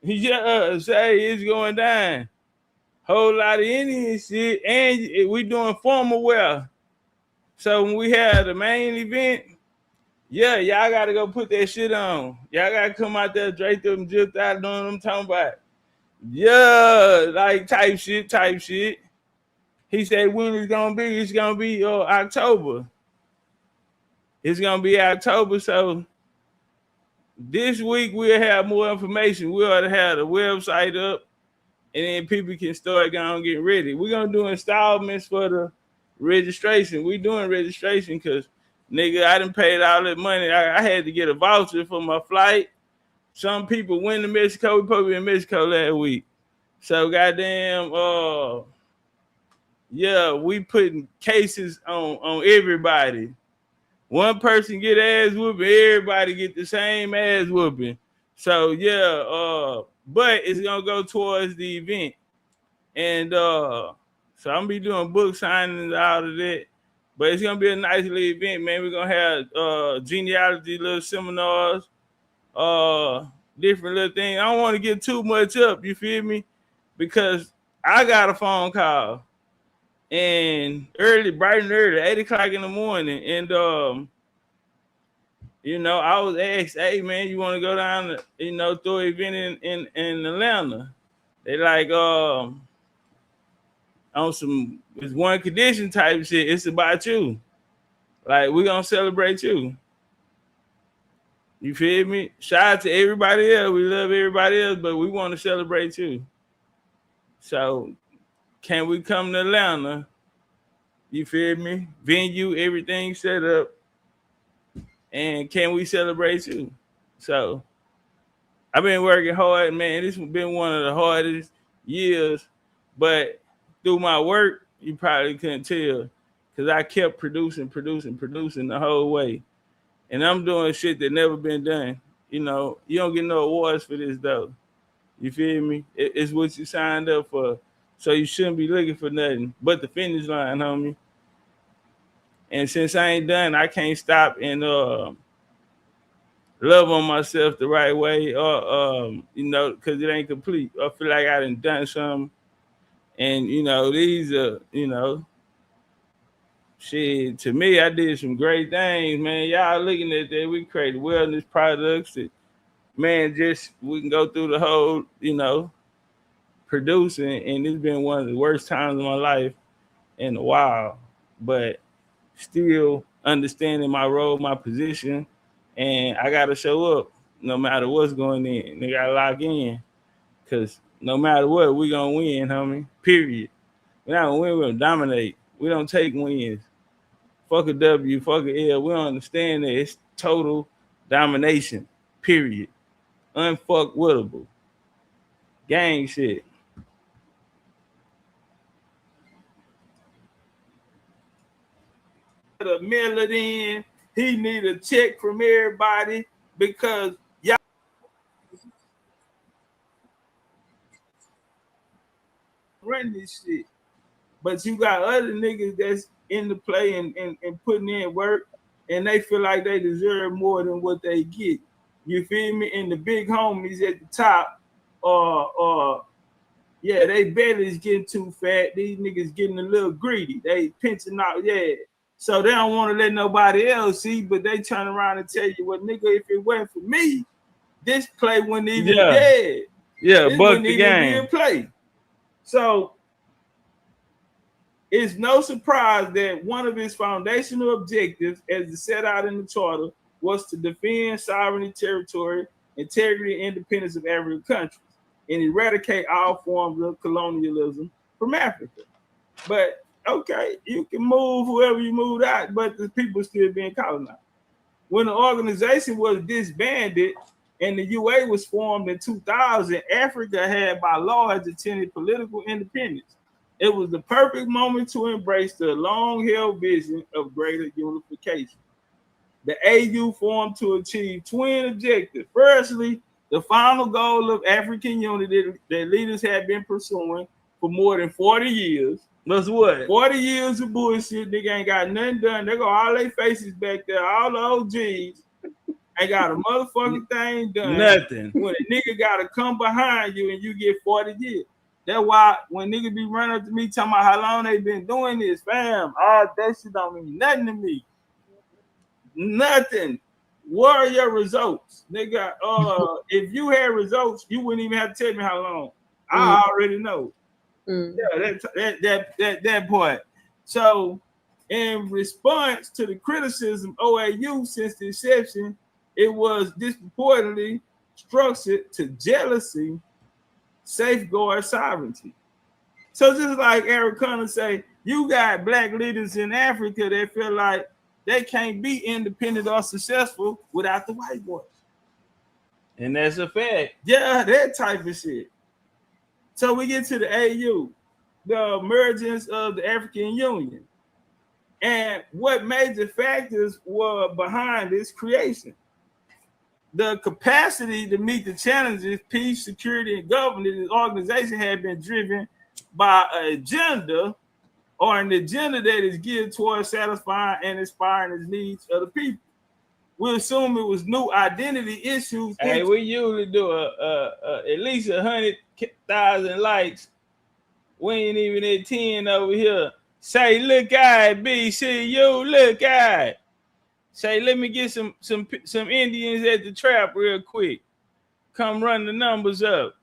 Yeah, say it's going down. Whole lot of Indian shit. And we doing formal wear. So when we have the main event, yeah, y'all got to go put that shit on. Y'all got to come out there, draped up and just out doing what I'm talking about. Yeah, like type shit. He said when it's gonna be. It's gonna be October. It's gonna be October. So this week we'll have more information. We ought to have the website up, and then people can start going getting ready. We're gonna do installments for the registration. We doing registration because nigga, I done paid all that money. I had to get a voucher for my flight. Some people went to Mexico. We probably in Mexico last week. So goddamn, yeah, we putting cases on everybody. One person get ass whooping, everybody get the same ass whooping. So yeah, but it's gonna go towards the event, and so I'm gonna be doing book signings out of that. But it's gonna be a nice little event, man. We're gonna have genealogy little seminars, different little things. I don't want to get too much up, you feel me? Because I got a phone call and bright and early, 8 o'clock in the morning, and you know, I was asked, hey man, you want to go down to, you know, throw an event in Atlanta? They like on some it's one condition type shit. It's about you. Like, we're gonna celebrate you. You feel me? Shout out to everybody else. We love everybody else, but we want to celebrate you. So can we come to Atlanta? You feel me? Venue, everything set up. And can we celebrate you? So I've been working hard, man. This has been one of the hardest years, but through my work, you probably couldn't tell because I kept producing the whole way. And I'm doing shit that never been done. You know, you don't get no awards for this, though. You feel me? It's what you signed up for. So you shouldn't be looking for nothing but the finish line, homie. And since I ain't done, I can't stop and love on myself the right way, you know, because it ain't complete. I feel like I done something. And, you know, these are, you know, shit, to me, I did some great things, man. Y'all looking at that, we created wellness products that, man, just we can go through the whole, you know, producing, and it's been one of the worst times of my life in a while, but still understanding my role, my position, and I got to show up no matter what's going in. They got to lock in because no matter what, we going to win, homie, period. We're not going to win, we're going to dominate. We don't take wins. Fuck a W, fuck a L. We don't understand that it's total domination, period. Unfuckwittable. Gang shit. To mail it in, he need a check from everybody because y'all run this shit. But you got other niggas that's in the play and putting in work, and they feel like they deserve more than what they get. You feel me? And the big homies at the top, yeah, they belly's getting too fat. These niggas getting a little greedy. They pinching out, yeah. So they don't want to let nobody else see, but they turn around and tell you, well, nigga, if it wasn't for me, this play wouldn't even be dead. Yeah, this wouldn't even be a play. So it's no surprise that one of his foundational objectives, as set out in the charter, was to defend sovereignty, territory, integrity, and independence of African countries, and eradicate all forms of colonialism from Africa. But okay, you can move whoever you moved out, but the people still being colonized. When the organization was disbanded and the UA was formed in 2000, Africa had by law attained political independence. It was the perfect moment to embrace the long-held vision of greater unification. The AU formed to achieve twin objectives. Firstly, the final goal of African unity that leaders had been pursuing for more than 40 years. Was what? 40 years of bullshit. Nigga ain't got nothing done. They got all their faces back there, all the OGs. Ain't got a motherfucking thing done. Nothing. When a nigga got to come behind you and you get 40 years. That's why when niggas be running up to me talking about how long they been doing this, fam, all that shit don't mean nothing to me. Nothing. What are your results? Nigga, if you had results, you wouldn't even have to tell me how long. I already know. Yeah, that part. So, in response to the criticism OAU since the inception, it was disproportionately structured to jealousy, safeguard sovereignty. So just like Eric Connor say, you got black leaders in Africa that feel like they can't be independent or successful without the white boys. And that's a fact. Yeah, that type of shit. So we get to the AU, the emergence of the African Union. And what major factors were behind its creation? The capacity to meet the challenges, peace, security, and governance of the organization had been driven by an agenda or an agenda that is geared towards satisfying and inspiring the needs of the people. We assume it was new identity issues. Hey, we usually do at least 100,000 likes. We ain't even at 10 over here. Say, look at BCU, look at. Say, let me get some Indians at the trap real quick. Come run the numbers up.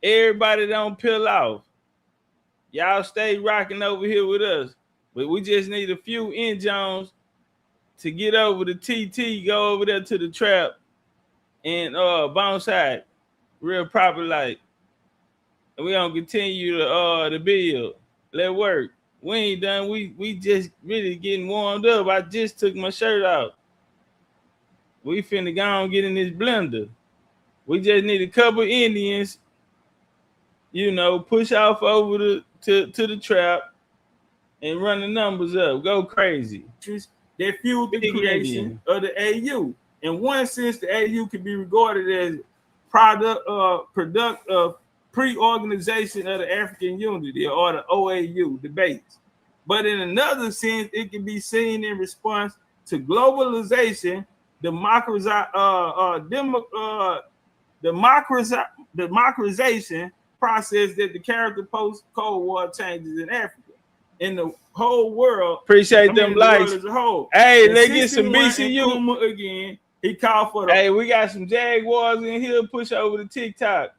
Everybody don't peel off. Y'all stay rocking over here with us. But we just need a few in-Jones to get over the TT, go over there to the trap and bounce out real proper like. And we gonna continue to build. Let work. We ain't done. We just really getting warmed up. I just took my shirt out. We finna go and get in this blender. We just need a couple Indians, push off over to the trap and run the numbers up. Go crazy. That fueled the creation of the AU. In one sense, the AU can be regarded as product of pre-organization of the African Unity or the OAU debates. But in another sense, it can be seen in response to globalization, democratization process that the character post-Cold War changes in Africa. In the whole world, appreciate them likes as a whole. Hey, let's get some BCU again. He called for the. Hey, we got some Jaguars in here. Push over to TikTok.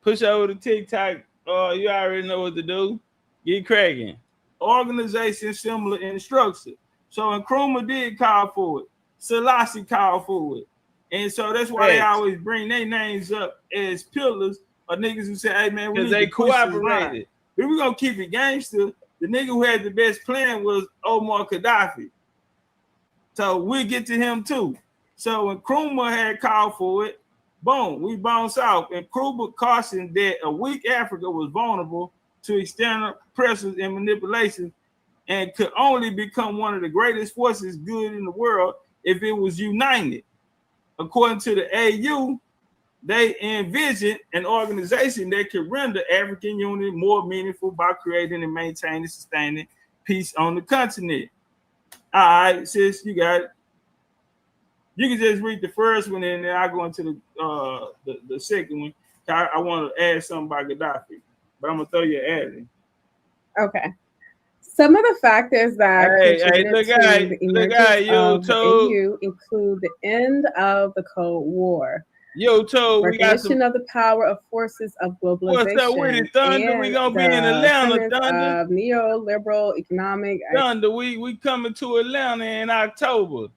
Push over to TikTok. Oh, you already know what to do. Get cracking. Organization similar in structure. So Nkrumah did call for it. Selassie called for it. And so that's why they always bring their names up as pillars of niggas who say, hey man, we need they to push cooperated. If we're gonna keep it gangster, the nigga who had the best plan was Omar Gaddafi. So we get to him too. So when Nkrumah had called for it, boom, we bounced out. And Nkrumah cautioned that a weak Africa was vulnerable to external pressures and manipulation and could only become one of the greatest forces good in the world if it was united. According to the AU, they envisioned an organization that could render African unity more meaningful by creating and maintaining, sustaining peace on the continent. All right, sis, you got it. You can just read the first one and then I'll go into the second one. I want to add something about Gaddafi, but I'm going to throw you an ad in. Okay. Some of the factors that contributed to the emergence of the AU include the end of the Cold War, recognition of the power of forces of globalization, what's up with it, Thunder? We gonna be in Atlanta, Thunder. Of neoliberal economic. Thunder, we coming to Atlanta in October.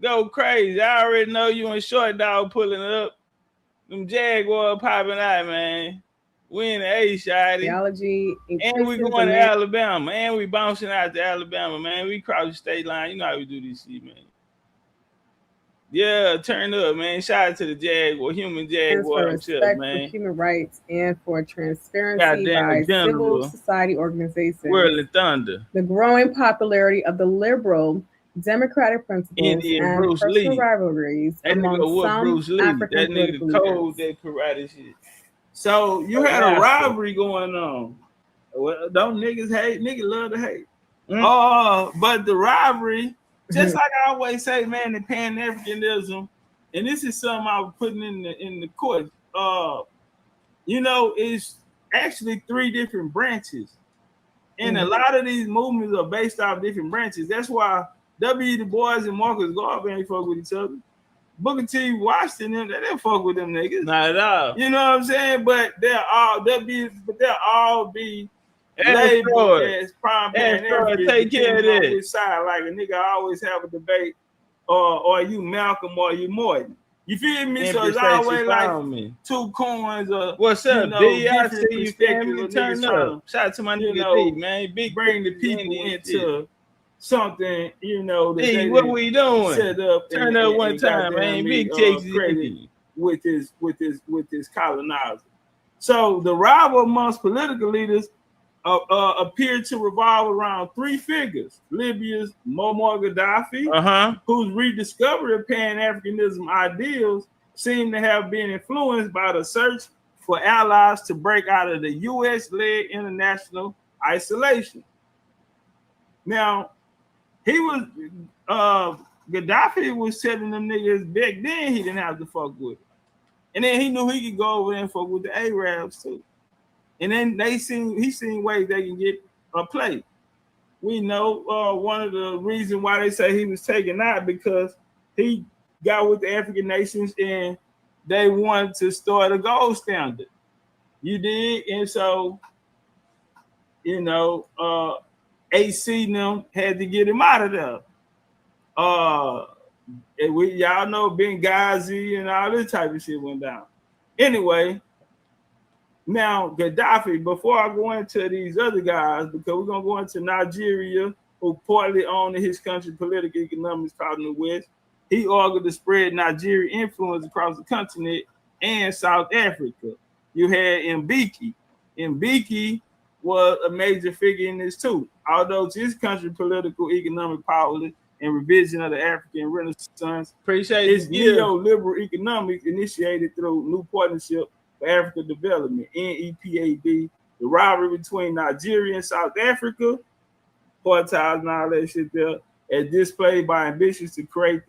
Go crazy! I already know you and Short Dog pulling up. Them Jaguar popping out, man. We in the A-Shotty. Theology, and we going to Alabama. And we bouncing out to Alabama, man. We cross the state line. You know how we do this shit, man. Yeah, turn up, man. Shout out to the Jaguar, human Jaguar himself, man. For human rights and for transparency by civil society organizations. World of Thunder. The growing popularity of the liberal democratic principles Indian and Bruce personal Lee. rivalries That among some Bruce Lee. African That nigga political cold leaders. that karate shit. So you had a rivalry going on. Well, don't niggas hate? Niggas love to hate. But the rivalry, just like I always say, man, the Pan-Africanism, and this is something I was putting in the court. It's actually 3 different branches, and a lot of these movements are based off different branches. That's why W. Du Bois and Marcus Garvey ain't fuck with each other. Booker T. Washington, them, they didn't fuck with them niggas. Not at all. You know what I'm saying? But they'll all be labeled as prime Pan-Africans. Take care of that. Which side? Like a nigga always have a debate, or you Malcolm or you Morton. You feel me? So it's always like two coins. What's up, D? I see you, family. Turn up. Shout out to my nigga D, man. Big bring the people into something, you know. D, what we doing? Set up Turn up one time, man. Big crazy with this colonizer. So the rival amongst political leaders appeared to revolve around three figures: Libya's Muammar Gaddafi, whose rediscovery of Pan-Africanism ideals seemed to have been influenced by the search for allies to break out of the U.S.-led international isolation. Now, Gaddafi was telling them niggas back then he didn't have to fuck with it. And then he knew he could go over there and fuck with the Arabs too. And then he seen ways they can get a play. We know one of the reasons why they say he was taken out because he got with the African nations and they wanted to start a gold standard. You did, and so you know, AC and them had to get him out of there. Y'all know Benghazi and all this type of shit went down. Anyway. Now, Gaddafi, before I go into these other guys, because we're going to go into Nigeria, who partly owned his country political economics called in the West, he argued to spread Nigerian influence across the continent and South Africa. You had Mbeki. Mbeki was a major figure in this too. Although his country political economic policy and revision of the African Renaissance, his neoliberal economics initiated through New Partnership for African Development, NEPAD, the rivalry between Nigeria and South Africa, apartheid and all that shit there, as displayed by ambitions to create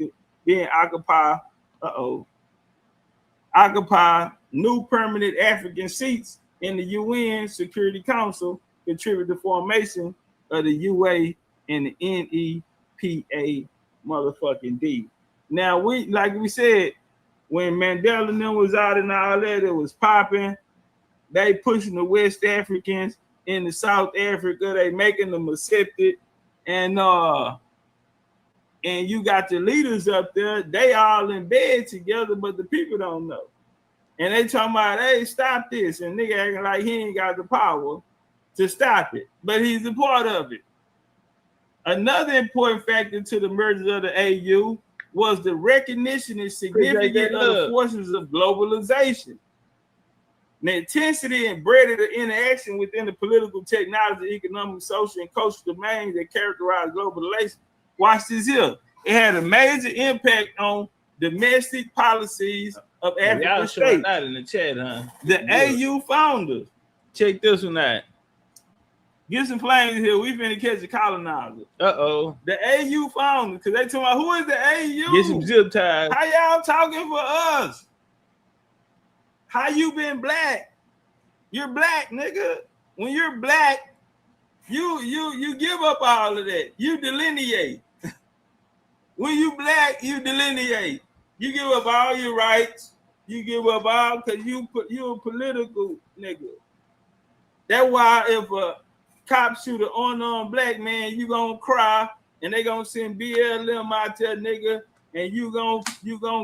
occupy new permanent African seats in the UN Security Council, contribute to the formation of the UA and the NEPA motherfucking D. Now, like we said, when Mandela and them was out and all that, it was popping. They pushing the West Africans into South Africa. They making them accepted. And you got the leaders up there. They all in bed together, but the people don't know. And they talking about, hey, stop this. And nigga acting like he ain't got the power to stop it. But he's a part of it. Another important factor to the merger of the AU was the recognition and significance of the forces of globalization. The intensity and breadth of the interaction within the political, technology, economic, social, and cultural domains that characterize global relations. Watch this here. It had a major impact on domestic policies of African states. That in the chat, huh? The AU founders. Check this one out. Get some flames here. We finna catch a colonizer. Uh-oh. The AU founders, because they talking about who is the AU? Get some zip ties. How y'all talking for us? How you been black? You're black, nigga. When you're black, you give up all of that. You delineate. When you black, you delineate. You give up all your rights. You give up all because you a political nigga. That's why if a cop shoot an unarmed black man, you gonna cry and they gonna send BLM out there, nigga, and you gonna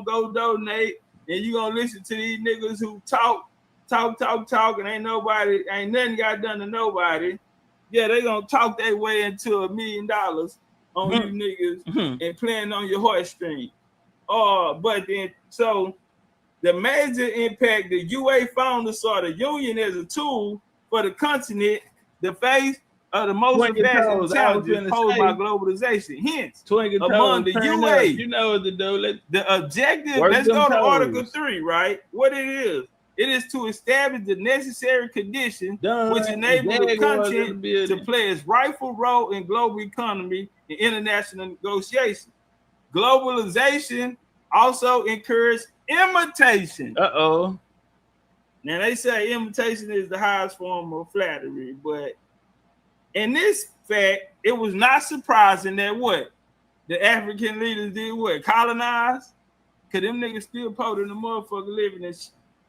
go donate and you gonna listen to these niggas who talk, and ain't nothing got done to nobody. Yeah, they gonna talk their way into $1 million on you niggas and playing on your heartstring. But then so the major impact, the UA founders saw the union as a tool for the continent, the face of the most advanced challenges posed by globalization. Hence, among the UA, you know what to do. The objective, let's go to Article 3, right? What it is to establish the necessary conditions which enable the content to play its rightful role in global economy and international negotiations. Globalization also encourages imitation. Uh-oh. Now, they say imitation is the highest form of flattery, but in this fact, it was not surprising that what? The African leaders did what? Colonize? Cause them niggas still potent the motherfucker living in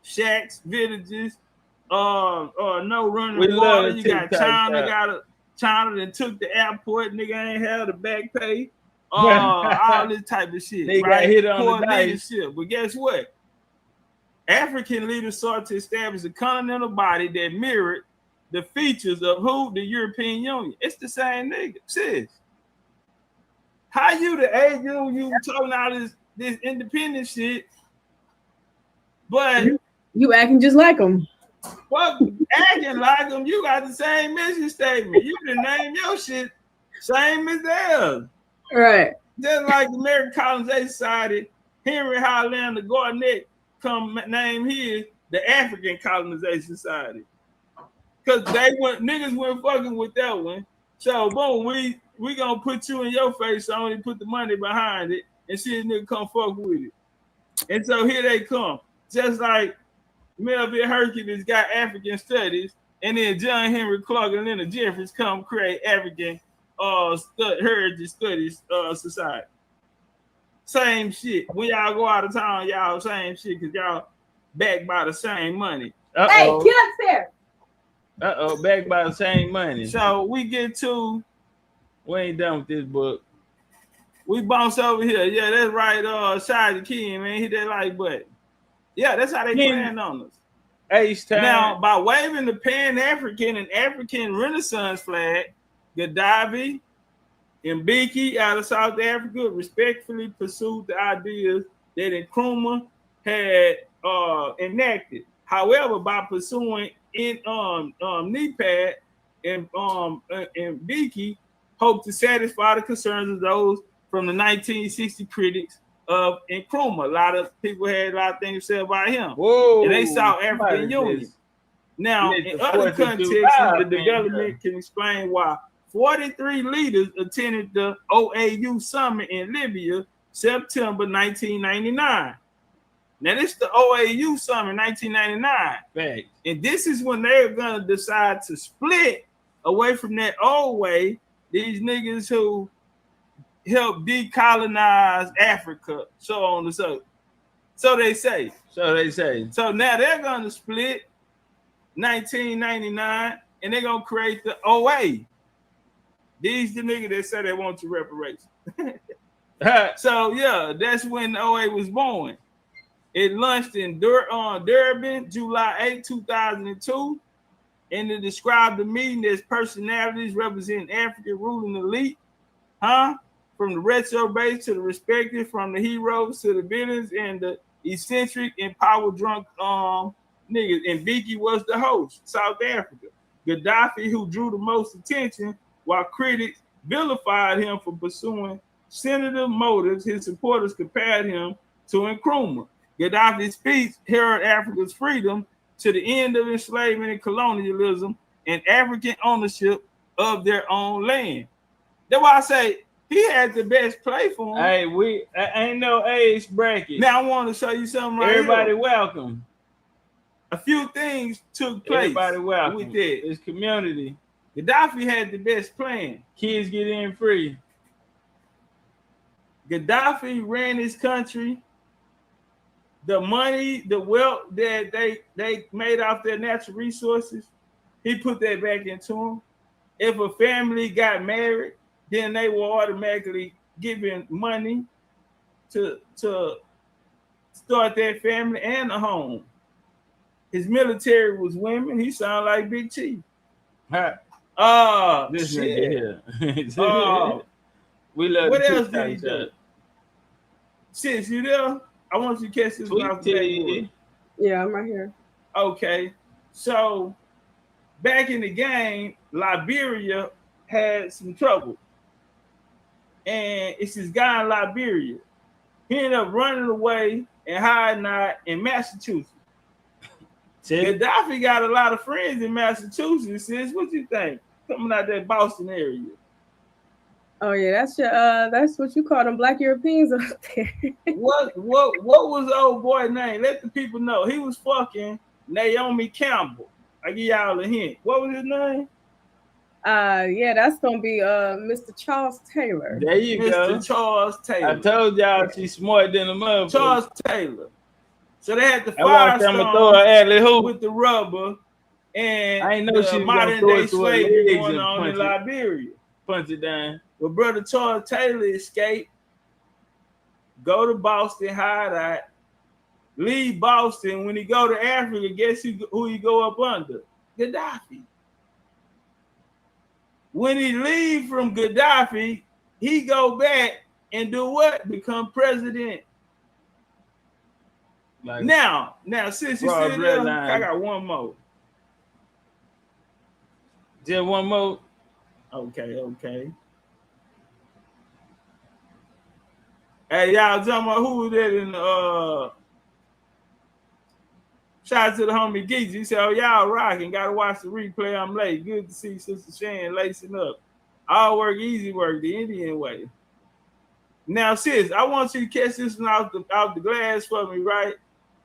shacks, villages, no running We water. love You got TikTok, China that took the airport, nigga ain't had the back pay. All this type of shit. They right? got hit on Poor the dice. leadership. But guess what? African leaders sought to establish a continental body that mirrored the features of who? The European Union. It's the same nigga. Sis. How you the AU, you talking all this independent shit, but you acting just like them. Fuck acting like them. You got the same mission statement. You can name your shit same as theirs. Right. Just like the American Colonization Society, Henry Highlander Garnett come name his the African Colonization Society. Cause niggas weren't fucking with that one. So boom, we gonna put you in your face, so only put the money behind it and see a nigga come fuck with it. And so here they come. Just like Melville Hercules got African studies, and then John Henry Clark and Leonard Jeffries come create African heritage studies society. Same shit. When y'all go out of town, y'all same shit because y'all backed by the same money. Hey, get upstairs. Backed by the same money. So we ain't done with this book. We bounce over here. Yeah, that's right. Side the key, man. Hit that like button. Yeah, that's how they plan on us. Ace time. Now, by waving the Pan-African and African Renaissance flag, Gaddafi and Mbeki out of South Africa respectfully pursued the ideas that Nkrumah had enacted. However, by pursuing NEPAD and Mbeki hoped to satisfy the concerns of those from the 1960 critics of Nkrumah. A lot of people had a lot of things to say about him. Whoa, and they saw African Union. Now, in other contexts, the development can explain why 43 leaders attended the OAU summit in Libya, September 1999. Now, this is the OAU summit, 1999. Right. And this is when they're going to decide to split away from that old way. These niggas who helped decolonize Africa, so on and so. So they say. So now they're going to split 1999, and they're going to create the OA. These the niggas that say they want to reparations. So yeah, that's when the OA was born. It launched in Durban, July 8, 2002, and it described the meeting as personalities representing African ruling elite, from the retro base to the respected, from the heroes to the villains and the eccentric and power drunk niggas. And Mbeki was the host, South Africa. Gaddafi, who drew the most attention, while critics vilified him for pursuing sinister motives, his supporters compared him to Nkrumah. Gaddafi's speech heralded Africa's freedom to the end of enslavement and colonialism and African ownership of their own land. That's why I say he had the best play for him. Hey, ain't no age bracket. Now I want to show you something right Everybody here. welcome. A few things took place. Everybody welcome. With that. It's community. Gaddafi had the best plan. Kids get in free. Gaddafi ran his country. The money, the wealth that they made off their natural resources, he put that back into them. If a family got married, then they were automatically given money to start their family and a home. His military was women. He sounded like Big Chief. This shit. nigga here. We love. What else did he do? Sis, you there? I want you to catch this. Yeah, I'm right here. Okay, so back in the game, Liberia had some trouble, and it's this guy in Liberia. He ended up running away and hiding out in Massachusetts. Gaddafi got a lot of friends in Massachusetts. Sis, what you think? Coming out that Boston area. Oh yeah, that's what you call them black Europeans up there. What was the old boy name? Let the people know. He was fucking Naomi Campbell. I give y'all a hint. What was his name? Yeah, that's gonna be Mr. Charles Taylor. There you go. Mr. Charles Taylor. I told y'all she's smarter than a motherfucker. Charles Taylor. So they had the I watched them throw an alley hoop with the rubber, and I ain't know she was modern day slavery going and on in Liberia. Punch it down. Well, brother Charles Taylor escaped, go to Boston, hide out, leave Boston. When he go to Africa, guess who he go up under? Gaddafi. When he leave from Gaddafi, he go back and do what? Become president. Like now, since you said that, I got one more. Just one more. Okay. Hey, y'all talking about who was that in the shout out to the homie Geezy. He said, oh, y'all rocking. Gotta watch the replay. I'm late. Good to see Sister Shan lacing up. All work, easy work, the Indian way. Now, sis, I want you to catch this one out the glass for me, right?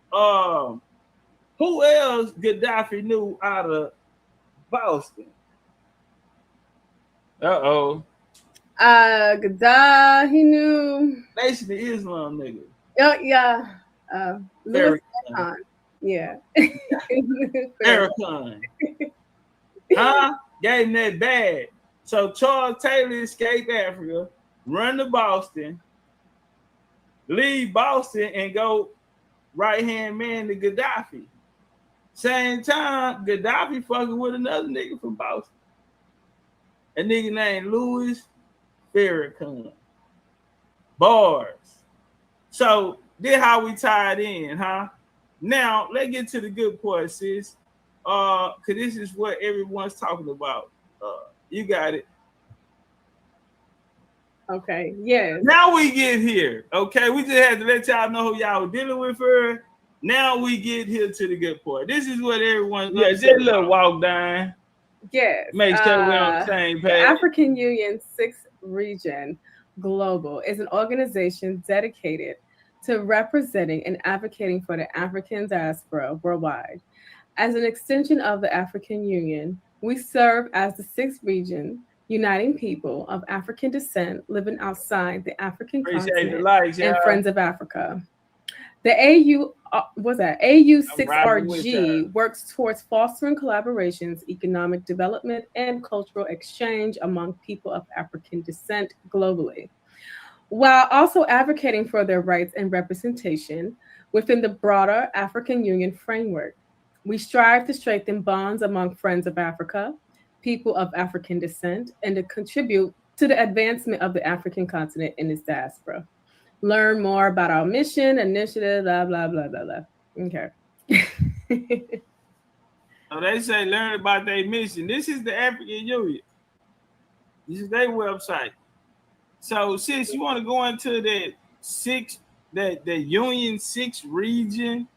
Who else Gaddafi knew out of Boston? Gaddafi, he knew Nation of Islam, nigga. Oh yeah. Louis Farrakhan. Yeah. Farrakhan. Huh? Gave him that bag. So Charles Taylor escaped Africa, run to Boston, leave Boston, and go right-hand man to Gaddafi. Same time, Gaddafi fucking with another nigga from Boston. A nigga named Louis Farrakhan. Bars. So this how we tied in, huh? Now let's get to the good part, sis. Cause this is what everyone's talking about. You got it. Okay. Yeah. Now we get here. Okay, we just had to let y'all know who y'all were dealing with her. Now we get here to the good part. This is what everyone's just a little walk down. Yes. Make sure we're on the same page. The African Union 6th Region Global is an organization dedicated to representing and advocating for the African diaspora worldwide. As an extension of the African Union, we serve as the 6th region, uniting people of African descent living outside the African continent and Friends of Africa. The AU6RG works towards fostering collaborations, economic development, and cultural exchange among people of African descent globally, while also advocating for their rights and representation within the broader African Union framework. We strive to strengthen bonds among Friends of Africa, people of African descent, and to contribute to the advancement of the African continent and its diaspora. Learn more about our mission, initiative, blah, blah, blah, blah, blah. Okay. So they say learn about their mission. This is the African Union. This is their website. So sis, you want to go into the Union 6 region?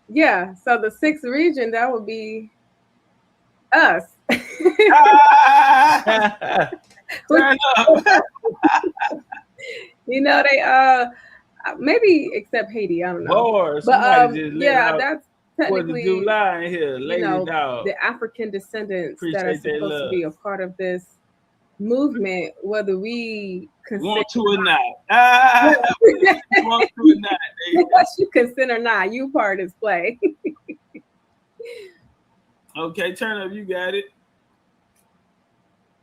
Yeah, so the 6th region, that would be us. Turn up. You know, they maybe except Haiti, I don't know. Lord, but yeah, that's technically July in here, lady dog. The African descendants that are supposed to be a part of this movement, whether we want to or not. Want to or not. What you consent or not, you part is play. Okay, turn up, you got it.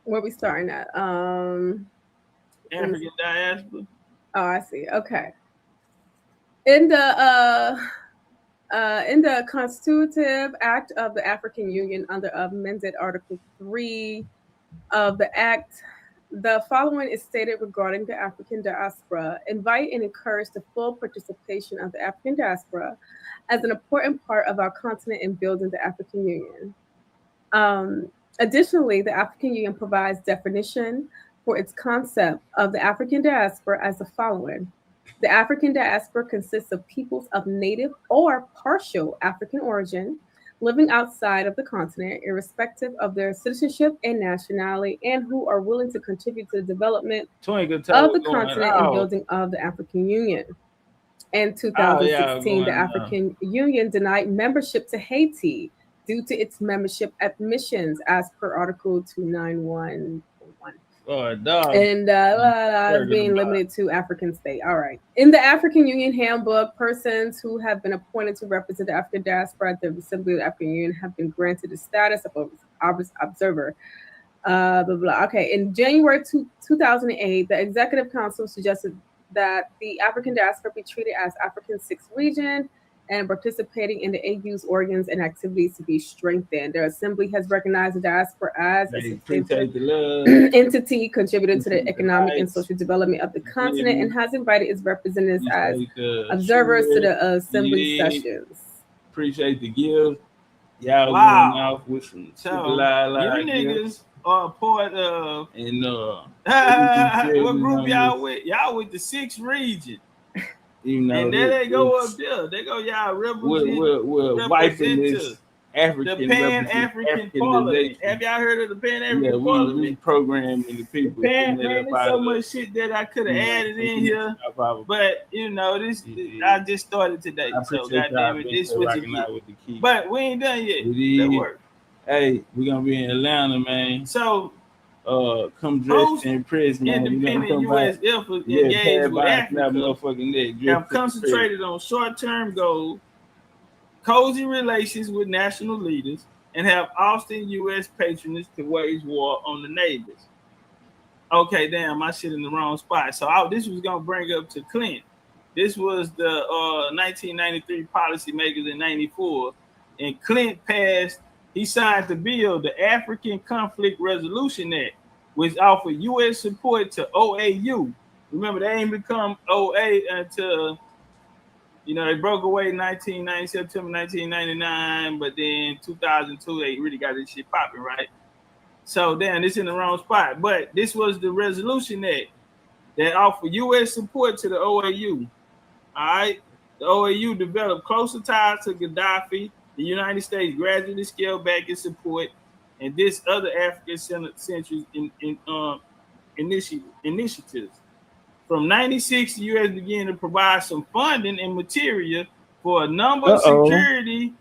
Where we starting at? African diaspora. Oh, I see. Okay. In the Constitutive Act of the African Union under amended Article 3 of the Act, the following is stated regarding the African diaspora: invite and encourage the full participation of the African diaspora as an important part of our continent in building the African Union. Additionally, the African Union provides definition for its concept of the African diaspora as the following. The African diaspora consists of peoples of native or partial African origin living outside of the continent, irrespective of their citizenship and nationality, and who are willing to contribute to the development of the continent and building of the African Union. In 2016, the African Union denied membership to Haiti due to its membership admissions, as per Article 291.1. Oh, dog. And being limited to African state. All right. In the African Union Handbook, persons who have been appointed to represent the African diaspora at the Assembly of the African Union have been granted the status of observer. Blah, blah. Okay. In January 2008, the Executive Council suggested that the African diaspora be treated as African Sixth Region, and participating in the AU's organs and activities to be strengthened. The Assembly has recognized the diaspora as a entity contributing to the economic and social development of the continent, and has invited its representatives as observers to the Assembly sessions. Appreciate the gift. Y'all Wow. going off with some So, you niggas are a part of, and what group y'all with? Y'all with the 6th region. You know, and there they go up there. They go, y'all we're wiping this African, the Pan-African Parliament. Have y'all heard of the Pan-African Parliament? We programming the people. Man, there's so much shit that I could have added in here. But, you know, I just started today. So, goddamn it, this was the key. But we ain't done yet. That work. Hey, we're going to be in Atlanta, man. So, come dressed in prison. Independent U.S. efforts engaged with Africa have concentrated on short-term goals, cozy relations with national leaders, and have Austin U.S. patronage to wage war on the neighbors. Okay, damn, my shit in the wrong spot. So this was going to bring up to Clint. This was the 1993 policymakers in 94, and Clint passed. He signed the bill, the African Conflict Resolution Act, which offered U.S. support to OAU. Remember, they ain't become OA until, they broke away September 1999, but then 2002, they really got this shit popping, right? So, damn, it's in the wrong spot. But this was the Resolution Act that offered U.S. support to the OAU. All right? The OAU developed closer ties to Gaddafi. The United States gradually scaled back its support, and this other African-centric initiatives. From 96, the U.S. began to provide some funding and material for a number of security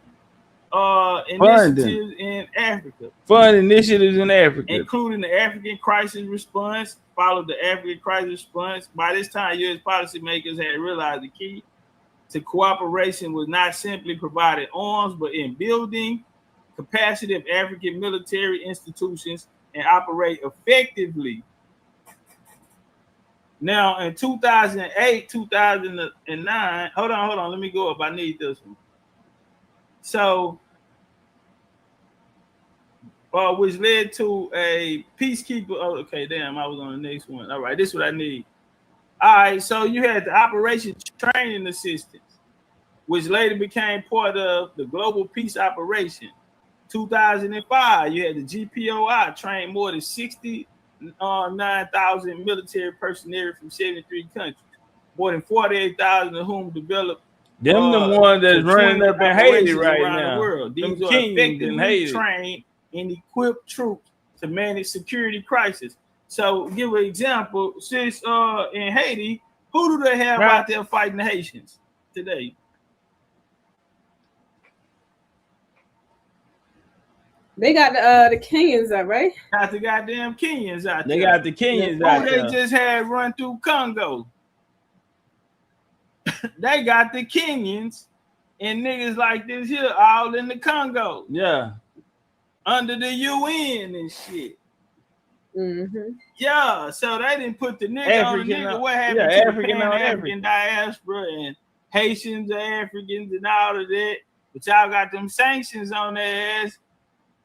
initiatives in Africa. Fund initiatives in Africa. Including the African Crisis Response, followed the African Crisis Response. By this time, U.S. policymakers had realized the key to cooperation was not simply providing arms, but in building capacity of African military institutions and operate effectively. Now, in 2008, 2009, hold on, let me go up. I need this one. So, which led to a peacekeeper. Oh, okay, damn, I was on the next one. All right, this is what I need. All right, so you had the Operation Training Assistance, which later became part of the Global Peace Operation. 2005, you had the GPOI trained more than 69,000 military personnel from 73 countries, more than 48,000 of whom developed. Them the ones that's running up in Haiti right now. The world. These are effectively trained and equipped troops to manage security crisis. So, give an example. Since in Haiti, who do they have out there fighting the Haitians today? They got the Kenyans out, right? Got the goddamn Kenyans out there. They got the Kenyans out there. Who they just had run through Congo. They got the Kenyans and niggas like this here all in the Congo. Yeah. Under the UN and shit. Mm-hmm. Yeah, so they didn't put the nigga on the nigga. What happened to the African diaspora and Haitians, Africans, and all of that? But y'all got them sanctions on their ass.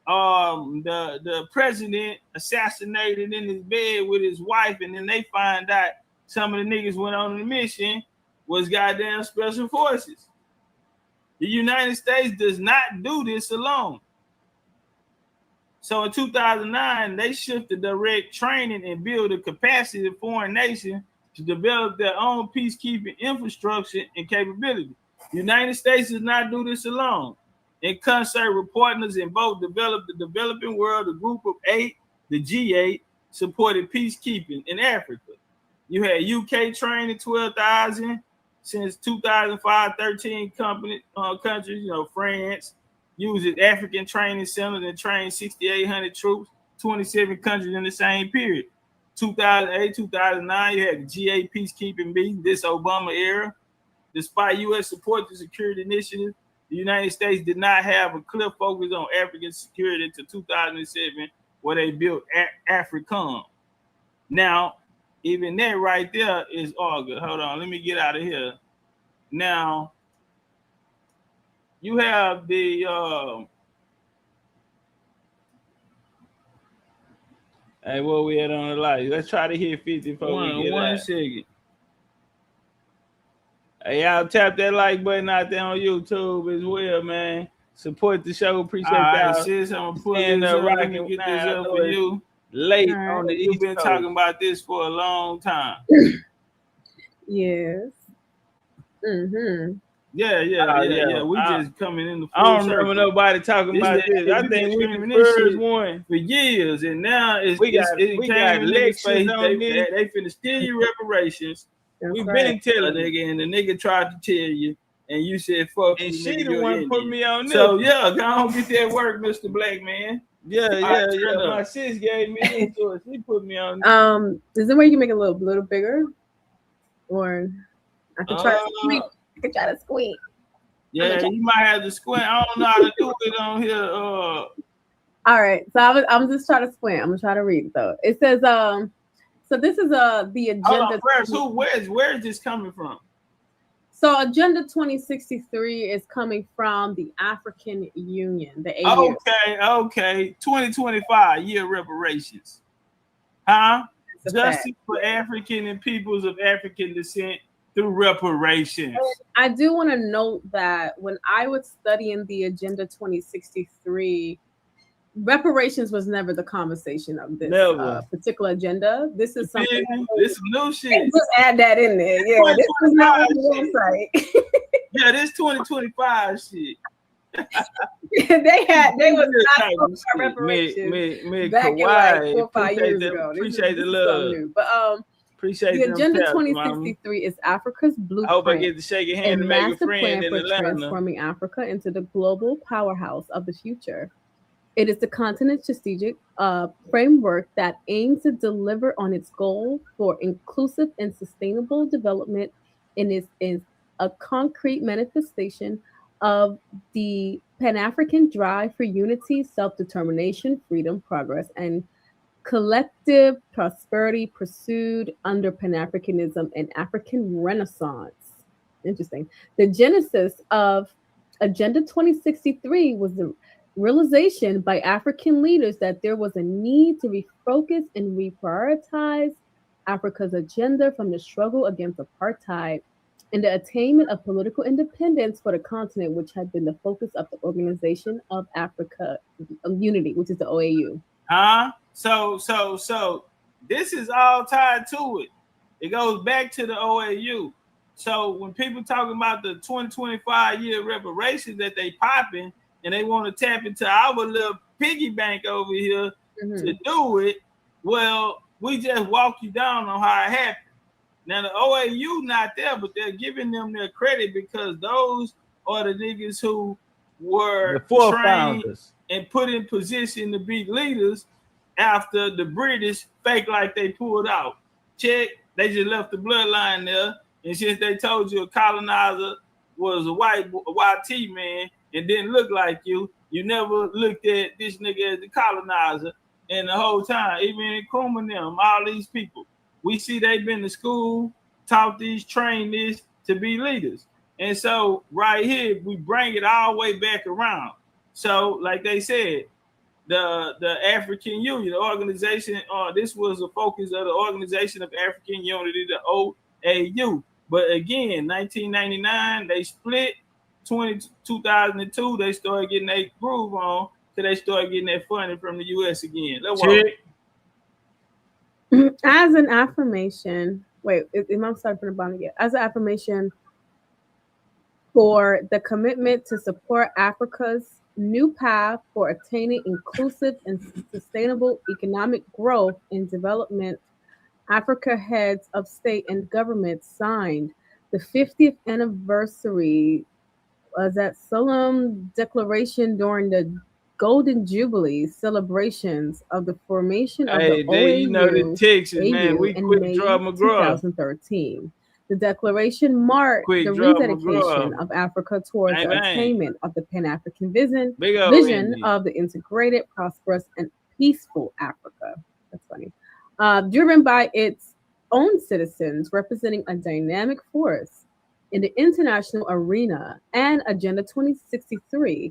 The president assassinated in his bed with his wife, and then they find out some of the niggas went on the mission was goddamn special forces. The United States does not do this alone. So in 2009, they shifted direct training and build a capacity of foreign nations to develop their own peacekeeping infrastructure and capability. The United States does not do this alone. In concert with partners in both the developing world, the group of 8, the G8, supported peacekeeping in Africa. You had UK training 12,000 since 2005, 13 countries, France, uses African training centers and trained 6,800 troops, 27 countries in the same period. 2008, 2009, you had the GA peacekeeping meeting, this Obama era. Despite U.S. support to security initiatives, the United States did not have a clear focus on African security until 2007, where they built AFRICOM. Now, even that right there is all good. Hold on, let me get out of here. Now, you have the hey, what we had on the light? Let's try to hit 50 before we get one second. Hey, y'all tap that like button out there on YouTube as well, man. Support the show. Appreciate y'all. Sis, I'm gonna put in the rock and get this up for you. Late on the East Coast. We've been talking about this for a long time. Yes. Mm-hmm. Yeah. We just coming in the full I don't circle. Remember nobody talking about this. I think we've been this first one for years, and now it got elections on this. They finna steal your reparations. We've been telling nigga, and the nigga tried to tell you, and you said fuck. And she the one put me on this. So yeah, go on get that work, Mr. Black Man. Yeah. My sis gave me into it. She put me on this. Is there a way you can make it a little bigger? Or I could try to squeak. I could try to squeak. Yeah, you might have to squint. I don't know how to do it on here. All right, so I'm just trying to squint. I'm gonna try to read it though. It says so this is the agenda. Where is this coming from? So Agenda 2063 is coming from the African Union, the AU. Okay. 2025 year reparations. Huh? Justice for African and peoples of African descent through reparations. I do want to note that when I was studying the Agenda 2063, reparations was never the conversation of this particular agenda. This is something. This is new shit. Just add that in there. Yeah, this is not on the website. Yeah, this 2025 shit. they was not for reparations back in like 4 or 5 years ago. Appreciate the love. But appreciate the Agenda 2063 is Africa's blueprint. I hope I get to shake your hand and make a friend in Atlanta. Transforming Africa into the global powerhouse of the future. It is the continent's strategic framework that aims to deliver on its goal for inclusive and sustainable development, and is a concrete manifestation of the Pan-African drive for unity, self-determination, freedom, progress, and collective prosperity pursued under Pan-Africanism and African Renaissance. Interesting. The genesis of Agenda 2063 was the realization by African leaders that there was a need to refocus and reprioritize Africa's agenda from the struggle against apartheid and the attainment of political independence for the continent, which had been the focus of the Organization of Africa Unity, which is the OAU. So this is all tied to it. It goes back to the OAU. So when people talking about the 2025 year reparations that they popping, and they want to tap into our little piggy bank over here to do it, well, we just walk you down on how it happened. Now, the OAU not there, but they're giving them their credit because those are the niggas who were trained and put in position to be leaders after the British fake like they pulled out. Check, they just left the bloodline there. And since they told you a colonizer was a white man, it didn't look like you. You never looked at this nigga as the colonizer. And the whole time, even in Nkrumah and them, all these people, we see they've been to school, taught these, trained this to be leaders. And so right here, we bring it all the way back around. So like they said, the African Union, the organization, this was a focus of the Organization of African Unity, the OAU. But again, 1999, they split. 2002, they started getting their groove on till they started getting that funding from the U.S. again. As an affirmation, I'm starting from the bottom again. As an affirmation for the commitment to support Africa's new path for attaining inclusive and sustainable economic growth and development, Africa heads of state and government signed the 50th anniversary was that solemn declaration during the Golden Jubilee celebrations of the formation of the Hey, there you know the OAU Texas, man. AU We in quick May draw McGraw. 2013. The declaration marked Quick the draw rededication McGraw. of Africa towards Bang, the bang. attainment of the Pan-African vision Big old Indian. of the integrated, prosperous, and peaceful Africa. That's funny. Driven by its own citizens, representing a dynamic force in the international arena, and Agenda 2063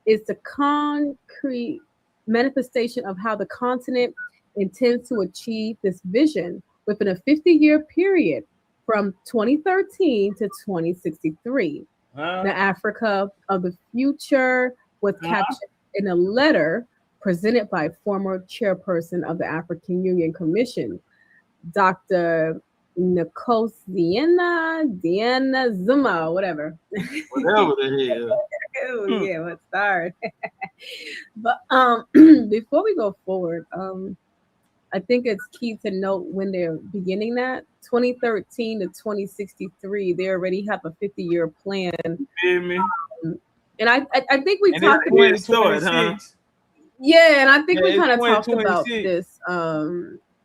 is the concrete manifestation of how the continent intends to achieve this vision within a 50-year period from 2013 to 2063. The Africa of the future was captured in a letter presented by former chairperson of the African Union Commission, Dr. Diana Zuma, whatever. Whatever the hell. Oh, yeah, let's start. But before we go forward, I think it's key to note when they're beginning that 2013 to 2063, they already have a 50-year plan. And I think we talked about it. Yeah, and I think Yeah, we kind of it's talked about 2026. this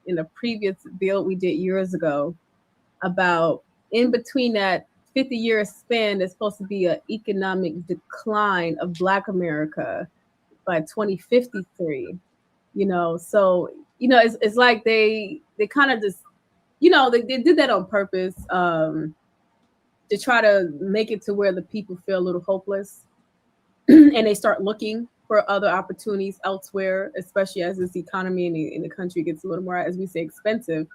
in a previous build we did years ago about in between that 50-year span, there's supposed to be an economic decline of Black America by 2053. You know, so it's like they kind of just, they did that on purpose to try to make it to where the people feel a little hopeless and they start looking for other opportunities elsewhere, especially as this economy in the country gets a little more, as we say, expensive.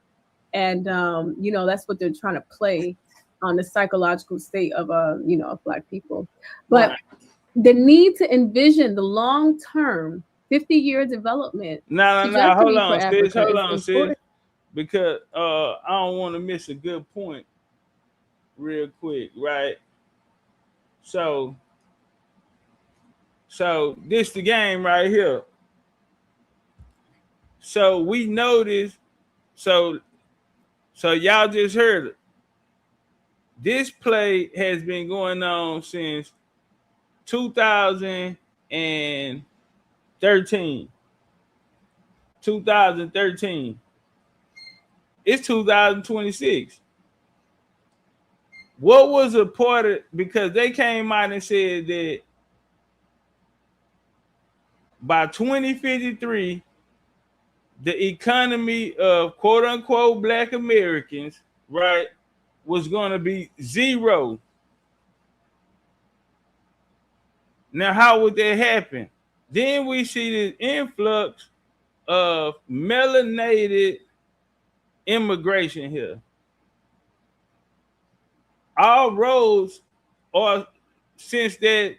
And that's what they're trying to play on the psychological state of of Black people. But the need to envision the long-term 50-year development. No, trajectory hold on, for sis. Africa Hold is on, sis. important. Because I don't want to miss a good point real quick, right? So this the game right here. So we noticed, so y'all just heard it. This play has been going on since 2013. 2013. It's 2026. What was a part of, because they came out and said that by 2053, the economy of quote unquote Black Americans, right, was going to be zero. Now, how would that happen? Then we see this influx of melanated immigration here. All roads are, since that,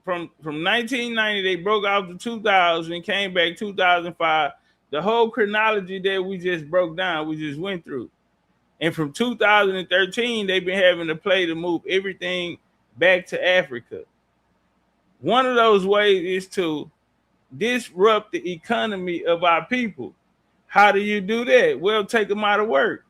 from 1990, they broke out to 2000, came back 2005. The whole chronology that we just broke down, we just went through. And from 2013, they've been having to play to move everything back to Africa. One of those ways is to disrupt the economy of our people. How do you do that? Well, take them out of work.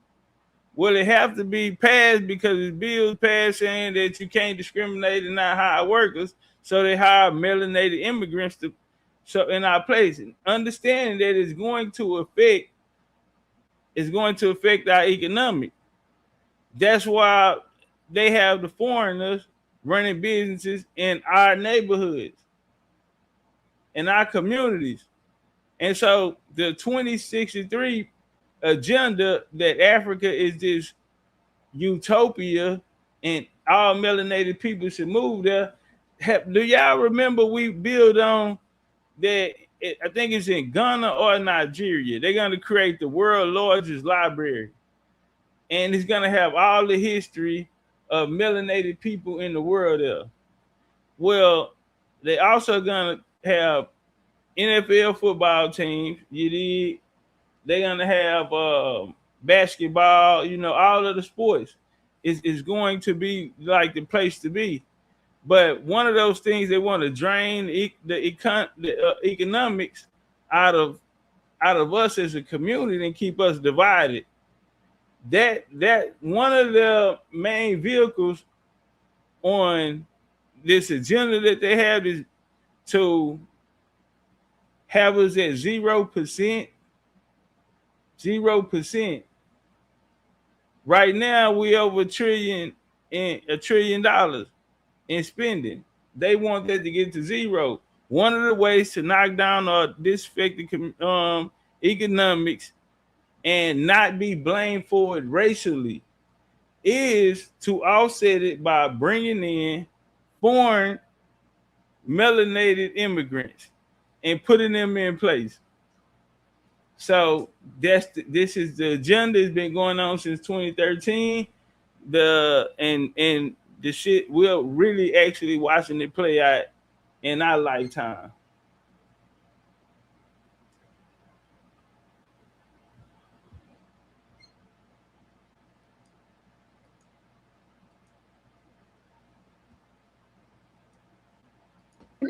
Well, it have to be passed because it's bills passed saying that you can't discriminate and not hire workers. So they hire melanated immigrants to in our place. And understanding that it's going to affect our economy. That's why they have the foreigners running businesses in our neighborhoods, in our communities. And so the 2063 agenda that Africa is this utopia and all melanated people should move there. Do y'all remember we build on that? I think it's in Ghana or Nigeria. They're going to create the world's largest library. And it's going to have all the history of melanated people in the world there. Well, they also going to have NFL football teams. They're going to have basketball, all of the sports. Is going to be like the place to be. But one of those things they want to drain the economics out of us as a community and keep us divided. That one of the main vehicles on this agenda that they have is to have us at 0%. 0%. Right now, we over $1 trillion in spending. They want that to get to zero. One of the ways to knock down or disaffect the economics and not be blamed for it racially is to offset it by bringing in foreign melanated immigrants and putting them in place. So this is the agenda that's been going on since 2013. And the shit, we're really actually watching it play out in our lifetime.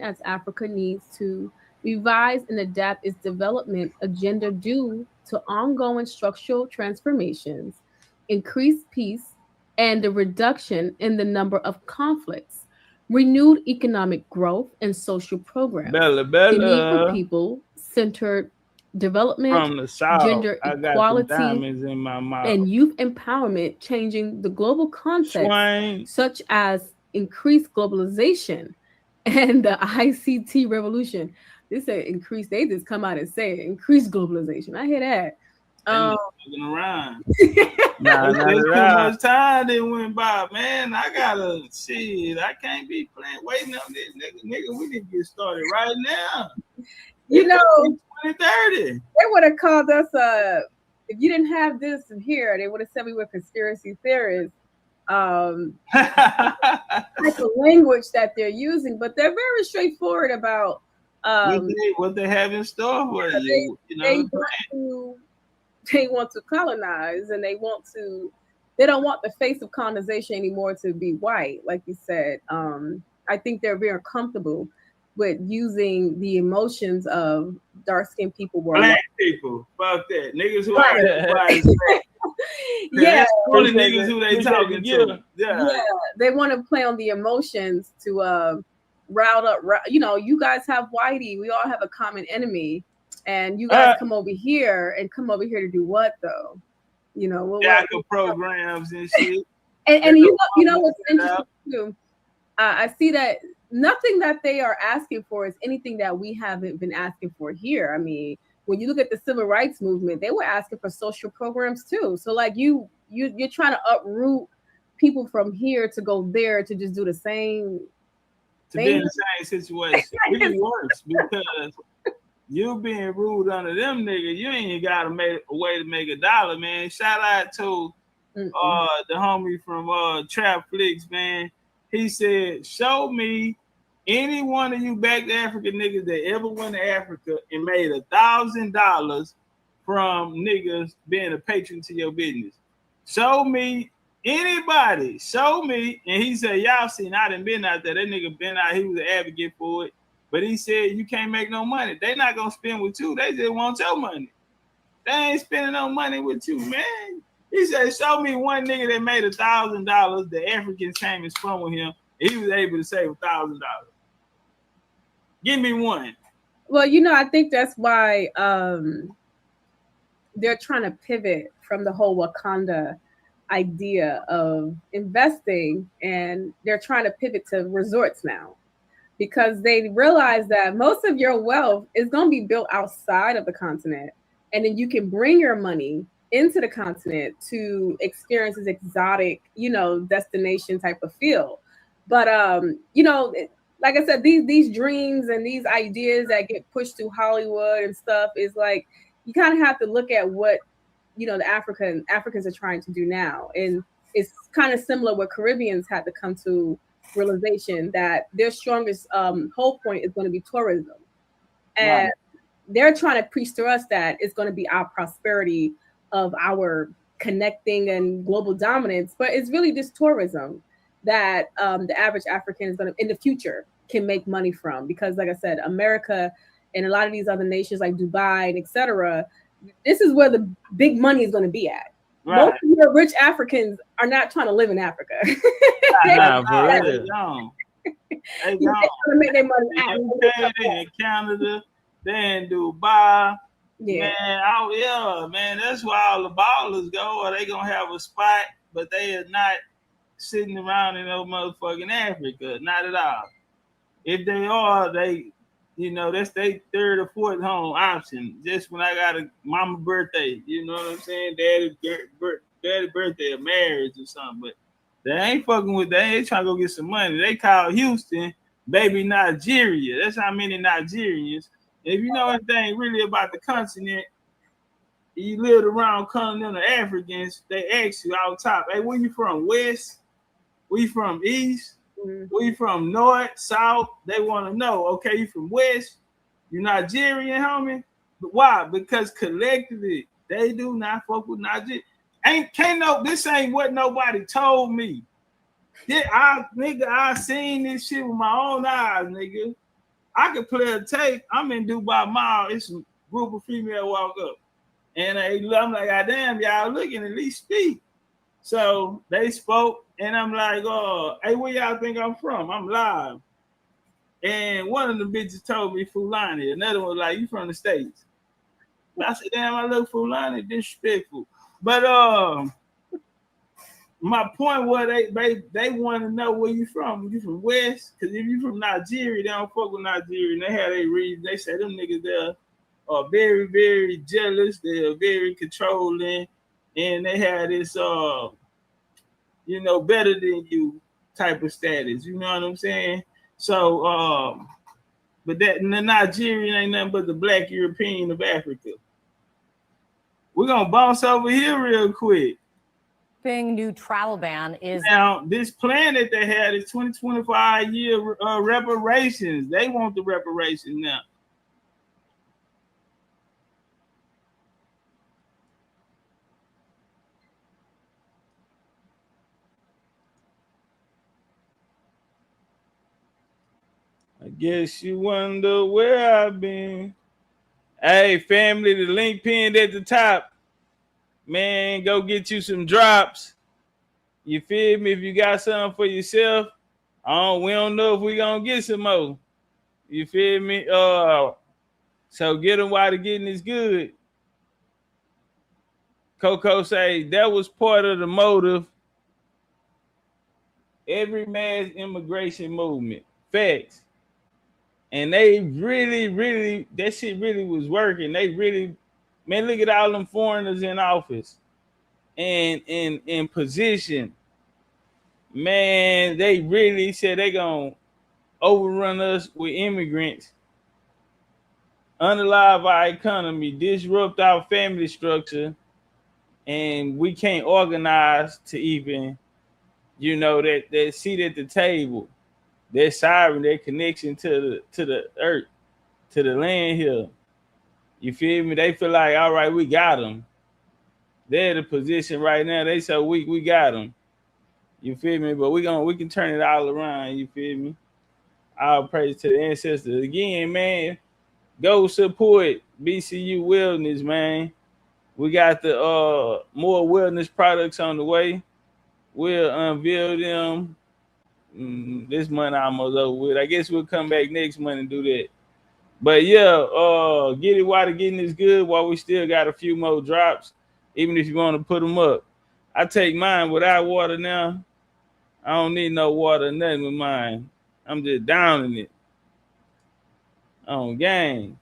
As Africa needs to revise and adapt its development agenda due to ongoing structural transformations, increased peace, and the reduction in the number of conflicts, renewed economic growth and social programs, Bella. the need for people-centered development, From the South, gender I got equality, some diamonds in my mouth. and youth empowerment, changing the global context, Swine. such as increased globalization and the ICT revolution. They say increase. They just come out and say it, increased globalization. I hear that. Around. Nah, there's too much time that went by, man. I gotta shit. I can't be waiting on this nigga. We need to get started right now. You know, 2030. They would have called us if you didn't have this here, they would have said we were conspiracy theorists. Like the language that they're using, but they're very straightforward about what they have in store for you. They want to colonize, and they don't want the face of colonization anymore to be white, like you said. I think they're very comfortable with using the emotions of dark-skinned people. Black people, fuck that. Niggas who are white. Yeah, only niggas who they talking to. Yeah, they want to play on the emotions to rile up. You guys have whitey. We all have a common enemy, and you guys come over here to do what though? Programs and shit. and you know what's interesting too? I see that nothing that they are asking for is anything that we haven't been asking for here. I mean, when you look at the civil rights movement, they were asking for social programs too. So like you're trying to uproot people from here to go there to just do the same. To be in the same situation. It's worse because you being rude under them niggas, you ain't got a way to make $1, man. Shout out to the homie from Trap Flicks, man. He said, show me any one of you back to Africa niggas that ever went to Africa and made $1,000 from niggas being a patron to your business. Show me anybody. Show me. And he said, y'all seen I done been out there. That nigga been out. He was an advocate for it. But he said, you can't make no money. They not going to spend with you. They just want your money. They ain't spending no money with you, man. He said, show me one nigga that made $1,000. The Africans came and spun with him. He was able to save $1,000. Give me one. Well, I think that's why they're trying to pivot from the whole Wakanda idea of investing, and they're trying to pivot to resorts now because they realize that most of your wealth is going to be built outside of the continent, and then you can bring your money into the continent to experience this exotic, destination type of feel. But like I said, these dreams and these ideas that get pushed through Hollywood and stuff is like you kind of have to look at what the Africans are trying to do now, and it's kind of similar what Caribbeans had to come to realization that their strongest whole point is going to be tourism, and they're trying to preach to us that it's going to be our prosperity of our connecting and global dominance, but it's really just tourism that the average African is going to in the future can make money from, because like I said, America and a lot of these other nations like Dubai and etc., this is where the big money is going to be at. Most of your rich Africans are not trying to live in Africa. They They trying to make their money out. in Canada, they in Dubai. Yeah. Man, that's where all the ballers go, or they gonna have a spot, but they are not sitting around in no motherfucking Africa, not at all. If they are, that's their third or fourth home option. Just when I got a mama birthday, you know what I'm saying? Daddy birthday or marriage or something, but they ain't fucking with that. They trying to go get some money. They call Houston, baby Nigeria. That's how many Nigerians. If you know anything really about the continent, you lived around continental Africans, they ask you out top, hey, where you from? West? Where you from? East? Where you from? North? South? They want to know, okay, you from West? You Nigerian, homie? But why? Because collectively, they do not fuck with Nigeria. This ain't what nobody told me. I seen this shit with my own eyes, nigga. I could play a tape. I'm in Dubai Mall. It's a group of female walk up. And I'm like, God damn, y'all looking, at least speak. So they spoke, and I'm like, hey, where y'all think I'm from? I'm live. And one of the bitches told me Fulani. Another one was like, you from the States. I said, damn, I look Fulani, disrespectful. But my point was they want to know where you from. You from West? Because if you from Nigeria, they don't fuck with Nigeria. And they had a reason. They say them niggas there are very, very jealous. They are very controlling. And they had this, better than you type of status. You know what I'm saying? So, but the Nigerian ain't nothing but the black European of Africa. We're going to bounce over here real quick. New travel ban is now this plan that they had is 20-25 year reparations. They want the reparations now. I guess you wonder where I've been. Hey, family, the link pinned at the top. Man, go get you some drops. You feel me? If you got something for yourself, we don't know if we gonna get some more. You feel me? So get them while the getting is good. Coco say that was part of the motive. Every mass immigration movement. Facts. And they really, that shit really was working. They really, man, look at all them foreigners in office and in position. Man, they really said they gonna overrun us with immigrants, unalive our economy, disrupt our family structure, and we can't organize to even, that seat at the table. Their sovereign, their connection to the earth, to the land here. You feel me? They feel like, all right, we got them. They're in the position right now. They so weak, we got them. You feel me? But we can turn it all around. You feel me? All praise to the ancestors. Again, man, go support BCU Wellness, man. We got the more wellness products on the way. We'll unveil them. This month almost over with. I guess we'll come back next month and do that. But yeah, get it while the getting is good, while we still got a few more drops, even if you want to put them up. I take mine without water now. I don't need no water, nothing with mine. I'm just downing it. On gang.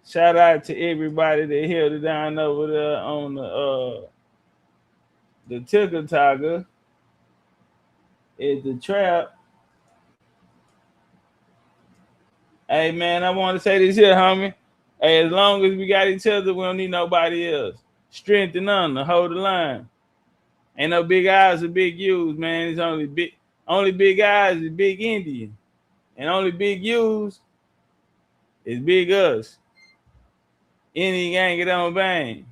Shout out to everybody that held it down over there on the ticker-togger at the trap. Hey, man, I want to say this here, homie. Hey, as long as we got each other, we don't need nobody else. Strength and honor, hold the line. Ain't no big eyes or big U's, man. It's only big eyes is big Indian. And only big U's is big us. Any gang get on bang.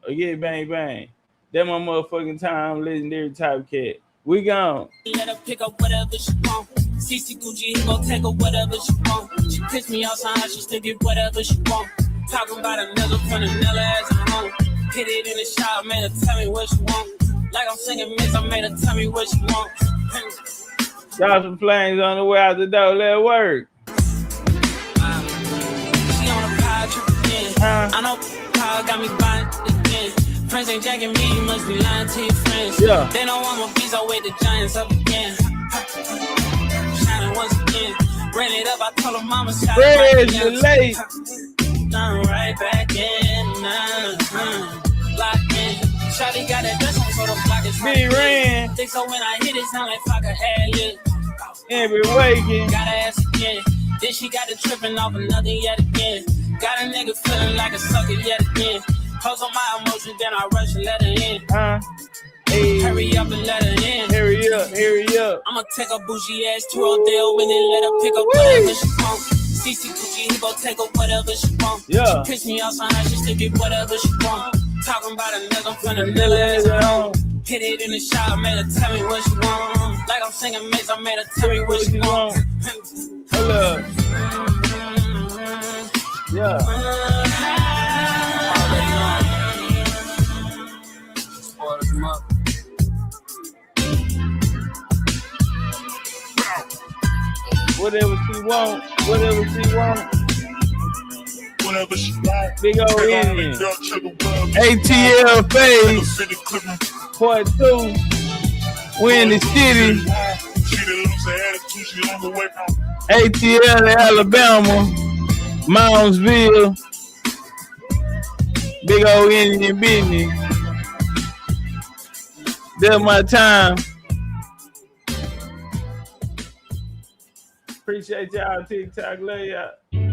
Or get bang bang. That my motherfucking time, Legendarytopcatz. We gone. Let her pick up whatever she want. CC Gucci, he gon' take her whatever she want. She piss me off, so she still get whatever she want. Talking about another from another as I'm home. Hit it in the shop, man, tell me what she want. Like I'm singing mix, I made her tell me what she wants. Drop some flames on the way out the door. Let it work. She on a power trip again. I know power got me buying again. Friends ain't jacking me, you must be lying to your friends. Yeah. They don't want my piece, I wait the giants up again. Shining once again. Ran it up, I told her mama shot Where's your late? I'm right back in. Locked in. Shawty got that dress on, so the block is Me ran. Think so when I hit it, sound like fuck a ad lib. Every waking. Got her ass again. Then she got the tripping off another yet again. Got a nigga feeling like a sucker yet again. Close on my emotions, then I rush and let her in. Hey. Hurry up and let her in. Hurry up, hurry up. I'ma take a bougie ass to Rodeo and then let her pick up whatever she want. CC Gucci, he gon' take up whatever she want. Yeah. She piss me off, so now she still get whatever she want. Talking about a nigga, I'm finna nail it at home. Hit it in the shot, made her tell me what she want. Like I'm singing mix, I made her tell me what she want. Hold up. Yeah. Whatever she want, whatever she want. Whatever she want. Big old Indian. ATL phase. Part 2. We in the city. ATL Alabama. Moundsville. Big old Indian business. That's my time. Appreciate y'all, TikTok. Love y'all.